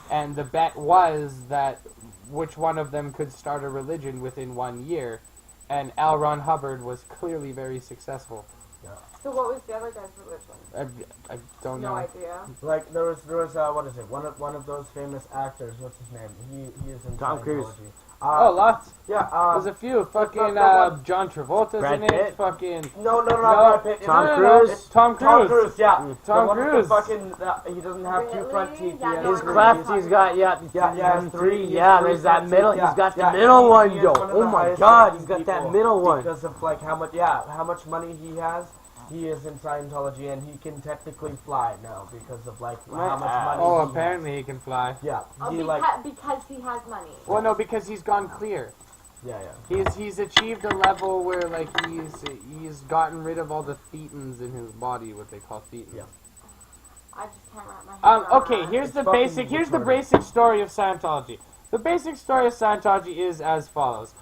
And the bet was that which one of them could start a religion within 1 year. And L. Ron Hubbard was clearly very successful. So what was the other guy's religion? I don't know. No idea. Like there was what is it? One of those famous actors. What's his name? He is in Tom Cruise. Scientology. Lots. Yeah. There's a few. Fucking John Travolta's Brad in it. Pitt? Fucking No, Brad Pitt. Tom no, Cruise? it's Tom Cruise. Tom Cruise. Yeah. Tom The one with Cruise. the fucking, he doesn't have 2 front teeth. Yeah, He no, has His no, cleft, no. he's got, Yeah, three. he Yeah, has there's 3 that front middle, teeth, he's got the yeah. middle one, He is yo. one of Oh the my highest god, ranking he's got that people middle one. because of like how much money he has. He is in Scientology, and he can technically fly now because of like how much money. Oh, he apparently he can fly. Has. Yeah. Oh, He because he has money. Well, no, because he's gone clear. Yeah. He's achieved a level where like he's gotten rid of all the thetans in his body, what they call thetans. Yeah. I just can't wrap my head around Okay, that. here's It's the fucking basic. Here's the retarded. basic story of Scientology. The basic story of Scientology is as follows.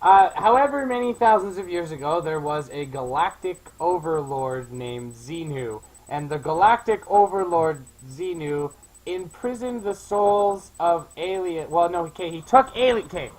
However many thousands of years ago, there was a galactic overlord named Xenu, and the galactic overlord Xenu imprisoned the souls of alien. Well, no, okay, he took alien. Okay.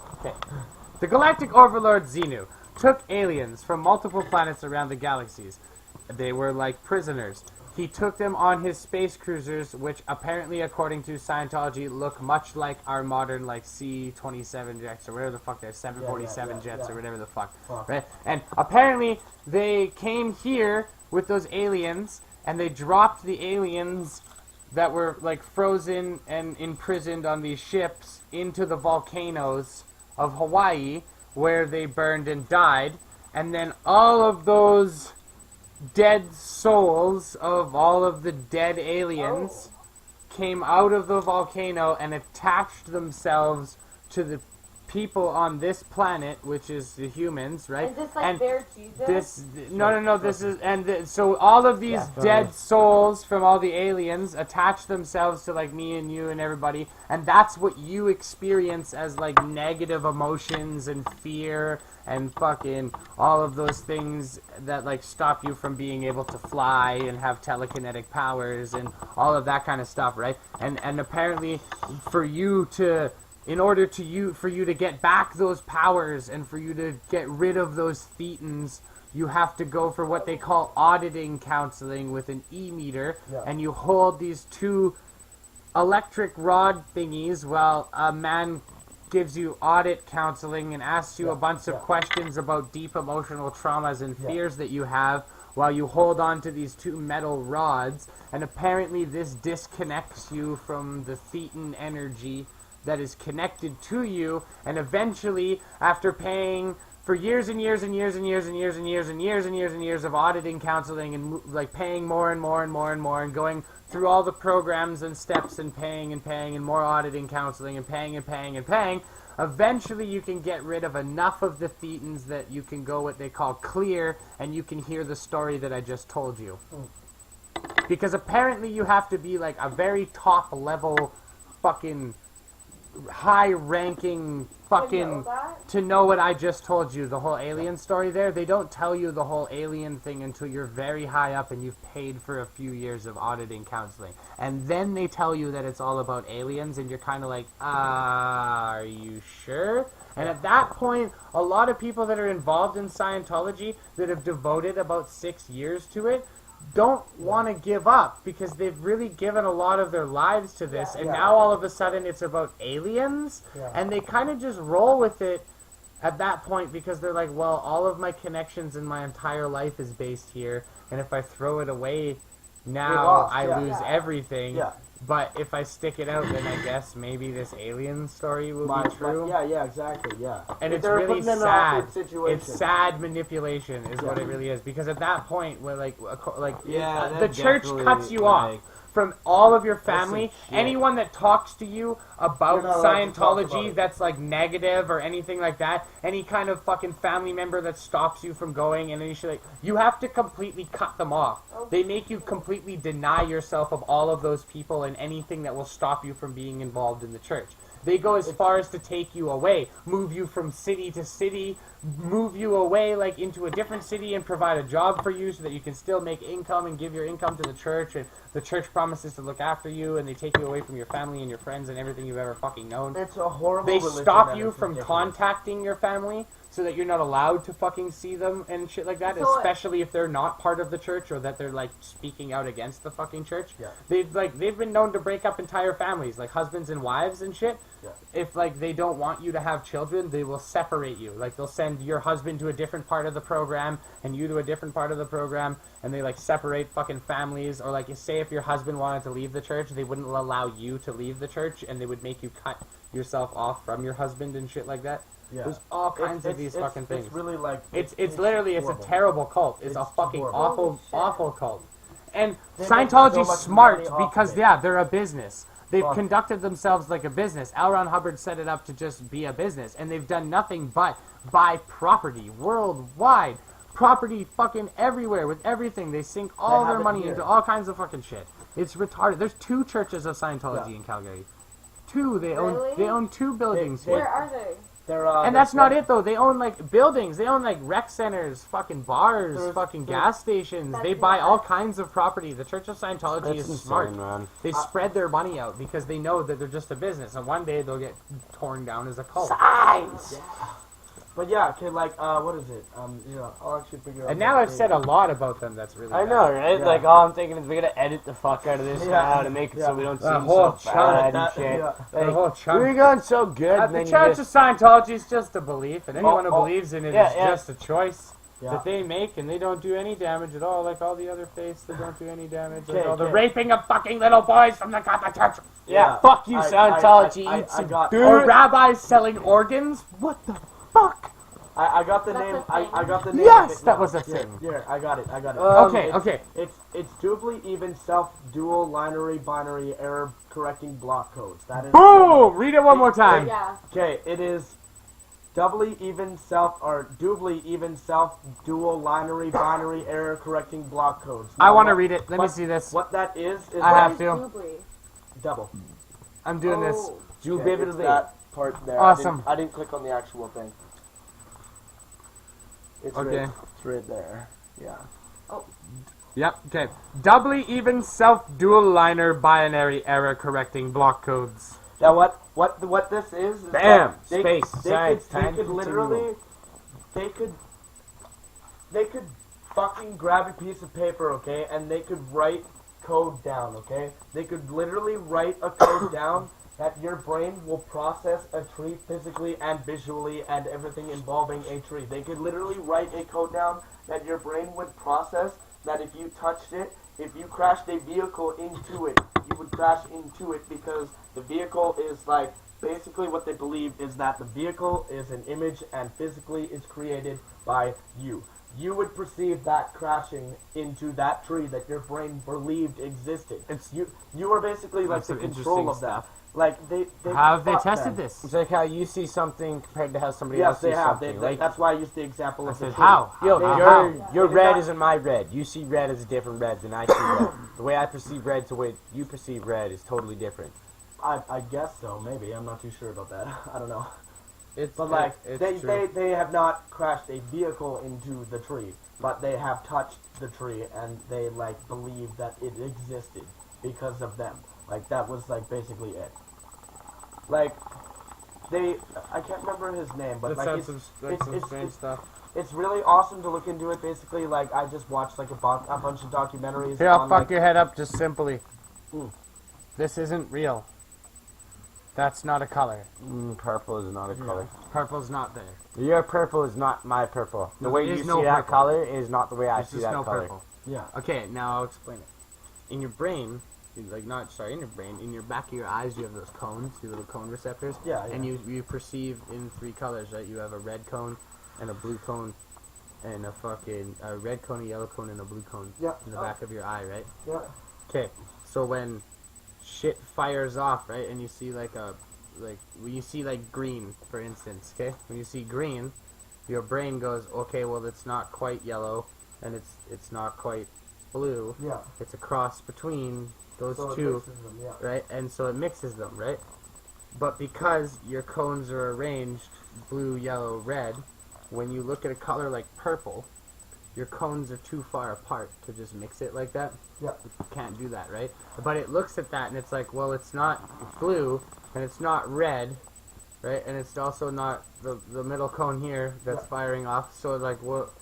The galactic overlord Xenu took aliens from multiple planets around the galaxies. They were like prisoners. He took them on his space cruisers, which apparently, according to Scientology, look much like our modern, like, C-27 jets, or whatever the fuck they're, 747 jets, or whatever the fuck. Right? And apparently, they came here with those aliens, and they dropped the aliens that were, like, frozen and imprisoned on these ships into the volcanoes of Hawaii, where they burned and died, and then all of those dead souls of all of the dead aliens came out of the volcano and attached themselves to the people on this planet, which is the humans, right? Is this like their Jesus? So all of these dead souls from all the aliens attach themselves to like me and you and everybody, and that's what you experience as like negative emotions and fear and fucking all of those things that like stop you from being able to fly and have telekinetic powers and all of that kind of stuff, right? And apparently for you to get back those powers and for you to get rid of those thetans, you have to go for what they call auditing counseling with an e-meter, and you hold these two electric rod thingies while a man gives you audit counseling and asks you a bunch of questions about deep emotional traumas and fears that you have while you hold on to these two metal rods, and apparently this disconnects you from the thetan energy that is connected to you, and eventually, after paying for years and years and years and years and years and years and years and years and years of auditing, counseling, and like paying more and more and more and more, and going through all the programs and steps and paying and more auditing, counseling, and paying, eventually you can get rid of enough of the thetans that you can go what they call clear, and you can hear the story that I just told you. Because apparently you have to be like a very top level fucking high-ranking fucking to know what I just told you, the whole alien story there. They don't tell you the whole alien thing until you're very high up and you've paid for a few years of auditing counseling. And then they tell you that it's all about aliens, and you're kind of like, are you sure? And at that point, a lot of people that are involved in Scientology that have devoted about 6 years to it don't want to give up because they've really given a lot of their lives to this, and now all of a sudden it's about aliens, and they kind of just roll with it at that point because they're like, well, all of my connections in my entire life is based here, and if I throw it away now, I lose everything. But if I stick it out, then I guess maybe this alien story will be true. Exactly. And it's really sad. It's sad manipulation is what it really is. Because at that point, where the church cuts you off from all of your family. Anyone that talks to you about Scientology that's like negative or anything like that, any kind of fucking family member that stops you from going and any shit, like, you have to completely cut them off. They make you completely deny yourself of all of those people and anything that will stop you from being involved in the church. They go as far as to take you away, move you from city to city, move you away like into a different city and provide a job for you so that you can still make income and give your income to the church, and the church promises to look after you, and they take you away from your family and your friends and everything you've ever fucking known. It's a horrible They religion stop you from contacting your family so that you're not allowed to fucking see them and shit like that, especially if they're not part of the church or that they're like speaking out against the fucking church. They've been known to break up entire families, like husbands and wives and shit. If like they don't want you to have children, they will separate you. Like they'll send your husband to a different part of the program and you to a different part of the program, and they like separate fucking families. Or like, say if your husband wanted to leave the church, they wouldn't allow you to leave the church, and they would make you cut yourself off from your husband and shit like that. There's all kinds of these fucking things. It's really like it's literally a terrible cult. It's a fucking awful cult. And Scientology's smart because they're a business. They've conducted themselves like a business. L. Ron Hubbard set it up to just be a business, and they've done nothing but buy property worldwide. Property fucking everywhere with everything. They sink all their money into all kinds of fucking shit. It's retarded. There's 2 churches of Scientology in Calgary. 2. They own 2 buildings. Where are they? And that's not it though. They own like buildings. They own like rec centers, fucking bars, fucking gas stations. They buy all kinds of property. The Church of Scientology is smart. Man. They spread their money out because they know that they're just a business, and one day they'll get torn down as a cult. Signs. But yeah, okay, like, what is it? I'll actually figure out. And now I've said a lot about them. That's really I know, right? Yeah. Like, all I'm thinking is we're gonna edit the fuck out of this now to make it so we don't seem so bad and shit. The whole chunk. We were going so good. The Church of Scientology is just a belief, and anyone who believes in it is just a choice that they make, and they don't do any damage at all, like all the other faiths that don't do any damage. Like all the raping of fucking little boys from the Catholic Church. Yeah, fuck you, Scientology. Or rabbis selling organs. What the fuck? I got the name. I got the name. Yes, that was a thing. Here, I got it. Okay. It's doubly even self-dual lineary binary error correcting block codes. That is. Boom! Read it one more time. Yeah. Okay, it is doubly even self or doubly even self dual lineary binary error correcting block codes. I Now, want to what- read it. Let me what- see this. What that is I have to. Doobly. double. I'm doing this. Oh. You Okay, baby it's the that part there. Awesome. I didn't click on the actual thing. It's Okay. right, it's right there. Yeah. Yep, okay. Doubly even self-dual liner binary error correcting block codes. Now what this is Bam! that Space. Science. they Time could literally they could fucking grab a piece of paper, okay, and they could write code down, okay? They could literally write a code down that your brain will process a tree physically and visually and everything involving a tree. They could literally write a code down that your brain would process that if you touched it, if you crashed a vehicle into it, you would crash into it because the vehicle is like, basically what they believe is that the vehicle is an image and physically is created by you. You would perceive that crashing into that tree that your brain believed existed. You are basically like That's the some control interesting of that. stuff. Like they How have they fuck tested them. this? It's like how you see something compared to how somebody Yes, else sees they have. something. They, like, that's why I used the example I of the said, tree. how? yo, How? your They red got- isn't my red. You see red as a different red than I see red. The way I perceive red to the way you perceive red is totally different. I guess so. Maybe I'm not too sure about that. I don't know. It's But like it's they have not crashed a vehicle into the tree, but they have touched the tree and they like believe that it existed because of them. Like that was like basically it. Like I can't remember his name, but like it's strange stuff. it's really awesome to look into it. Basically, like I just watched like a bunch of documentaries. Here, I'll on, fuck like, your head up just simply. Mm. This isn't real. That's not a color. Purple is not a color. Purple's not there. Your purple is not my purple. The No, way there you is see no that purple. color is not the way I There's see just that no color. purple. Yeah. Okay, now I'll explain it. In your brain, in your brain, in your back of your eyes, you have those cones, your little cone receptors. Yeah, And you perceive in three colors, right? You have a red cone, and a blue cone, and a red cone, a yellow cone, and a blue cone. Yeah. In the back of your eye, right? Yeah. Okay, so when shit fires off, right, and you see when you see like green, for instance, okay? When you see green, your brain goes, okay, well it's not quite yellow, and it's not quite blue. Yeah. It's a cross between those So it two, mixes them, yeah. right? And so it mixes them, right? But because your cones are arranged blue, yellow, red, when you look at a color like purple, your cones are too far apart to just mix it like that. Yeah. You can't do that, right? But it looks at that and it's like, well, it's not blue and it's not red, right? And it's also not the middle cone here that's Yeah. firing off. So like, what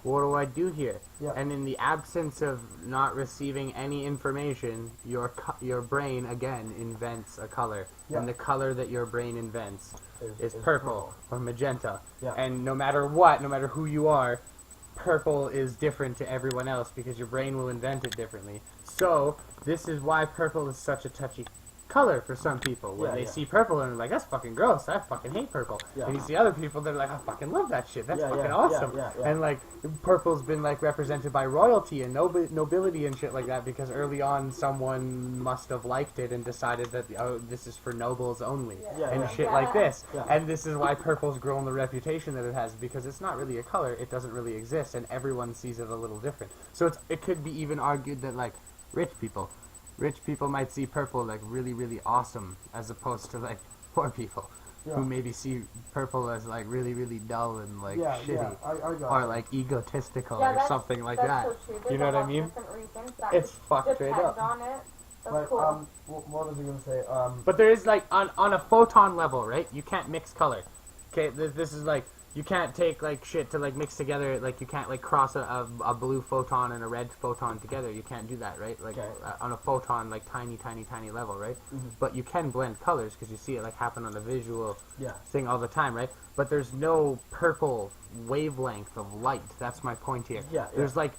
do I do here? Yeah. And in the absence of not receiving any information, your brain again invents a color, Yeah. and the color that your brain invents is Is purple or magenta. Yeah. And no matter what, no matter who you are, purple is different to everyone else because your brain will invent it differently. So this is why purple is such a touchy color for some people. When Yeah, they yeah. see purple and they're like, that's fucking gross, I fucking hate purple. Yeah. And you see other people that are like, I fucking love that shit, that's Yeah, fucking yeah, awesome. yeah, yeah. And like, purple's been like represented by royalty and nobility and shit like that because early on someone must have liked it and decided that, oh, this is for nobles only. Yeah, and yeah. shit Yeah. like this. Yeah. And this is why purple's grown the reputation that it has, because it's not really a color, it doesn't really exist, and everyone sees it a little different. So it could be even argued that like rich people might see purple like really, really awesome, as opposed to like poor people Yeah. who maybe see purple as like really, really dull and like Yeah, shitty. yeah, I got Or it. like egotistical Yeah, or that's, something like that's that. So true. There's You know a what I lot of mean? different reasons that It's fucked depend straight up. on it. That's But cool. what was I gonna say? But there is like on a photon level, right? You can't mix color. Okay, this is like you can't take like shit to like mix together. Like you can't like cross a blue photon and a red photon together. You can't do that, right? Like Okay. on a photon, like tiny level, right? Mhm. But you can blend colors because you see it like happen on a visual Yeah. thing all the time, right? But there's no purple wavelength of light. That's my point here. Yeah, There's like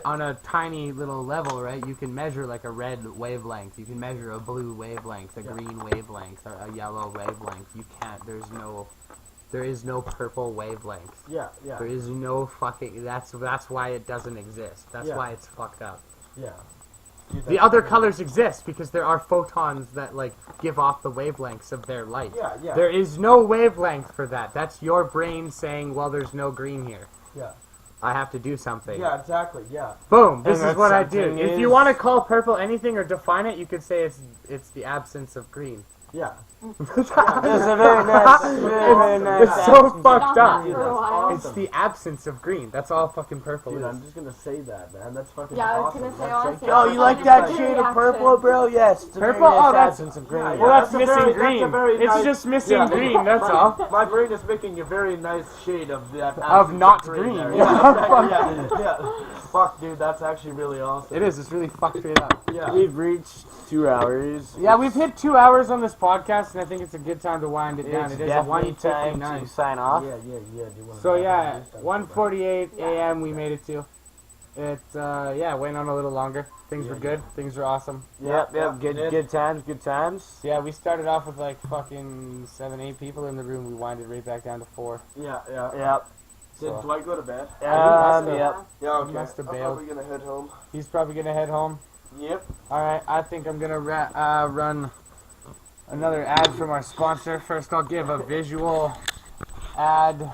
on a tiny little level, right? You can measure like a red wavelength. You can measure a blue wavelength, a green wavelength, a yellow wavelength. You can't. There is no purple wavelength. Yeah, yeah, There is no fucking. That's why it doesn't exist. That's Yeah. why it's fucked up. yeah. The other colors exist because there are photons that like give off the wavelengths of their light. Yeah, yeah. There is no wavelength for that. That's your brain saying, well, there's no green here. Yeah. I have to do something. Yeah, exactly, yeah. Boom, this And is what I that do. something If you is- want to call purple anything or define it, you could say it's the absence of green. Yeah. That's a very nice, very nice. It's so fucked up. For a while. It's the absence of green. That's all fucking purple Dude, is. I'm just gonna say that, man. That's fucking Yeah, I was awesome. gonna say, That's honestly, like- Oh, you like that shade of purple, bro? Yes. It's a very Purple? nice Oh, that's- absence of green. Yeah, Well, that's that's a missing very- green. that's a very It's nice- just missing Yeah. green, that's all. My brain is making a very nice shade of that. Of absence not green green. there. Yeah. yeah. Fuck, dude, that's actually really awesome. It is. It's really fucked straight up. Yeah. We've reached 2 hours. Yeah, we've hit 2 hours on this podcast, and I think it's a good time to wind it down. It's It is definitely time 1:59. to sign off. Yeah, yeah, yeah. Do you wanna So back yeah, up and do something? 1:48 a.m. we made it to. It yeah, went on a little longer. Things were good. Things were awesome. Yep, good times, good times. Yeah, we started off with like fucking 7, 8 people in the room. We winded right back down to 4. Yeah, yeah. Yep. Did So- Dwight go to bed? Yep. Yeah, okay. must have I'm bailed. probably gonna head home. He's probably gonna head home. Yep. All right, I think I'm gonna run another ad from our sponsor. First, I'll give a visual ad.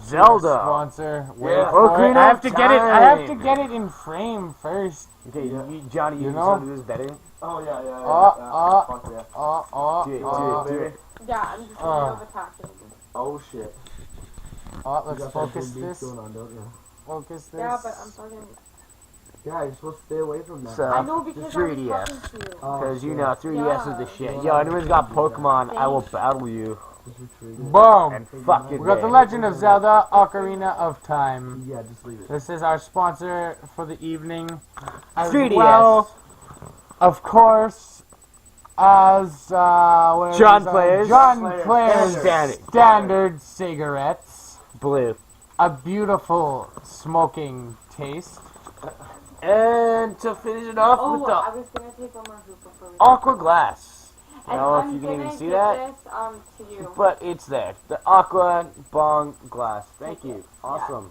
Zelda. Sponsor. Wait Yeah. for it. Ocarina I have of to get it. I have to Time. get it in frame first. Okay, Johnny, you You know know? do this better. Oh, yeah, yeah, yeah. Fuck yeah. Oh, Do it. Yeah, I'm just gonna attacking. Oh, shit. let's You got focus some big beats this. going on, don't you? Focus this. Yeah, but I'm fucking. Yeah, you're supposed to stay away from that. So, I know because I'm 3DS. talking to you. Oh, Because you shit. know, 3DS is the Yeah. shit. Yo, anyone's got Pokemon, I will battle you. Just retreat it. Boom. And fuck it. We got The Legend of Zelda: Ocarina of Time. Yeah, just leave it. This is our sponsor for the evening. As 3DS. well, of course, as what John is, Player's. John Player's Standard. standard cigarettes. Blue. A beautiful smoking taste. And to finish it off Oh, with I the was gonna take one more hookah for you. Aqua Glass. I And don't know if I'm you can gonna even see give that, This, to you. but it's there. The Aqua Bong Glass. Thank you. Awesome.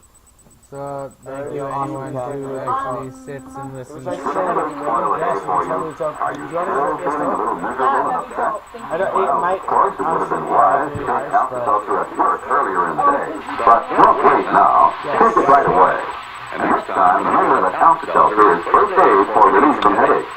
So thank Very you awesome, anyone Captain. who actually sits and It was listens. like saying, yes, you tell me to talk. Do you want to know this though? That'd be dope. Thank I don't, it might, Of course, it would have been wise to take Alka-Seltzer at first earlier in the day. But don't wait now. Take it right away. And next time, remember that Alka-Seltzer is first aid for relief from headaches.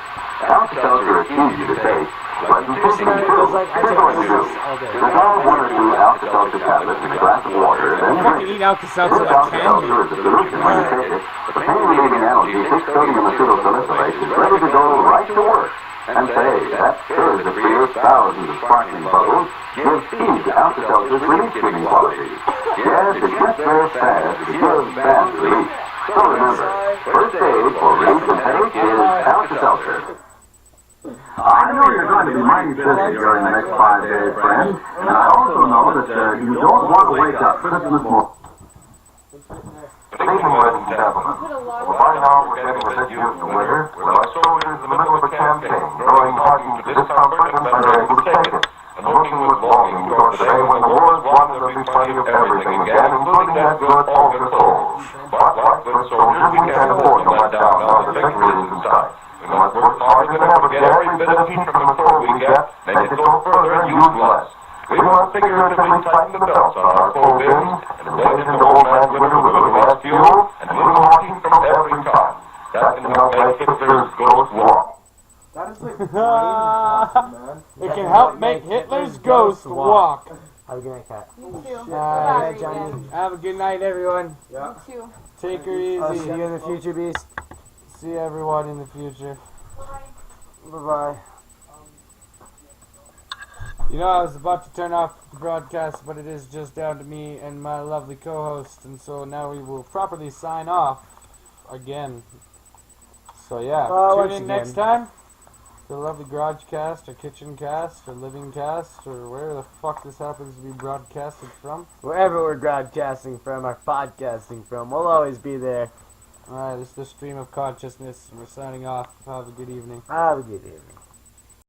Alka-Seltzer is easy to take, but consisting it too. was like, I Here's take what you do. this all day. Dissolve 1 or 2 Alka-Seltzer tablets in a glass of water, then I fucking drink. eat Alka-Seltzer Since like candy. Alka-Seltzer is a solution when you take it, the pain-relieving analgesic sodium acetylsalicylate is ready to go right to work. And say, that stirs the freer thousands of sparkling bubbles, gives speed to Alka-Seltzer's relief-giving qualities. Yes, it gets there fast, it gives fast relief. So remember, first aid for relief from headache is Alka-Seltzer. I know you're going to be mighty busy during the next 5 days, friend. And I also know that you don't want to wake up Christmas morning. Speaking, ladies and gentlemen, Put a lot well, by now we're getting a bit used to winter. We're like soldiers in the middle of a campaign, growing hardened to discomfort and unable to take it. And looking with longing toward the day when the war is won, there'll be plenty of everything again, including that good ultra soul. But like good soldiers, we can't afford to let down now the victory is in sight. We must work harder than ever to get every bit of heat from the sword we get, make it go further and use less. We must figuratively tighten the belts on our coal bins, and blaze into old man's winter with a little less fuel, and a little more heat from every time. That can help make Hitler's ghost walk. That is like awesome, man. It can help make Hitler's ghost walk. Have a good night, Kat. You too. Alright, Sorry, Johnny. again. Have a good night, everyone. You too. Take her I'll see easy. you in the future, Beast. See everyone in the future. Bye-bye. You know, I was about to turn off the broadcast, but it is just down to me and my lovely co-host, and so now we will properly sign off again. So yeah, tune once in again. next time. The lovely garage cast, or kitchen cast, or living cast, or where the fuck this happens to be broadcasted from. Wherever we're broadcasting from, or podcasting from, we'll always be there. Alright, it's the stream of consciousness, and we're signing off. Have a good evening. Have a good evening.